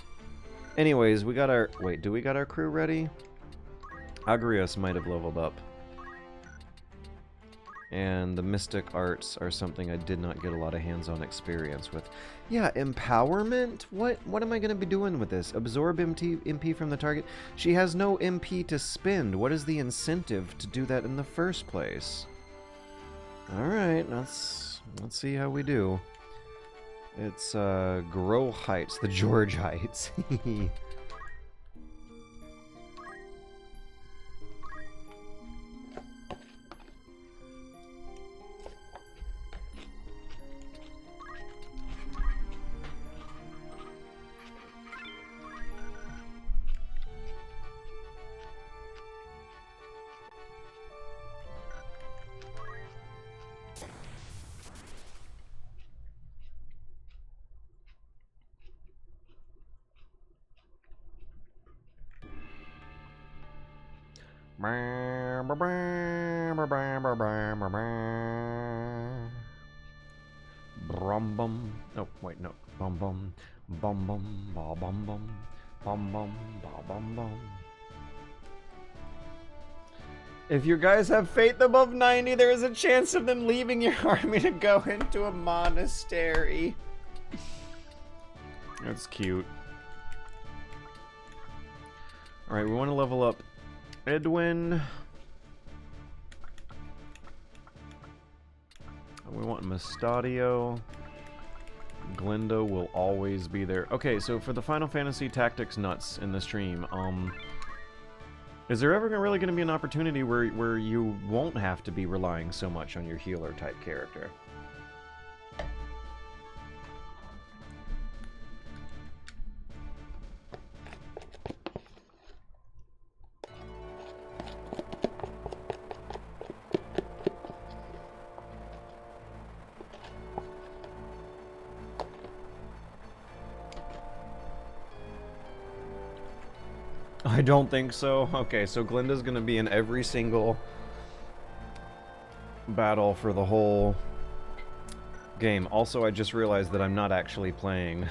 Anyways, we got our... Wait, do we got our crew ready? Agrius might have leveled up. And the mystic arts are something I did not get a lot of hands-on experience with. Yeah, empowerment? What am I going to be doing with this? Absorb MP from the target? She has no MP to spend. What is the incentive to do that in the first place? Alright, let's see how we do. It's Grow Heights, the George Heights. Brum bum. Oh, wait, no. Bum bum. Bum bum. Ba bum bum. Bum bum. Ba bum bum. If your guys have faith above 90, there is a chance of them leaving your army to go into a monastery. That's cute. Alright, we want to level up Edwin. We want Mustadio. Glenda will always be there. Okay, so for the Final Fantasy Tactics nuts in the stream, is there ever really going to be an opportunity where you won't have to be relying so much on your healer type character? I don't think so. Okay, so Glenda's gonna be in every single battle for the whole game. Also, I just realized that I'm not actually playing...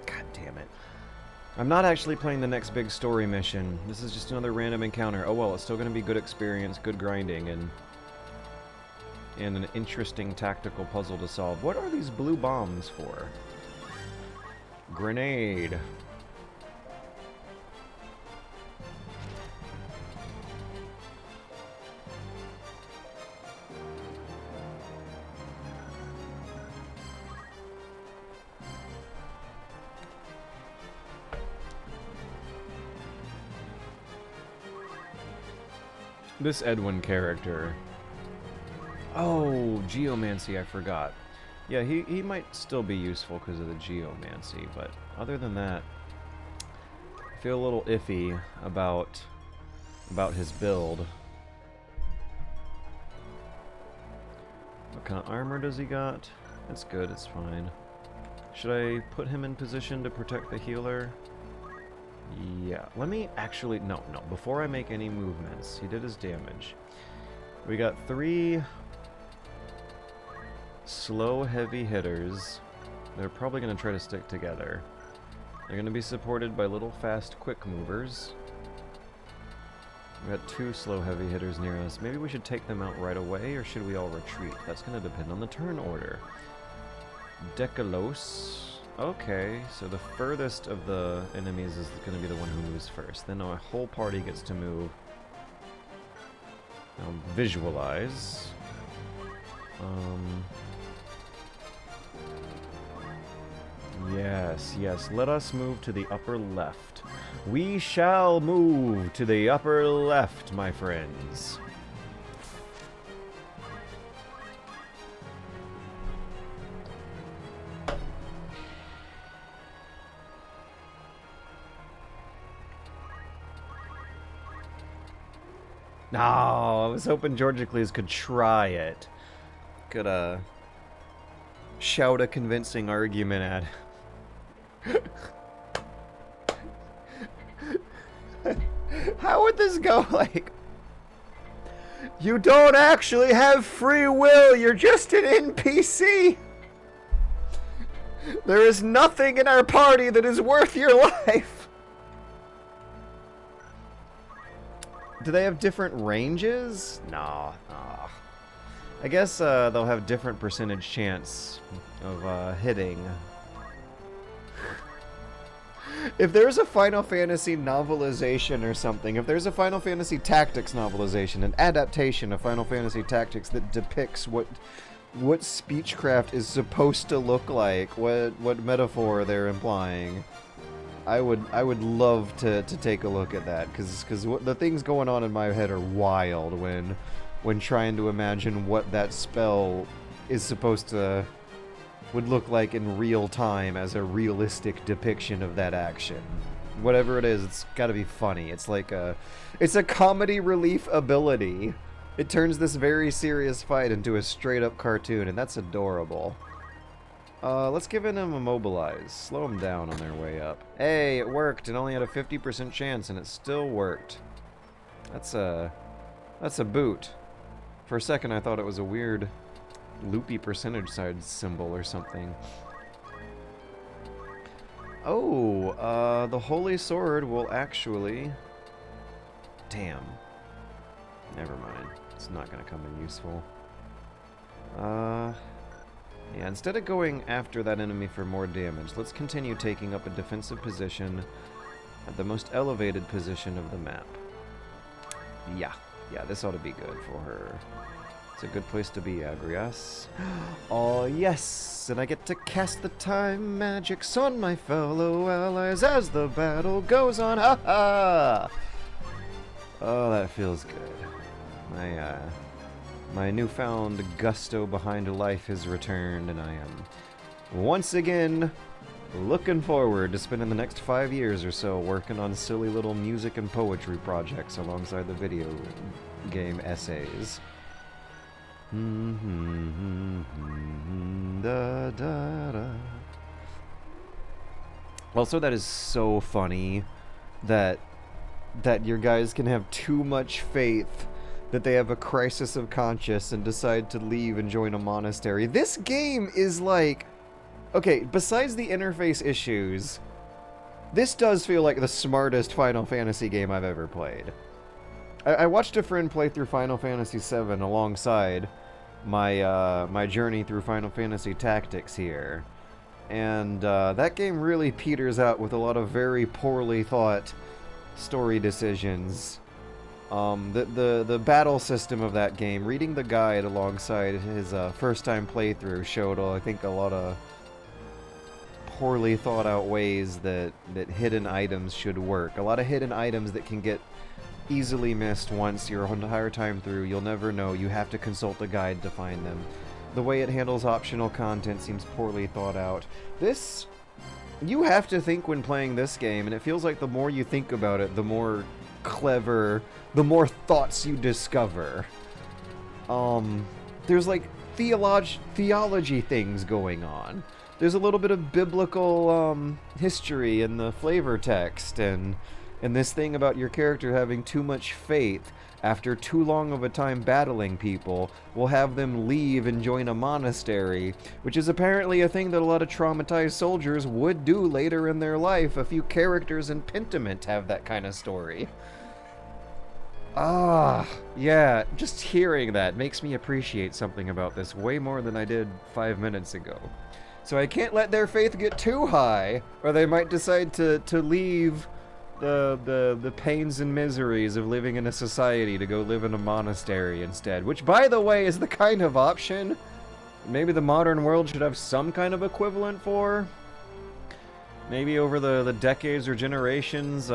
God damn it. I'm not actually playing the next big story mission. This is just another random encounter. Oh well, it's still gonna be good experience, good grinding, and an interesting tactical puzzle to solve. What are these blue bombs for? Grenade. This Edwin character. Oh, Geomancy, I forgot. Yeah, he might still be useful because of the Geomancy, but other than that, I feel a little iffy about his build. What kind of armor does he got? It's good, it's fine. Should I put him in position to protect the healer? Yeah, let me actually... No, before I make any movements, he did his damage. We got 3 slow, heavy hitters. They're probably going to try to stick together. They're going to be supported by little, fast, quick movers. We got 2 slow, heavy hitters near us. Maybe we should take them out right away, or should we all retreat? That's going to depend on the turn order. Decalos... Okay, so the furthest of the enemies is going to be the one who moves first. Then our whole party gets to move. Now visualize. Yes, let us move to the upper left. We shall move to the upper left, my friends. No, I was hoping Georgicles could try it. Could, shout a convincing argument at... How would this go, like... You don't actually have free will, you're just an NPC! There is nothing in our party that is worth your life! Do they have different ranges? Nah. I guess they'll have different percentage chance of hitting. If there's a Final Fantasy novelization or something, if there's a Final Fantasy Tactics novelization, an adaptation of Final Fantasy Tactics that depicts what speechcraft is supposed to look like, what metaphor they're implying, I would love to take a look at that, because the things going on in my head are wild when trying to imagine what that spell is supposed to would look like in real time as a realistic depiction of that action. Whatever it is, it's got to be funny. It's like it's a comedy relief ability. It turns this very serious fight into a straight up cartoon, and that's adorable. Let's give them a mobilize. Slow them down on their way up. Hey, it worked. It only had a 50% chance, and it still worked. That's a boot. For a second, I thought it was a weird loopy percentage side symbol or something. Oh, the Holy Sword will actually... Damn. Never mind. It's not gonna come in useful. Yeah, instead of going after that enemy for more damage, let's continue taking up a defensive position at the most elevated position of the map. Yeah, this ought to be good for her. It's a good place to be, Agrias. Oh, yes! And I get to cast the time magics on my fellow allies as the battle goes on. Ha ha! Oh, that feels good. My newfound gusto behind life has returned, and I am once again looking forward to spending the next 5 years or so working on silly little music and poetry projects alongside the video game essays. Da, da, da. Also, that is so funny that your guys can have too much faith that they have a crisis of conscience and decide to leave and join a monastery. This game is like... Okay, besides the interface issues, this does feel like the smartest Final Fantasy game I've ever played. I watched a friend play through Final Fantasy VII alongside my journey through Final Fantasy Tactics here. And that game really peters out with a lot of very poorly thought story decisions. The battle system of that game, reading the guide alongside his first time playthrough showed, I think, a lot of poorly thought out ways that hidden items should work. A lot of hidden items that can get easily missed once your entire time through. You'll never know. You have to consult a guide to find them. The way it handles optional content seems poorly thought out. This... You have to think when playing this game, and it feels like the more you think about it, the more clever, the more thoughts you discover. There's like theology things going on. There's a little bit of biblical history in the flavor text, and this thing about your character having too much faith after too long of a time battling people will have them leave and join a monastery, which is apparently a thing that a lot of traumatized soldiers would do later in their life. A few characters in Pentiment have that kind of story. Yeah, just hearing that makes me appreciate something about this way more than I did 5 minutes ago. So I can't let their faith get too high, or they might decide to leave the pains and miseries of living in a society to go live in a monastery instead. Which, by the way, is the kind of option maybe the modern world should have some kind of equivalent for. Maybe over the decades or generations,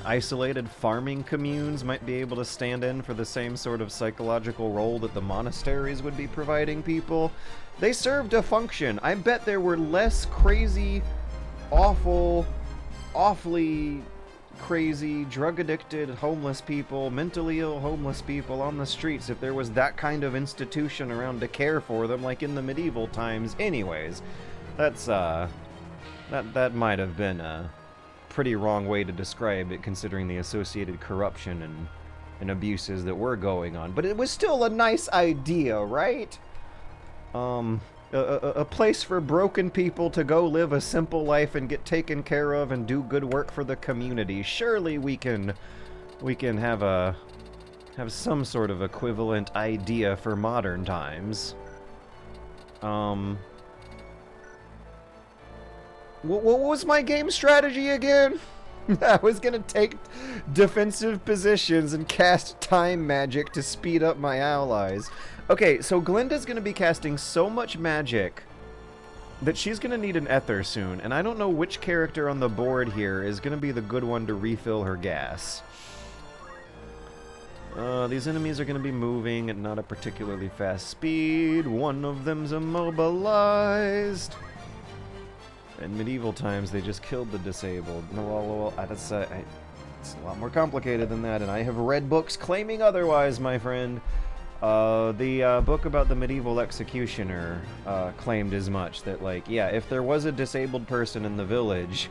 isolated farming communes might be able to stand in for the same sort of psychological role that the monasteries would be providing people. They served a function. I bet there were less crazy, awfully crazy, drug-addicted homeless people, mentally ill homeless people on the streets if there was that kind of institution around to care for them like in the medieval times. Anyways, that's, that might have been a pretty wrong way to describe it considering the associated corruption and abuses that were going on. But it was still a nice idea, right? A place for broken people to go live a simple life and get taken care of and do good work for the community. Surely we can have some sort of equivalent idea for modern times. What was my game strategy again? I was gonna take defensive positions and cast time magic to speed up my allies. Okay, so Glinda's gonna be casting so much magic that she's gonna need an ether soon, and I don't know which character on the board here is gonna be the good one to refill her gas. These enemies are gonna be moving at not a particularly fast speed. One of them's immobilized. In medieval times, they just killed the disabled. No, well, it's a lot more complicated than that, and I have read books claiming otherwise, my friend. The book about the medieval executioner claimed as much, that, like, yeah, if there was a disabled person in the village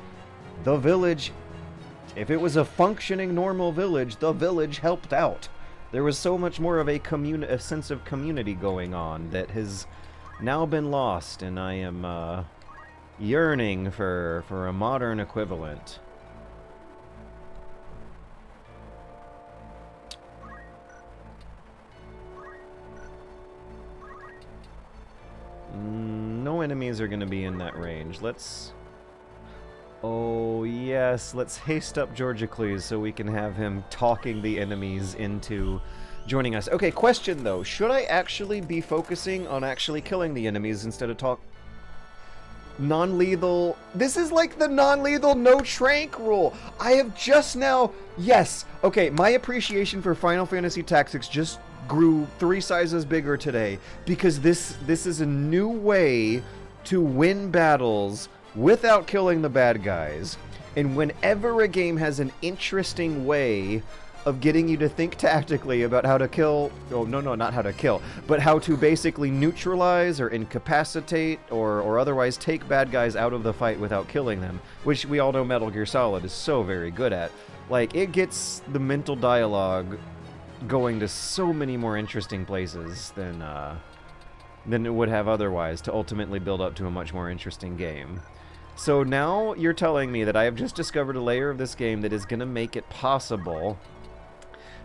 If it was a functioning normal village, the village helped out. There was so much more of a sense of community going on that has now been lost, and I am yearning for a modern equivalent. No enemies are going to be in that range. Let's... Oh, yes. Let's haste up Georgicles so we can have him talking the enemies into joining us. Okay, question, though. Should I actually be focusing on actually killing the enemies instead of non-lethal? This is like the non-lethal no trank rule. I have just now... Yes. Okay, my appreciation for Final Fantasy Tactics just grew 3 sizes bigger today because this is a new way to win battles without killing the bad guys. And whenever a game has an interesting way of getting you to think tactically about how to kill... Oh, no, not how to kill, but how to basically neutralize or incapacitate or otherwise take bad guys out of the fight without killing them, which we all know Metal Gear Solid is so very good at. Like, it gets the mental dialogue going to so many more interesting places than it would have otherwise to ultimately build up to a much more interesting game. So now you're telling me that I have just discovered a layer of this game that is going to make it possible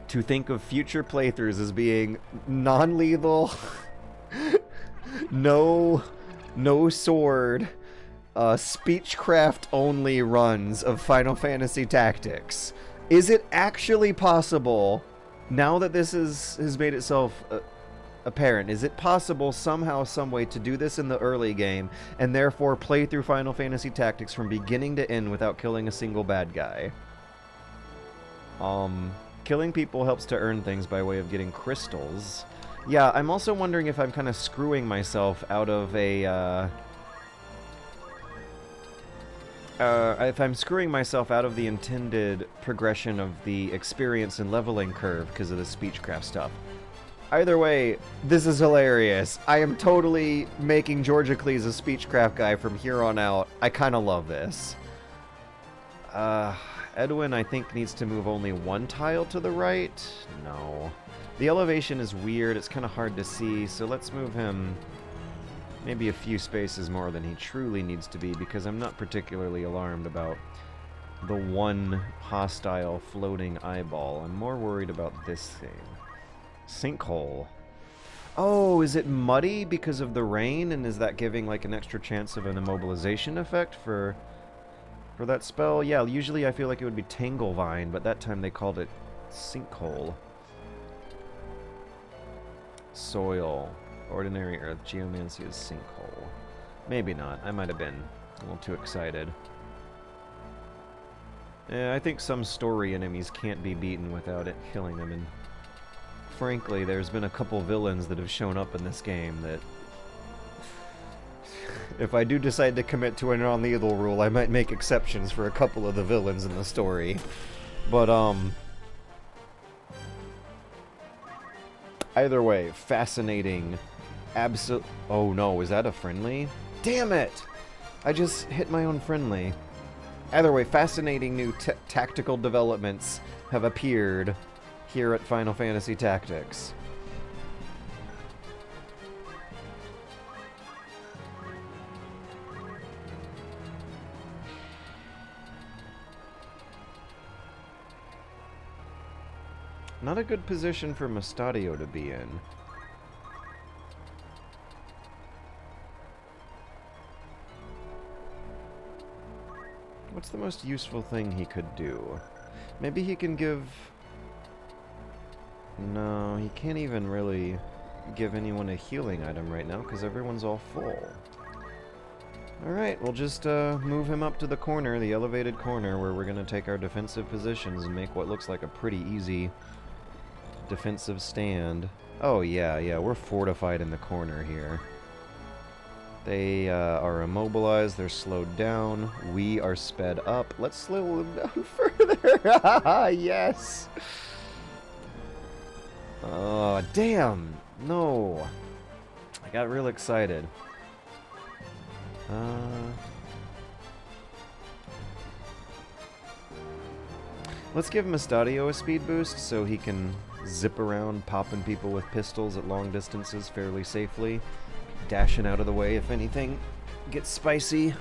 to think of future playthroughs as being non-lethal, no sword, speechcraft only runs of Final Fantasy Tactics. Is it actually possible, now that this has made itself apparent, is it possible somehow, some way to do this in the early game and therefore play through Final Fantasy Tactics from beginning to end without killing a single bad guy? Killing people helps to earn things by way of getting crystals. Yeah, I'm also wondering if I'm kind of screwing myself out of a, if I'm screwing myself out of the intended progression of the experience and leveling curve because of the speechcraft stuff. Either way, this is hilarious. I am totally making Georgicles a speechcraft guy from here on out. I kind of love this. Edwin, I think, needs to move only 1 tile to the right. No. The elevation is weird. It's kind of hard to see, so let's move him maybe a few spaces more than he truly needs to be, because I'm not particularly alarmed about the one hostile floating eyeball. I'm more worried about this thing. Sinkhole. Oh, is it muddy because of the rain, and is that giving like an extra chance of an immobilization effect for that spell? Yeah, usually I feel like it would be Tanglevine, but that time they called it Sinkhole. Soil. Ordinary Earth. Geomancy is Sinkhole. Maybe not. I might have been a little too excited. I think some story enemies can't be beaten without it killing them, and frankly, there's been a couple villains that have shown up in this game that if I do decide to commit to a non-lethal rule, I might make exceptions for a couple of the villains in the story. But, either way, fascinating. Oh no, is that a friendly? Damn it! I just hit my own friendly. Either way, fascinating new tactical developments have appeared here at Final Fantasy Tactics. Not a good position for Mustadio to be in. What's the most useful thing he could do? Maybe he can give... No, he can't even really give anyone a healing item right now because everyone's all full. Alright, we'll just move him up to the corner, the elevated corner, where we're going to take our defensive positions and make what looks like a pretty easy defensive stand. Oh yeah, we're fortified in the corner here. They are immobilized, they're slowed down, we are sped up. Let's slow them down further! Yes! Oh, damn! No! I got real excited. Let's give Mustadio a speed boost so he can zip around popping people with pistols at long distances fairly safely, dashing out of the way if anything gets spicy.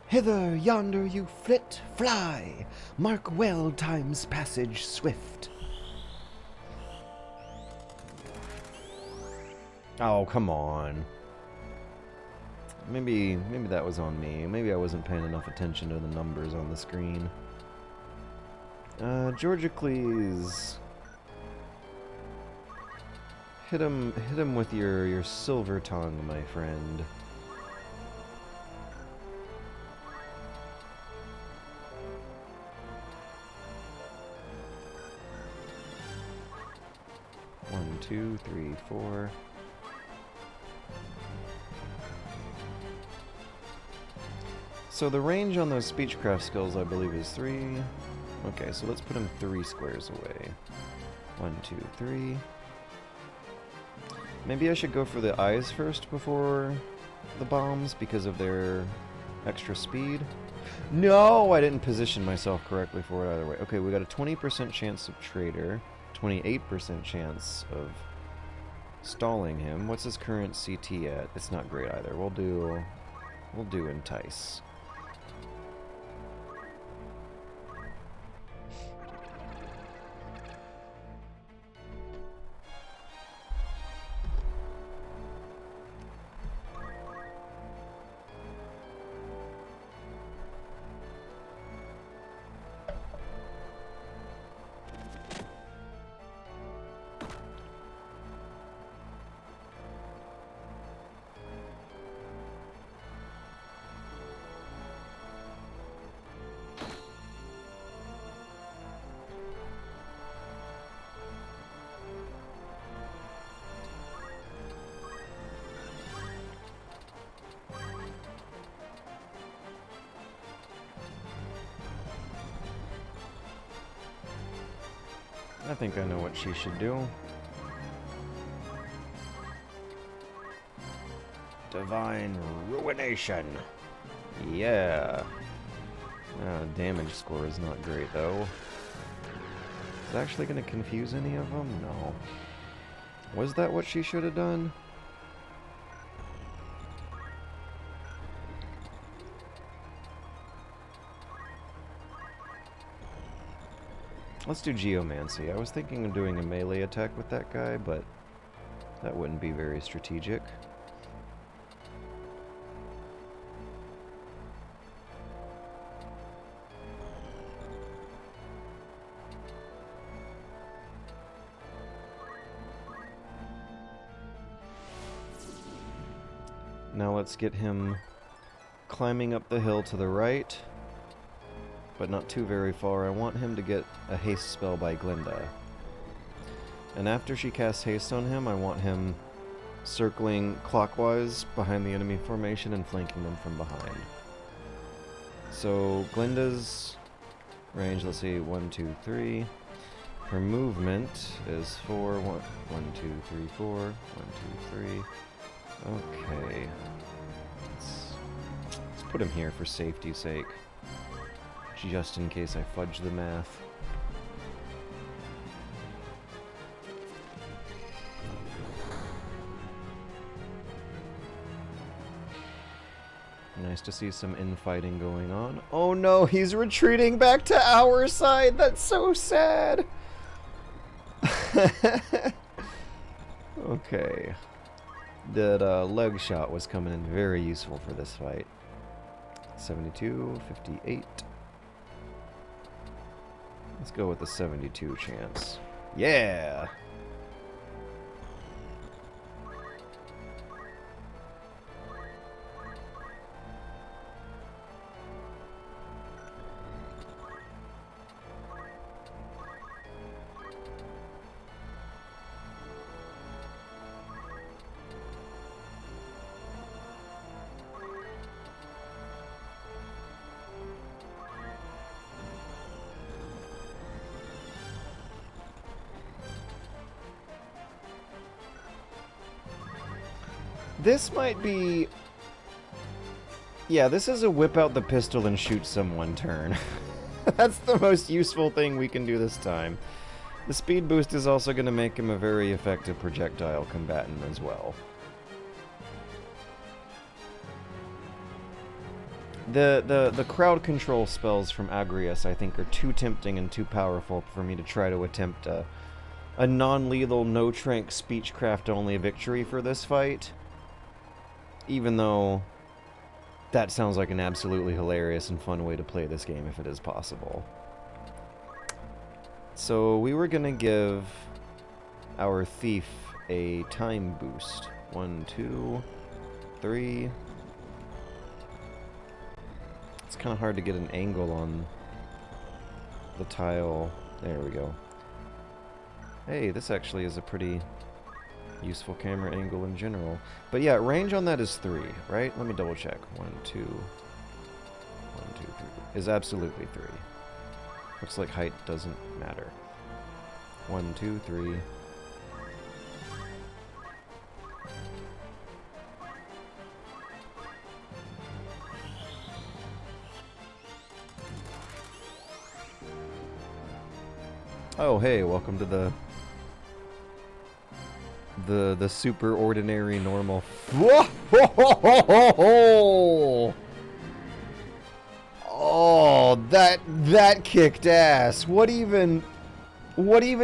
Hither, yonder you flit, fly, mark well time's passage swift. Oh, come on. Maybe that was on me. Maybe I wasn't paying enough attention to the numbers on the screen. Georgicles. Hit him with your silver tongue, my friend. One, two, three, four. So the range on those speechcraft skills, I believe, is 3. Okay, so let's put him 3 squares away. 1, 2, 3. Maybe I should go for the eyes first before the bombs because of their extra speed. No, I didn't position myself correctly for it either way. Okay, we got a 20% chance of traitor. 28% chance of stalling him. What's his current CT at? It's not great either. We'll do entice. I think I know what she should do. Divine Ruination. Yeah. Damage score is not great, though. Is it actually going to confuse any of them? No. Was that what she should have done? Let's do Geomancy. I was thinking of doing a melee attack with that guy, but that wouldn't be very strategic. Now let's get him climbing up the hill to the right, but not too very far. I want him to get a haste spell by Glinda. And after she casts haste on him, I want him circling clockwise behind the enemy formation and flanking them from behind. So Glinda's range, let's see, 1, 2, 3. Her movement is 4. 1, 2, 3, 4. 1, 2, 3. Okay. Let's put him here for safety's sake. Just in case I fudge the math. Nice to see some infighting going on. Oh no, he's retreating back to our side! That's so sad! Okay. That leg shot was coming in very useful for this fight. 72, 58. Let's go with the 72 chance. Yeah! This might be... Yeah, this is a whip out the pistol and shoot someone turn. That's the most useful thing we can do this time. The speed boost is also going to make him a very effective projectile combatant as well. The crowd control spells from Agrias, I think, are too tempting and too powerful for me to try to attempt a non-lethal, no-trank, speechcraft-only victory for this fight. Even though that sounds like an absolutely hilarious and fun way to play this game if it is possible. So we were gonna give our thief a time boost. 1, 2, 3. It's kind of hard to get an angle on the tile. There we go. Hey, this actually is a pretty useful camera angle in general. But yeah, range on that is 3, right? Let me double check. 1, 2, 1, 2, 3. Is absolutely 3. Looks like height doesn't matter. 1, 2, 3. Oh, hey, welcome to the super ordinary normal. Whoa! Oh, that kicked ass. What even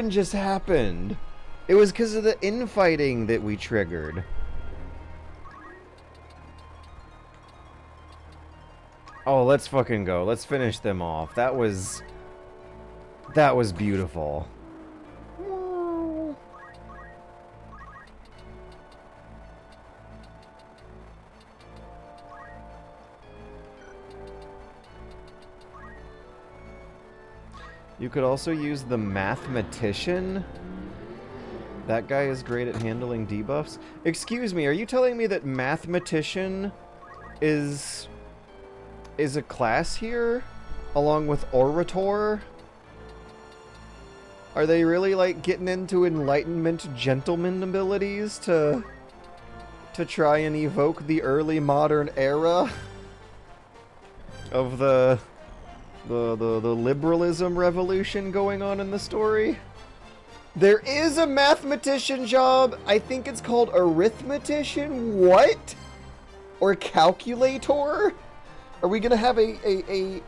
just happened? It was because of the infighting that we triggered. Oh, let's fucking go. Let's finish them off. That was beautiful. You could also use the Mathematician. That guy is great at handling debuffs. Excuse me, are you telling me that Mathematician is a class here? Along with Orator? Are they really, like, getting into Enlightenment gentleman abilities to try and evoke the early modern era of the liberalism revolution going on in the story? There is a mathematician job. I think it's called arithmetician. What? Or calculator? Are we gonna have a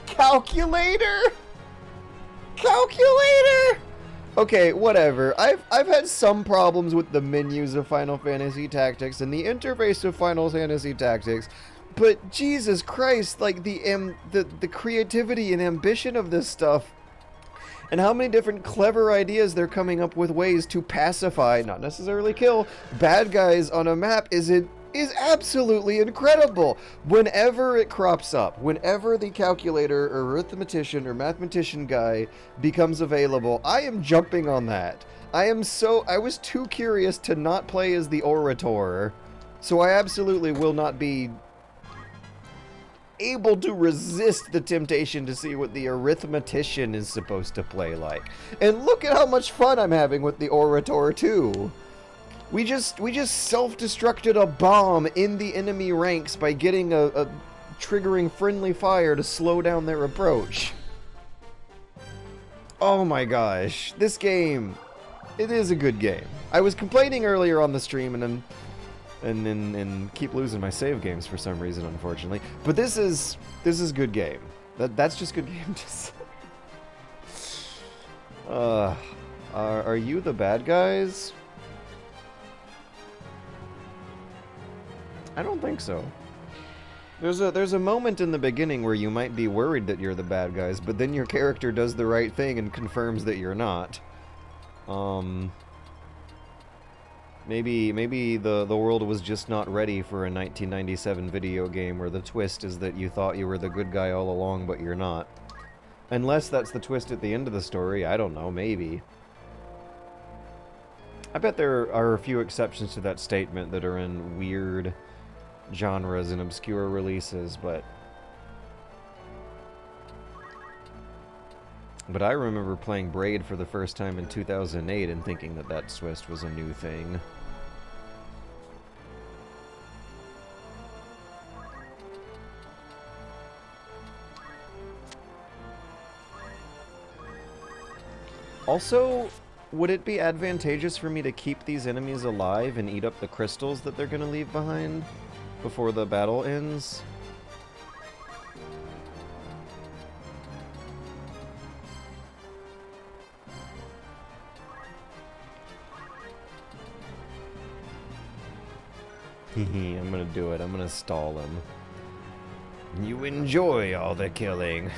calculator? Calculator? Okay, whatever. I've had some problems with the menus of Final Fantasy Tactics and the interface of Final Fantasy Tactics. But Jesus Christ, like the creativity and ambition of this stuff, and how many different clever ideas they're coming up with ways to pacify, not necessarily kill, bad guys on a map is absolutely incredible. Whenever it crops up, whenever the calculator or arithmetician or mathematician guy becomes available, I am jumping on that. I was too curious to not play as the Orator, so I absolutely will not be able to resist the temptation to see what the arithmetician is supposed to play like. And look at how much fun I'm having with the Orator too. We just self-destructed a bomb in the enemy ranks by getting a triggering friendly fire to slow down their approach. Oh my gosh, this game, it is a good game. I was complaining earlier on the stream and keep losing my save games for some reason, unfortunately. But this is good game. That's just good game to say. Are you the bad guys? I don't think so. There's a moment in the beginning where you might be worried that you're the bad guys, but then your character does the right thing and confirms that you're not. Maybe the world was just not ready for a 1997 video game where the twist is that you thought you were the good guy all along, but you're not. Unless that's the twist at the end of the story, I don't know, maybe. I bet there are a few exceptions to that statement that are in weird genres and obscure releases, but But I remember playing Braid for the first time in 2008 and thinking that that twist was a new thing. Also, would it be advantageous for me to keep these enemies alive and eat up the crystals that they're going to leave behind before the battle ends? I'm gonna do it. I'm gonna stall him. You enjoy all the killing.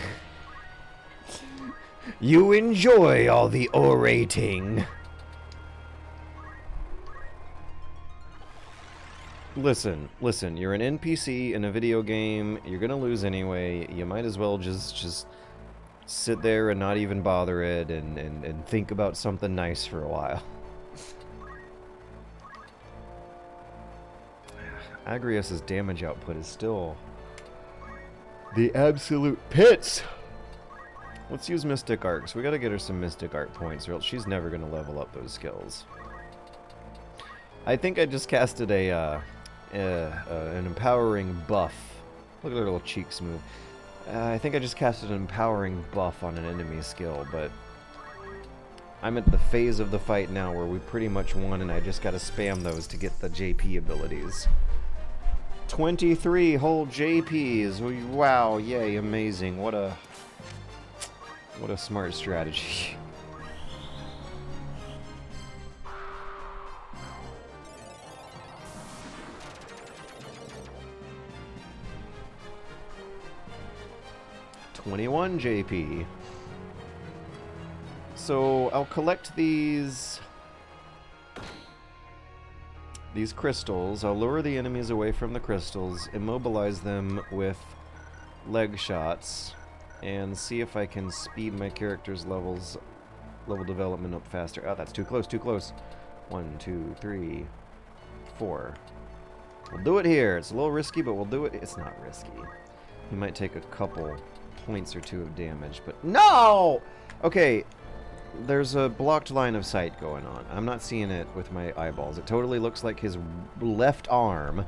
You enjoy all the orating. Listen, you're an NPC in a video game. You're gonna lose anyway. You might as well just sit there and not even bother it and think about something nice for a while. Agrias's damage output is still the absolute pits. Let's use Mystic Arcs. We gotta get her some Mystic Art points, or else she's never gonna level up those skills. I think I just casted an empowering buff. Look at her little cheeks move. I think I just casted an empowering buff on an enemy skill, but I'm at the phase of the fight now where we pretty much won, and I just gotta spam those to get the JP abilities. 23 whole JPs. Wow, yay, amazing. What a smart strategy. $21 JP. So I'll collect these crystals. I'll lure the enemies away from the crystals, immobilize them with leg shots, and see if I can speed my character's level development up faster. Oh, that's too close, too close. 1, 2, 3, 4. We'll do it here. It's a little risky, but we'll do it. It's not risky. He might take a couple points or two of damage, but no! Okay, there's a blocked line of sight going on. I'm not seeing it with my eyeballs. It totally looks like his left arm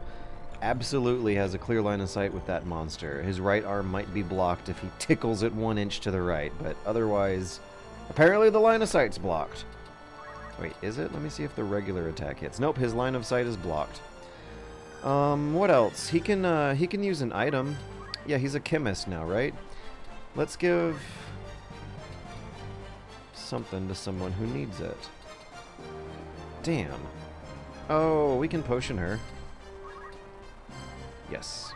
absolutely has a clear line of sight with that monster. His right arm might be blocked if he tickles it 1 inch to the right, but otherwise, apparently the line of sight's blocked. Wait, is it? Let me see if the regular attack hits. Nope, his line of sight is blocked. What else? He can use an item. Yeah, he's a chemist now, right? Let's give something to someone who needs it. Damn. Oh, we can potion her. Yes.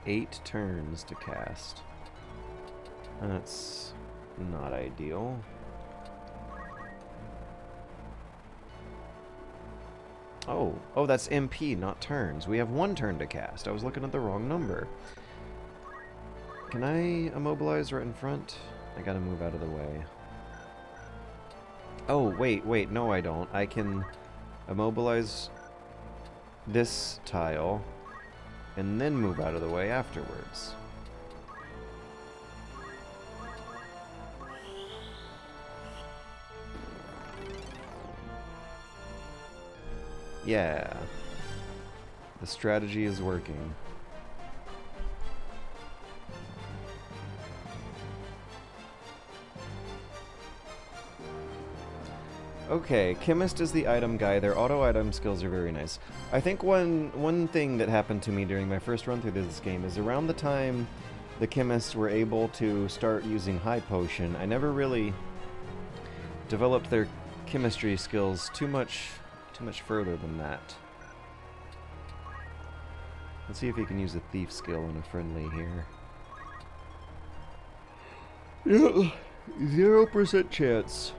Eight turns to cast. That's not ideal. Oh, that's MP, not turns. We have 1 turn to cast. I was looking at the wrong number. Can I immobilize right in front? I gotta move out of the way. Oh, wait, no I don't. I can immobilize this tile and then move out of the way afterwards. Yeah. The strategy is working. Okay, Chemist is the item guy. Their auto item skills are very nice. I think one thing that happened to me during my first run through this game is around the time the Chemists were able to start using High Potion, I never really developed their chemistry skills too much further than that. Let's see if he can use a thief skill on a friendly here. Yeah, 0% chance.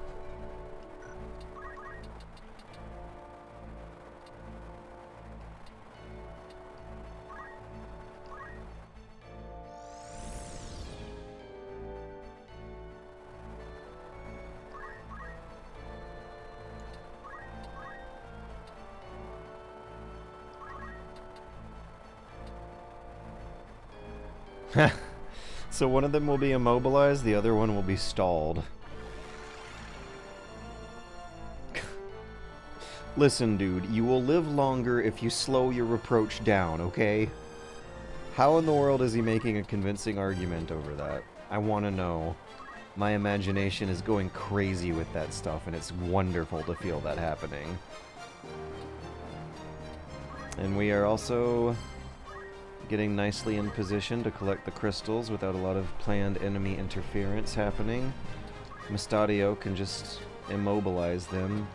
So one of them will be immobilized, the other one will be stalled. Listen, dude, you will live longer if you slow your approach down, okay? How in the world is he making a convincing argument over that? I want to know. My imagination is going crazy with that stuff, and it's wonderful to feel that happening. And we are also getting nicely in position to collect the crystals without a lot of planned enemy interference happening. Mustadio can just immobilize them.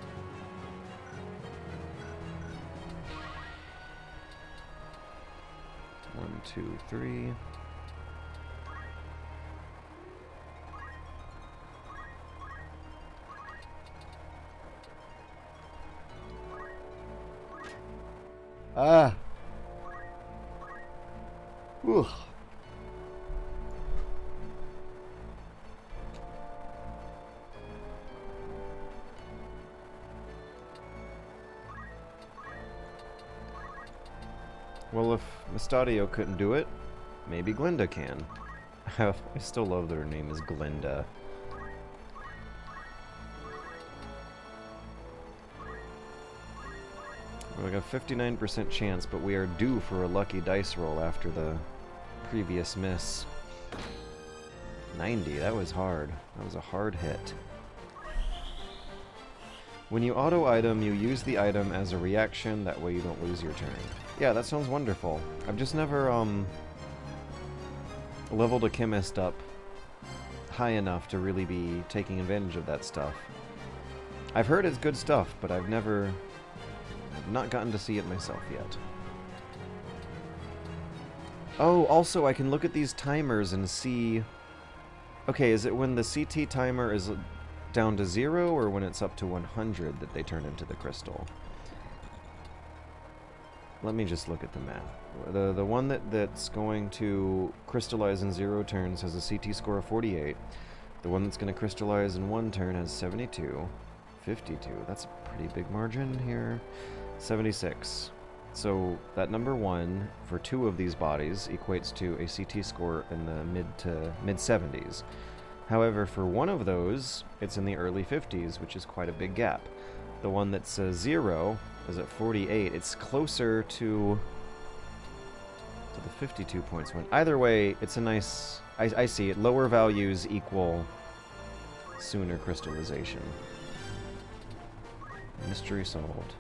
One, two, three. Ah! Ugh. Well, if Mustadio couldn't do it, maybe Glinda can. I still love that her name is Glinda. We got a 59% chance, but we are due for a lucky dice roll after the previous miss. 90, that was hard. That was a hard hit. When you auto-item, you use the item as a reaction, that way you don't lose your turn. Yeah, that sounds wonderful. I've just never, leveled a chemist up high enough to really be taking advantage of that stuff. I've heard it's good stuff, but I've not gotten to see it myself yet. Oh, also I can look at these timers and see... Okay, is it when the CT timer is down to 0 or when it's up to 100 that they turn into the crystal? Let me just look at the map. The one that's going to crystallize in 0 turns has a CT score of 48. The one that's going to crystallize in 1 turn has 72. 52. That's a pretty big margin here. 76. So that number 1 for 2 of these bodies equates to a CT score in the mid 70s. However, for one of those, it's in the early 50s, which is quite a big gap. The one that's 0 is at 48. It's closer to the 52 points one. Either way, it's a nice... I see it. Lower values equal sooner crystallization. Mystery solved.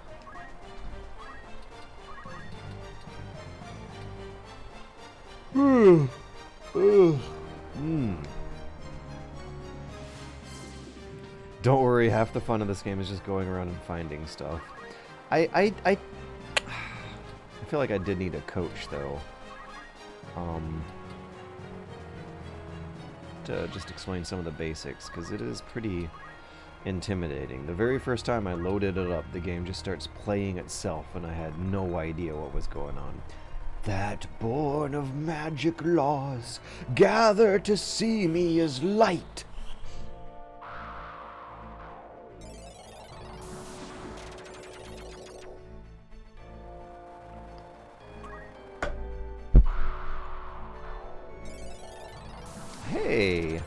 Don't worry, half the fun of this game is just going around and finding stuff. I feel like I did need a coach, though. To just explain some of the basics, because it is pretty intimidating. The very first time I loaded it up, the game just starts playing itself, and I had no idea what was going on. That born of magic laws, gather to see me as light. Hey,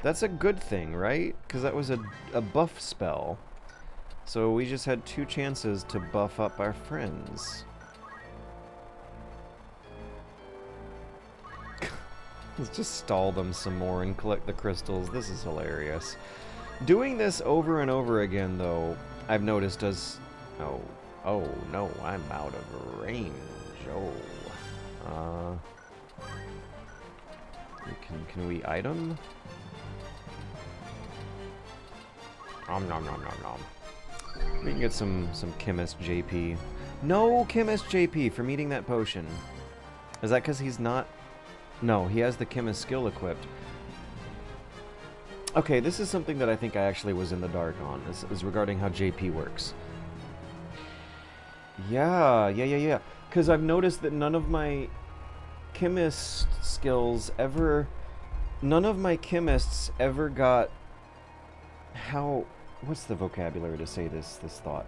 that's a good thing, right? Because that was a buff spell. So we just had 2 chances to buff up our friends. Let's just stall them some more and collect the crystals. This is hilarious. Doing this over and over again, though, I've noticed does... Oh, no, I'm out of range. Oh. Can we item? Nom nom nom nom nom. We can get some Chemist JP. No Chemist JP from eating that potion. Is that because he's not... No, he has the Chemist skill equipped. Okay, this is something that I think I actually was in the dark on, is regarding how JP works. Yeah. Because I've noticed that none of my Chemist skills ever... None of my Chemists ever got... How... What's the vocabulary to say this thought?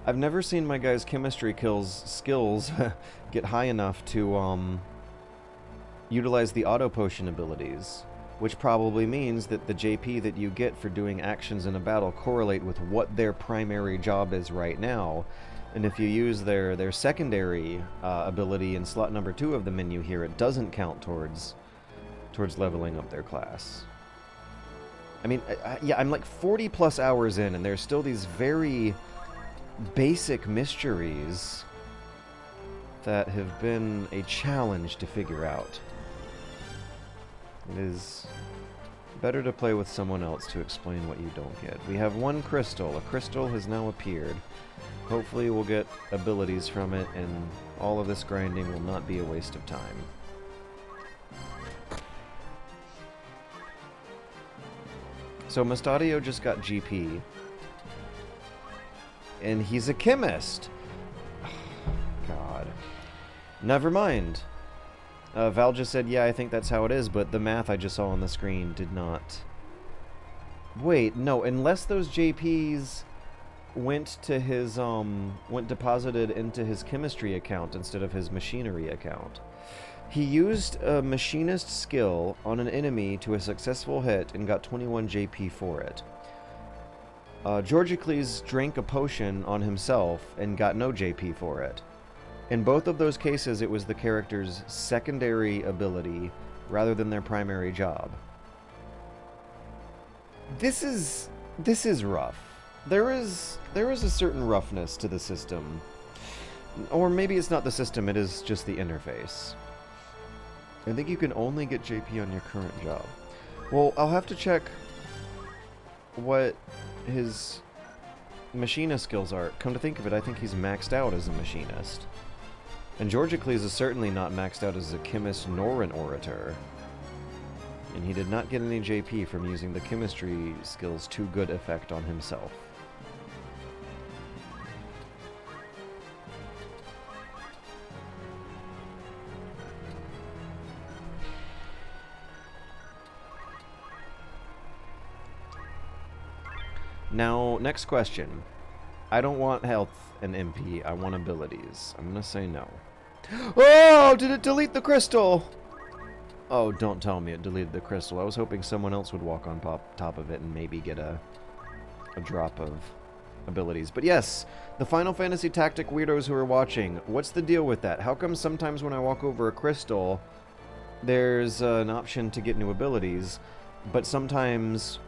I've never seen my guys' chemistry skills get high enough to, utilize the auto potion abilities, which probably means that the JP that you get for doing actions in a battle correlate with what their primary job is right now. And if you use their secondary ability in slot number 2 of the menu here, it doesn't count towards leveling up their class. I mean, yeah, I'm like 40 plus hours in, and there's still these very basic mysteries that have been a challenge to figure out. It is better to play with someone else to explain what you don't get. We have one crystal. A crystal has now appeared. Hopefully we'll get abilities from it, and all of this grinding will not be a waste of time. So Mustadio just got GP. And he's a chemist! God. Never mind. Val just said, yeah, I think that's how it is, but the math I just saw on the screen did not... Wait, no, unless those JPs went to his, went deposited into his chemistry account instead of his machinery account. He used a machinist skill on an enemy to a successful hit and got 21 JP for it. Georgicles drank a potion on himself and got no JP for it. In both of those cases, it was the character's secondary ability rather than their primary job. This is rough. There is a certain roughness to the system. Or maybe it's not the system, it is just the interface. I think you can only get JP on your current job. Well, I'll have to check what his machinist skills are. Come to think of it, I think he's maxed out as a machinist. And Georgicles is certainly not maxed out as a chemist nor an orator. And he did not get any JP from using the chemistry skills to good effect on himself. Now, next question. I don't want health and MP, I want abilities. I'm gonna say no. Oh, did it delete the crystal? Oh, don't tell me it deleted the crystal. I was hoping someone else would walk on top of it and maybe get a drop of abilities. But yes, the Final Fantasy Tactic weirdos who are watching, what's the deal with that? How come sometimes when I walk over a crystal, there's an option to get new abilities, but sometimes...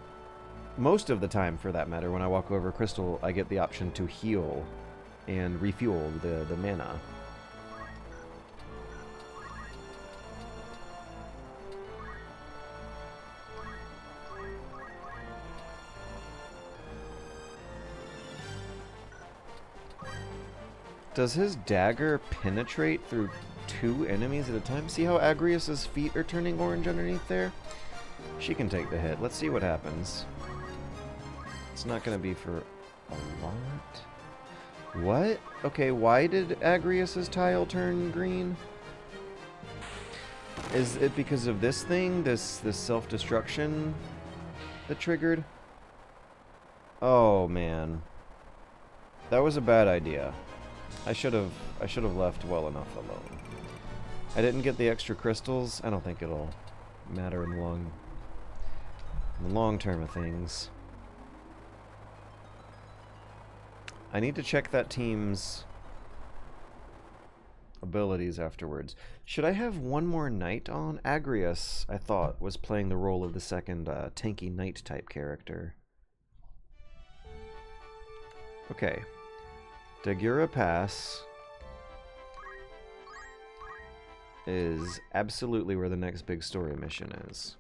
most of the time, for that matter, when I walk over a crystal, I get the option to heal and refuel the mana. Does his dagger penetrate through 2 enemies at a time? See how Agrius's feet are turning orange underneath there? She can take the hit. Let's see what happens. It's not going to be for a lot. What? Okay, why did Agrius's tile turn green? Is it because of this thing? This self-destruction that triggered? Oh, man. That was a bad idea. I should have left well enough alone. I didn't get the extra crystals. I don't think it'll matter in the long term of things. I need to check that team's abilities afterwards. Should I have one more knight on? Agrius, I thought, was playing the role of the second tanky knight type character. Okay. Dagura Pass is absolutely where the next big story mission is.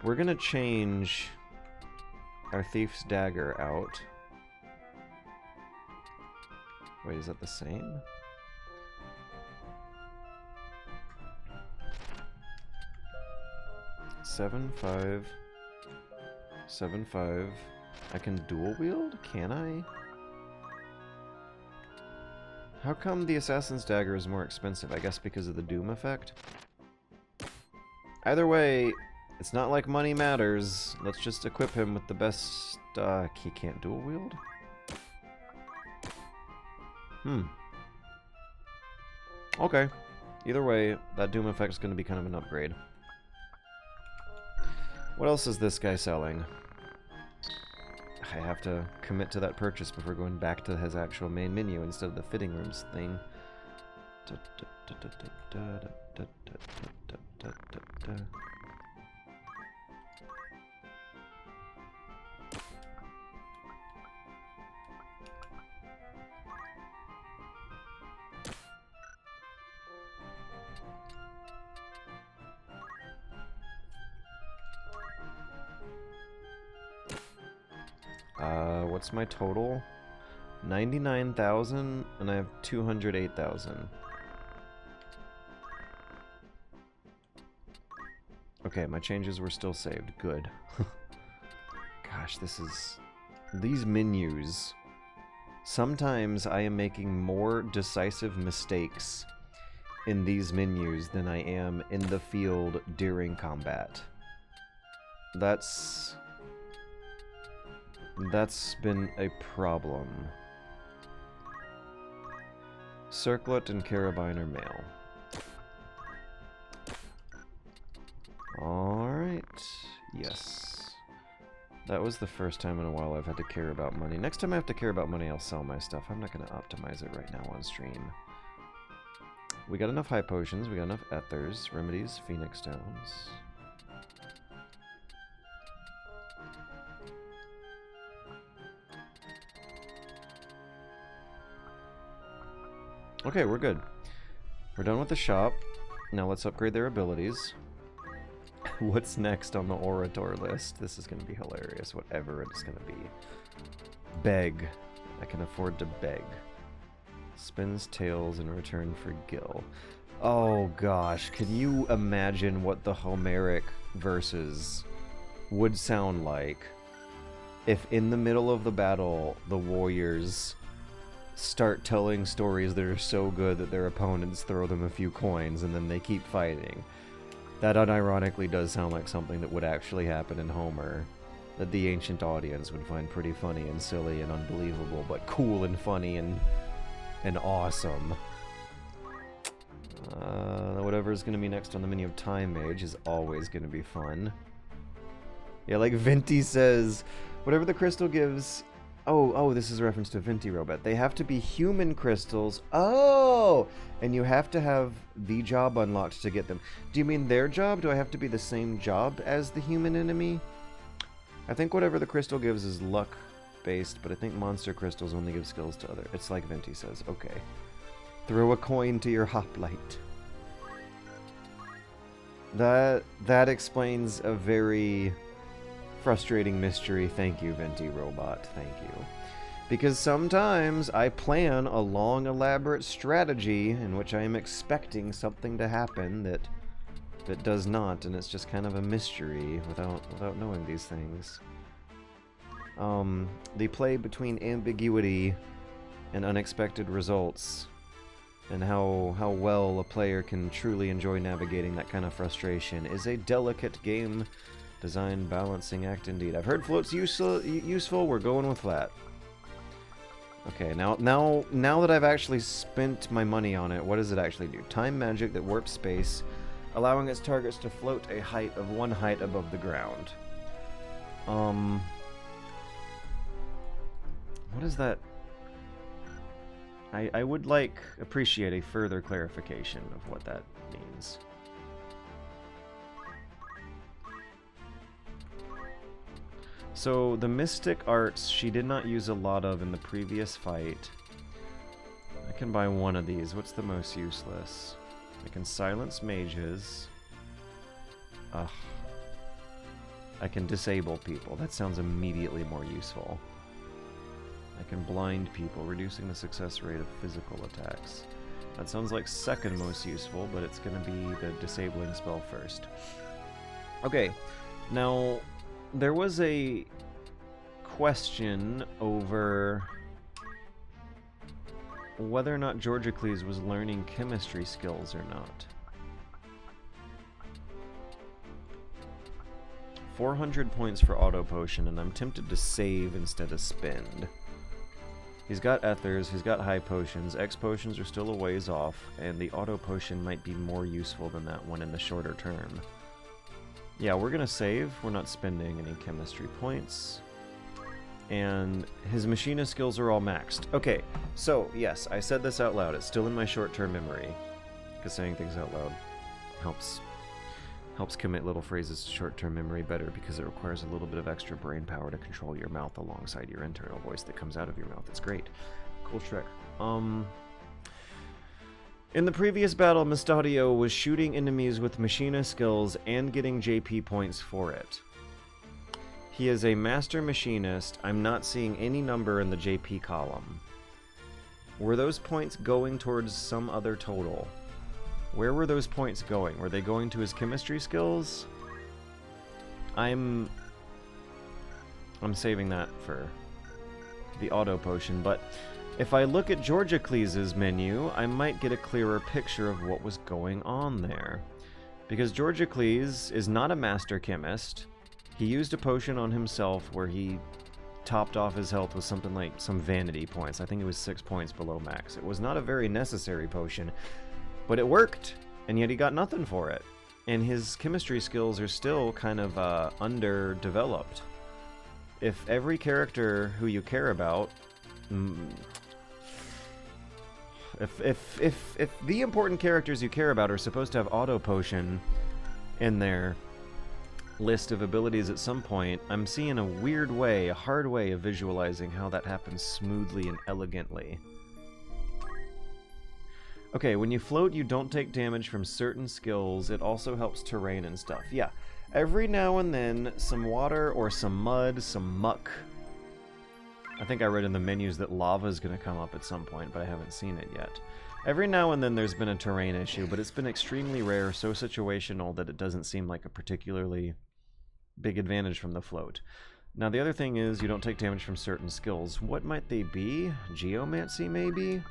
We're gonna change our Thief's Dagger out. Wait, is that the same? Seven, 5, 7, 5. I can dual wield? Can I? How come the Assassin's Dagger is more expensive? I guess because of the Doom effect? Either way, it's not like money matters. Let's just equip him with the best... he can't dual wield? Okay. Either way, that Doom effect is going to be kind of an upgrade. What else is this guy selling? I have to commit to that purchase before going back to his actual main menu instead of the fitting rooms thing. What's my total? 99,000, and I have 208,000. Okay, my changes were still saved. Good. Gosh, these menus. Sometimes I am making more decisive mistakes in these menus than I am in the field during combat. That's been a problem. Circlet and Carabiner mail. Alright. Yes. That was the first time in a while I've had to care about money. Next time I have to care about money, I'll sell my stuff. I'm not going to optimize it right now on stream. We got enough high potions, we got enough ethers, remedies, phoenix stones. Okay, we're good. We're done with the shop. Now let's upgrade their abilities. What's next on the Orator list? This is going to be hilarious, whatever it's going to be. Beg. I can afford to beg. Spins tails in return for Gil. Oh gosh, can you imagine what the Homeric verses would sound like if in the middle of the battle the warriors start telling stories that are so good that their opponents throw them a few coins and then they keep fighting? That unironically does sound like something that would actually happen in Homer, that the ancient audience would find pretty funny and silly and unbelievable, but cool and funny and awesome. Whatever's going to be next on the menu of Time Mage is always going to be fun. Yeah, like Venti says, whatever the crystal gives... Oh, this is a reference to Venti Robot. They have to be human crystals. Oh! And you have to have the job unlocked to get them. Do you mean their job? Do I have to be the same job as the human enemy? I think whatever the crystal gives is luck-based, but I think monster crystals only give skills to other. It's like Venti says. Okay. Throw a coin to your hoplite. That explains a very frustrating mystery. Thank you, Venti Robot. Thank you. Because sometimes I plan a long, elaborate strategy in which I am expecting something to happen that does not, and it's just kind of a mystery without knowing these things. The play between ambiguity and unexpected results, and how well a player can truly enjoy navigating that kind of frustration, is a delicate game design balancing act indeed. I've heard float's useful, we're going with that. Okay, now that I've actually spent my money on it, what does it actually do? Time magic that warps space, allowing its targets to float a height of 1 height above the ground. What is that? I would appreciate a further clarification of what that means. So the Mystic Arts she did not use a lot of in the previous fight. I can buy one of these. What's the most useless? I can silence mages. Ugh. I can disable people. That sounds immediately more useful. I can blind people, reducing the success rate of physical attacks. That sounds like second most useful, but it's going to be the disabling spell first. Okay, now there was a question over whether or not Georgocles was learning chemistry skills or not. 400 points for auto potion, and I'm tempted to save instead of spend. He's got ethers, he's got high potions, X potions are still a ways off, and the auto potion might be more useful than that one in the shorter term. Yeah, we're gonna save, we're not spending any chemistry points. And his machinist skills are all maxed. Okay, so yes, I said this out loud, it's still in my short-term memory. Because saying things out loud helps commit little phrases to short-term memory better because it requires a little bit of extra brain power to control your mouth alongside your internal voice that comes out of your mouth. It's great. Cool trick. In the previous battle, Mustadio was shooting enemies with machinist skills and getting JP points for it. He is a master machinist. I'm not seeing any number in the JP column. Were those points going towards some other total? Where were those points going? Were they going to his chemistry skills? I'm saving that for the auto potion, but if I look at Georgocles' menu, I might get a clearer picture of what was going on there. Because Georgocles is not a master chemist. He used a potion on himself where he topped off his health with something like some vanity points. I think it was 6 points below max. It was not a very necessary potion, but it worked, and yet he got nothing for it. And his chemistry skills are still kind of underdeveloped. If every character who you care about, if the important characters you care about are supposed to have auto potion in their list of abilities at some point, I'm seeing a weird way, a hard way of visualizing how that happens smoothly and elegantly. Okay, when you float, you don't take damage from certain skills. It also helps terrain and stuff. Yeah, every now and then, some water or some mud, some muck. I think I read in the menus that lava is going to come up at some point, but I haven't seen it yet. Every now and then there's been a terrain issue, but it's been extremely rare, so situational that it doesn't seem like a particularly big advantage from the float. Now the other thing is you don't take damage from certain skills. What might they be? Geomancy, maybe?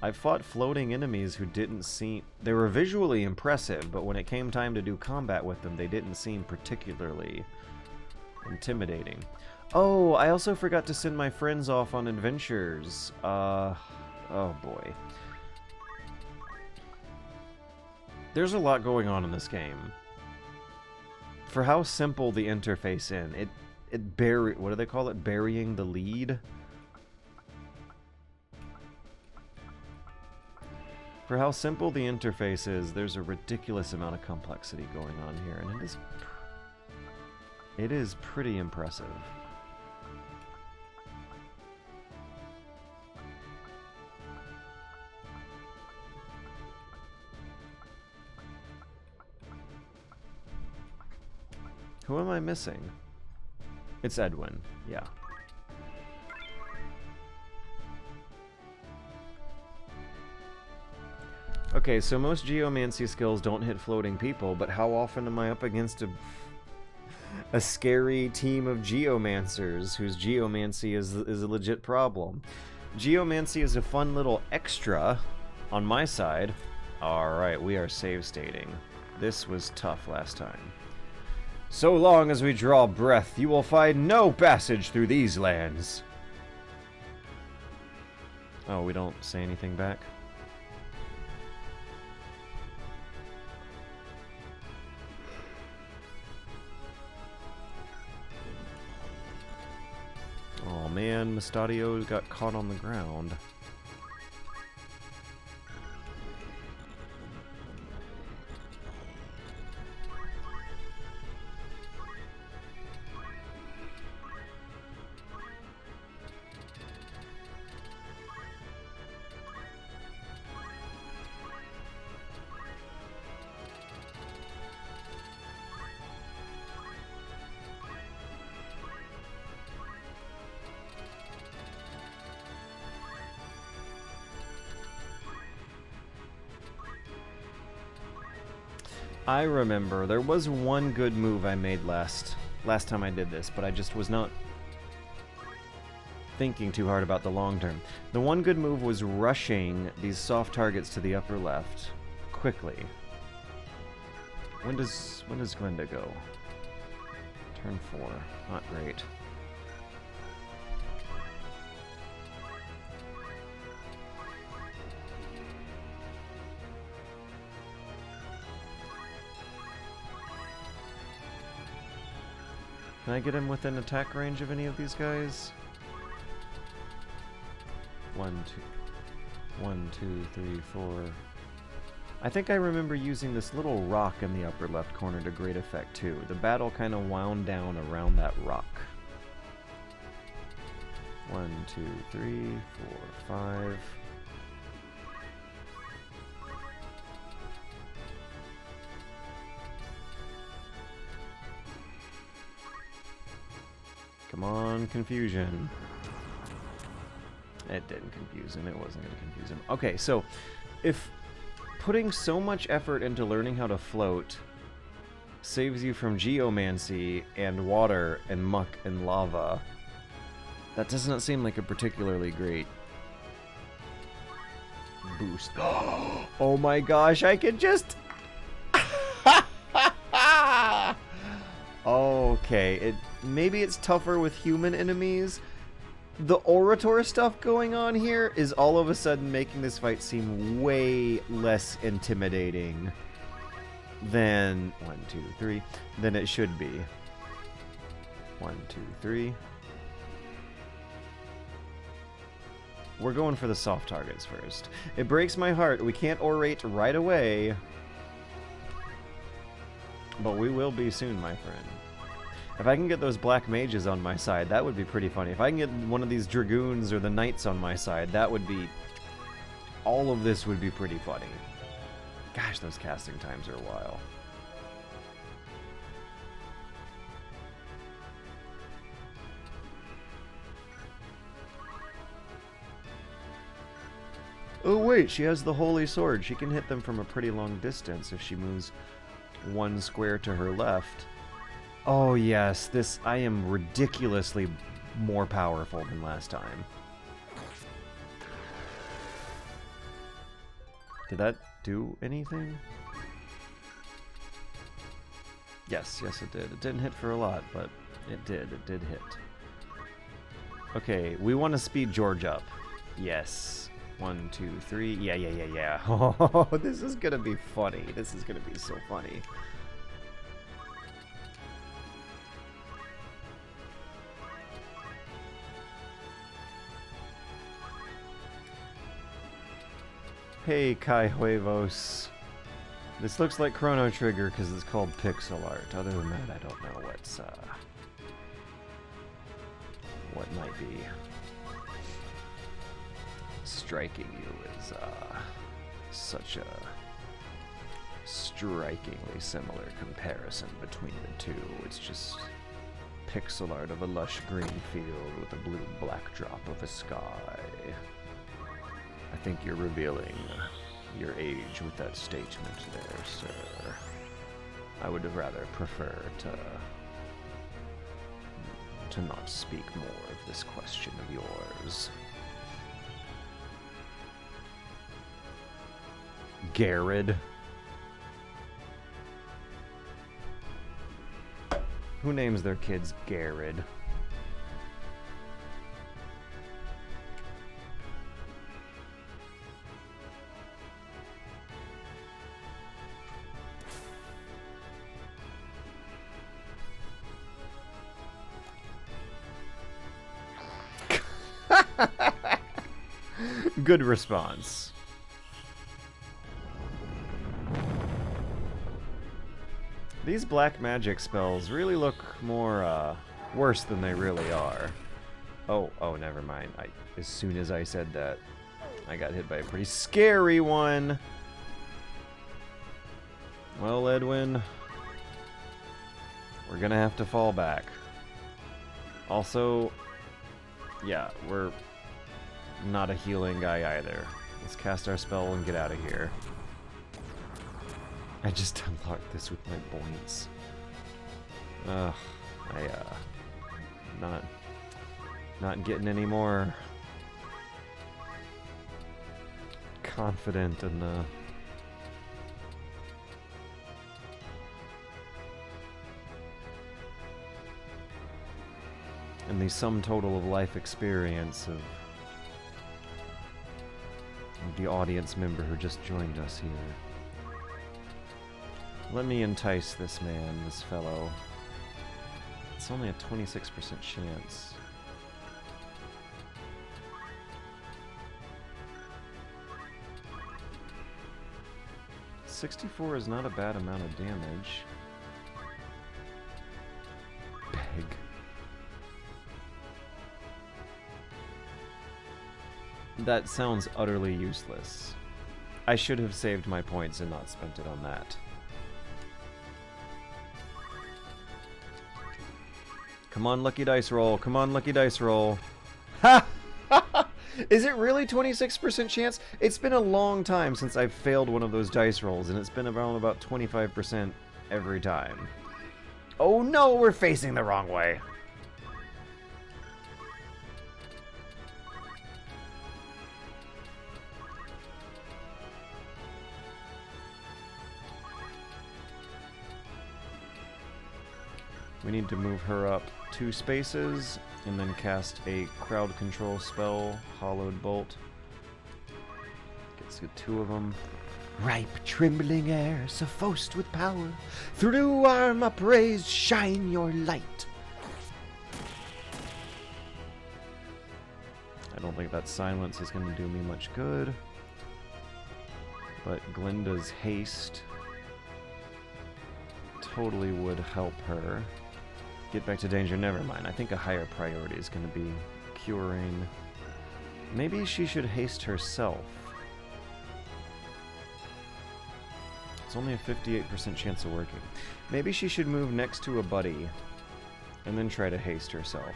I've fought floating enemies who didn't seem... They were visually impressive, but when it came time to do combat with them, they didn't seem particularly intimidating. Oh, I also forgot to send my friends off on adventures. Oh boy. There's a lot going on in this game. For how simple the interface what do they call it? Burying the lead? For how simple the interface is, there's a ridiculous amount of complexity going on here, and it is pretty impressive. Who am I missing? It's Edwin, yeah. Okay, so most geomancy skills don't hit floating people, but how often am I up against a scary team of geomancers whose geomancy is a legit problem? Geomancy is a fun little extra on my side. Alright, we are save stating. This was tough last time. So long as we draw breath, you will find no passage through these lands. Oh, we don't say anything back? Oh man, Mustadio got caught on the ground. I remember there was one good move I made last time I did this, but I just was not thinking too hard about the long term. The one good move was rushing these soft targets to the upper left quickly. When does Glenda go? Turn 4. Not great. Can I get him within attack range of any of these guys? 1, 2, 3, 4. I think I remember using this little rock in the upper left corner to great effect too. The battle kind of wound down around that rock. 1, 2, 3, 4, 5. Come on, confusion. It didn't confuse him. It wasn't going to confuse him. Okay, so if putting so much effort into learning how to float saves you from geomancy and water and muck and lava, that does not seem like a particularly great boost. Oh my gosh, I can just... Okay, maybe it's tougher with human enemies. The Orator stuff going on here is all of a sudden making this fight seem way less intimidating than 1, 2, 3 than it should be. 1, 2, 3. We're going for the soft targets first. It breaks my heart. We can't orate right away. But we will be soon, my friend. If I can get those black mages on my side, that would be pretty funny. If I can get one of these dragoons or the knights on my side, that would be... all of this would be pretty funny. Gosh, those casting times are a while. Oh wait, she has the Holy Sword. She can hit them from a pretty long distance if she moves one square to her left. Oh yes, I am ridiculously more powerful than last time. Did that do anything? Yes, it did. It didn't hit for a lot, but it did hit. Okay, we want to speed George up. Yes. 1, 2, 3. Yeah. Oh, this is gonna be funny. This is gonna be so funny. Hey, Kai Huevos. This looks like Chrono Trigger because it's called pixel art. Other than that, I don't know what might be striking you as such a strikingly similar comparison between the two. It's just pixel art of a lush green field with a blue-black drop of a sky. I think you're revealing your age with that statement there, sir. I would have rather prefer to not speak more of this question of yours. Garrod. Who names their kids Garrod? Good response. These black magic spells really look more, worse than they really are. Oh, never mind. As soon as I said that, I got hit by a pretty scary one. Well, Edwin, we're gonna have to fall back. Also, yeah, we're not a healing guy either. Let's cast our spell and get out of here. I just unlocked this with my points. Not getting any more confident in the sum total of life experience of the audience member who just joined us here. Let me entice this man, this fellow. It's only a 26% chance. $64 is not a bad amount of damage. Peg. That sounds utterly useless. I should have saved my points and not spent it on that. Come on, lucky dice roll. Come on, lucky dice roll. Ha! Is it really 26% chance? It's been a long time since I've failed one of those dice rolls, and it's been around about 25% every time. Oh no, we're facing the wrong way. We need to move her up 2 spaces, and then cast a crowd control spell, Hollowed Bolt. Gets good 2 of them. Ripe, trembling air, suffused with power, through arm upraised, shine your light. I don't think that silence is going to do me much good. But Glinda's haste totally would help her. Get back to danger, never mind. I think a higher priority is going to be curing. Maybe she should haste herself. It's only a 58% chance of working. Maybe she should move next to a buddy and then try to haste herself.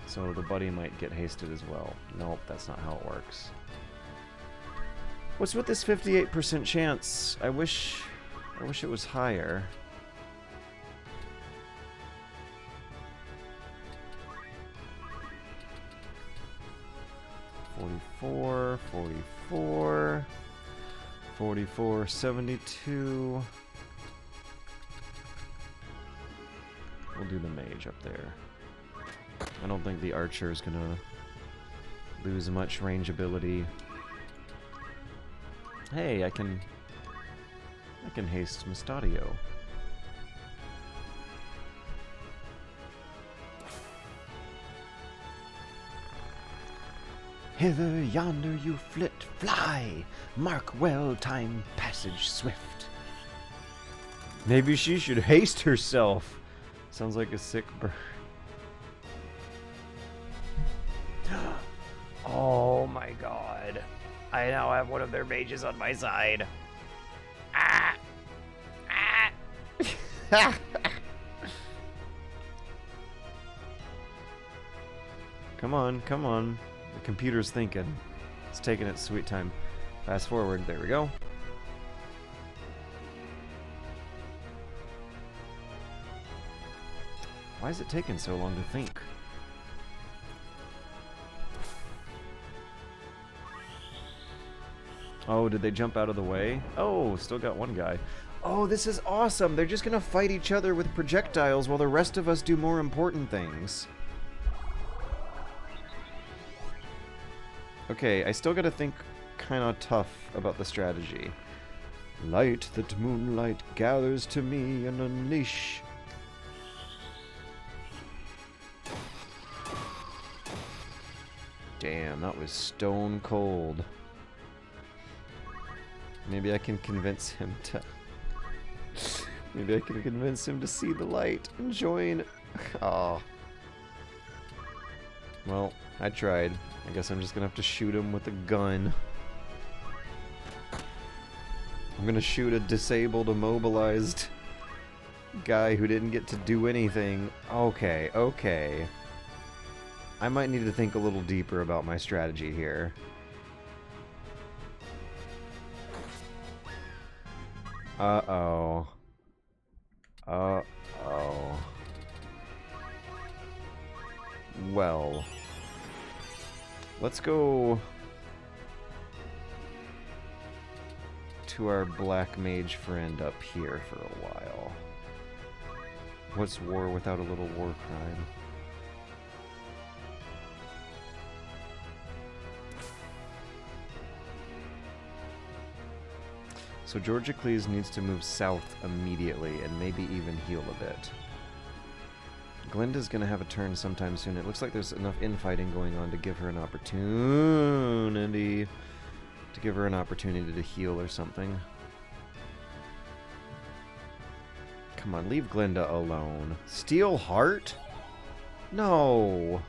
So the buddy might get hasted as well. Nope, that's not how it works. What's with this 58% chance? I wish it was higher. $44, $44, $44, $72. We'll do the mage up there. I don't think the archer is gonna lose much range ability. Hey, I can haste Mustadio. Hither, yonder you flit, fly! Mark well time passage swift. Maybe she should haste herself. Sounds like a sick bird. Oh my god. I now have one of their mages on my side. Ah! Ah! Come on, come on. The computer's thinking. It's taking its sweet time. Fast forward. There we go. Why is it taking so long to think? Oh, did they jump out of the way? Oh, still got one guy. Oh, this is awesome. They're just gonna fight each other with projectiles while the rest of us do more important things. Okay, I still gotta think kinda tough about the strategy. Light that moonlight gathers to me in a niche. Damn, that was stone cold. Maybe I can convince him to... Maybe I can convince him to see the light and join... Oh. Well, I tried. I guess I'm just gonna have to shoot him with a gun. I'm gonna shoot a disabled, immobilized guy who didn't get to do anything. Okay, okay. I might need to think a little deeper about my strategy here. Uh-oh. Uh-oh. Well. Let's go to our black mage friend up here for a while. What's war without a little war crime? So Georgicles needs to move south immediately and maybe even heal a bit. Glinda's gonna have a turn sometime soon. It looks like there's enough infighting going on to give her an opportunity to heal or something. Come on, leave Glinda alone. Steel Heart? No.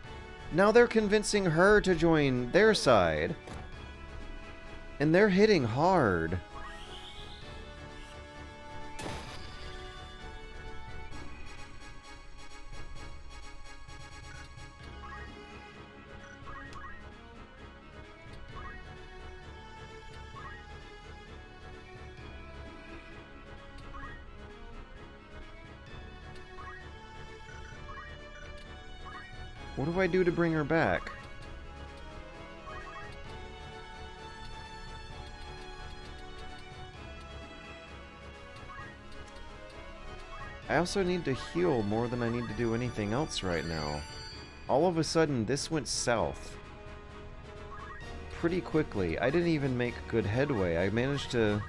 Now they're convincing her to join their side. And they're hitting hard. What do I do to bring her back? I also need to heal more than I need to do anything else right now. All of a sudden, this went south. Pretty quickly. I didn't even make good headway. I managed to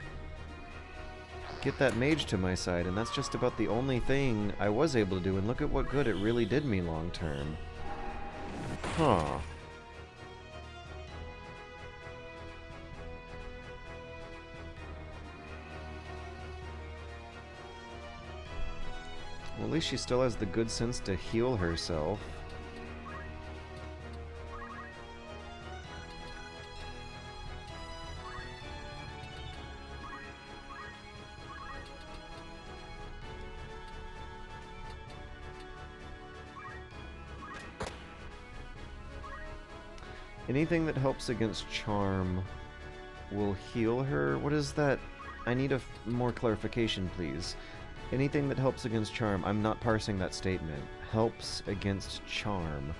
get that mage to my side, and that's just about the only thing I was able to do, and look at what good it really did me long term. Huh. Well, at least she still has the good sense to heal herself. Anything that helps against charm will heal her. What is that? I need more clarification, please. Anything that helps against charm, I'm not parsing that statement. Helps against charm.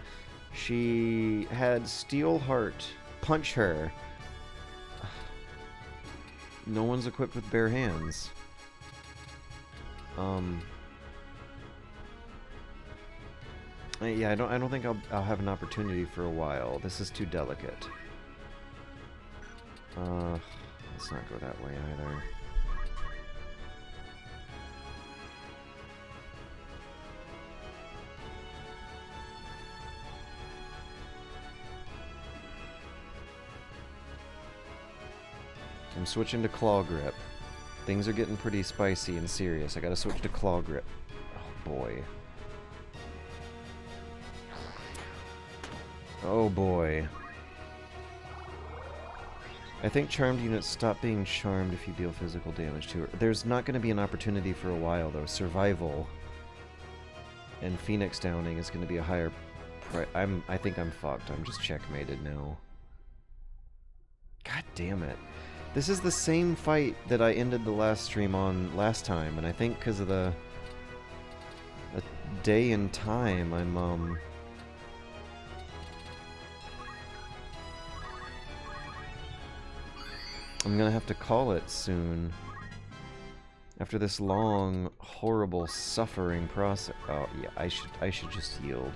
She had Steel Heart punch her. No one's equipped with bare hands. Yeah, I don't think I'll have an opportunity for a while. This is too delicate. Let's not go that way either. I'm switching to Claw Grip. Things are getting pretty spicy and serious. I gotta switch to Claw Grip. Oh boy. Oh boy. I think charmed units stop being charmed if you deal physical damage to her. There's not going to be an opportunity for a while though. Survival and Phoenix Downing is going to be a higher I think I'm fucked. I'm just checkmated now. God damn it. This is the same fight that I ended the last stream on last time, and I think because of the day and time I'm gonna have to call it soon. After this long, horrible, suffering process. Oh yeah, I should just yield.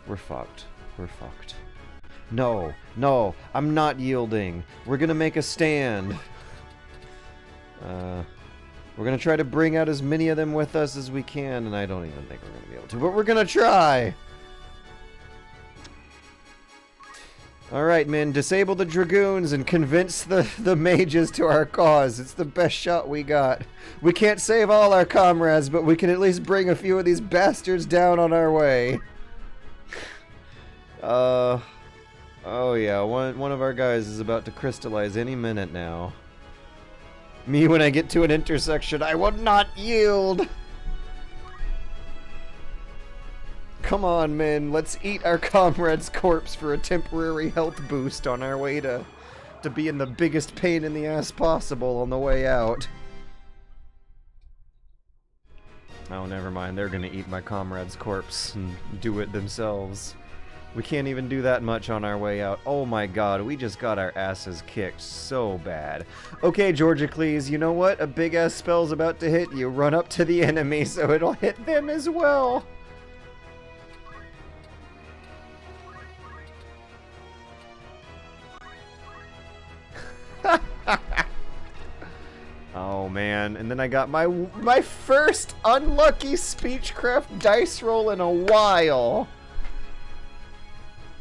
We're fucked. We're fucked. No, no, I'm not yielding. We're gonna make a stand. We're gonna try to bring out as many of them with us as we can, and I don't even think we're gonna be able to, but we're gonna try! Alright, men, disable the Dragoons and convince the mages to our cause. It's the best shot we got. We can't save all our comrades, but we can at least bring a few of these bastards down on our way. Oh yeah, one of our guys is about to crystallize any minute now. Me, when I get to an intersection, I will not yield! Come on, men, let's eat our comrade's corpse for a temporary health boost on our way to be in the biggest pain in the ass possible on the way out. Oh, never mind, they're gonna eat my comrade's corpse and do it themselves. We can't even do that much on our way out. Oh my god, we just got our asses kicked so bad. Okay, Georgicles, you know what? A big-ass spell's about to hit you. Run up to the enemy so it'll hit them as well. and then I got my first unlucky Speechcraft dice roll in a while.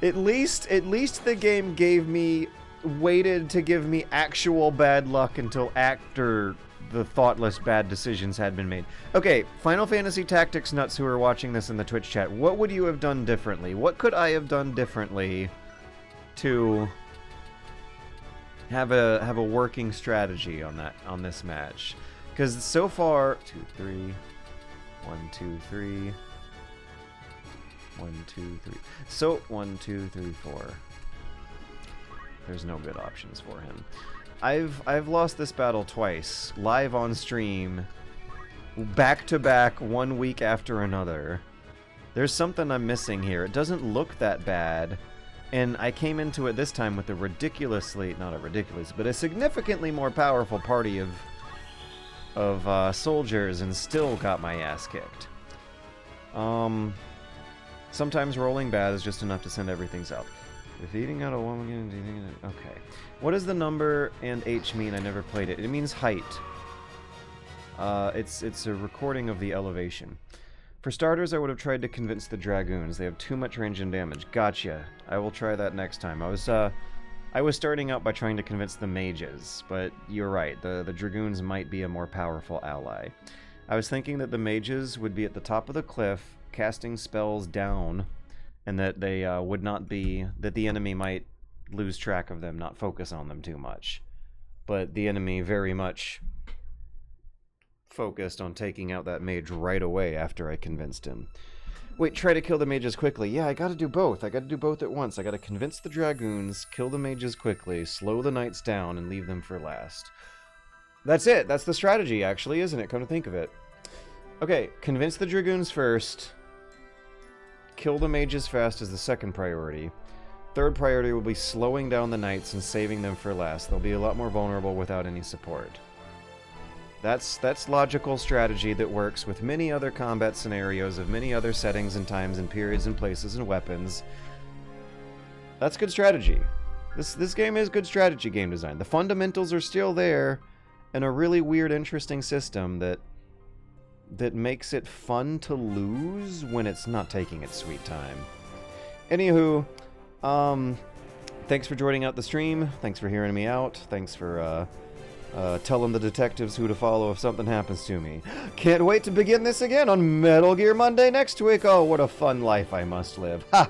At least the game waited to give me actual bad luck until after the thoughtless bad decisions had been made. Okay, Final Fantasy Tactics nuts who are watching this in the Twitch chat, what would you have done differently? What could I have done differently to have a working strategy on this match? Because so far, 2, 3, 1, 2, 3, 1, 2, 3. So 1, 2, 3, 4. There's no good options for him. I've lost this battle twice, live on stream, back to back, 1 week after another. There's something I'm missing here. It doesn't look that bad, and I came into it this time with a significantly more powerful party of soldiers, and still got my ass kicked. Sometimes rolling bad is just enough to send everything south. Defeating out a woman. Okay. What does the number and H mean? I never played it. It means height. It's a recording of the elevation. For starters, I would have tried to convince the Dragoons. They have too much range and damage. Gotcha. I will try that next time. I was starting out by trying to convince the mages, but you're right. The Dragoons might be a more powerful ally. I was thinking that the mages would be at the top of the cliff, casting spells down, and that they would not be, that the enemy might lose track of them, not focus on them too much. But the enemy very much focused on taking out that mage right away after I convinced him. Wait, try to kill the mages quickly. Yeah, I gotta do both. I gotta do both at once. I gotta convince the Dragoons, kill the mages quickly, slow the knights down, and leave them for last. That's it. That's the strategy, actually, isn't it? Come to think of it. Okay, convince the Dragoons first. Kill the mages fast as the second priority. Third priority will be slowing down the knights and saving them for last. They'll be a lot more vulnerable without any support. That's logical strategy that works with many other combat scenarios of many other settings and times and periods and places and weapons. That's good strategy. This game is good strategy game design. The fundamentals are still there, and a really weird, interesting system that makes it fun to lose when it's not taking its sweet time. Anywho, thanks for joining out the stream. Thanks for hearing me out. Thanks for telling the detectives who to follow if something happens to me. Can't wait to begin this again on Metal Gear Monday next week. Oh, what a fun life I must live. Ha!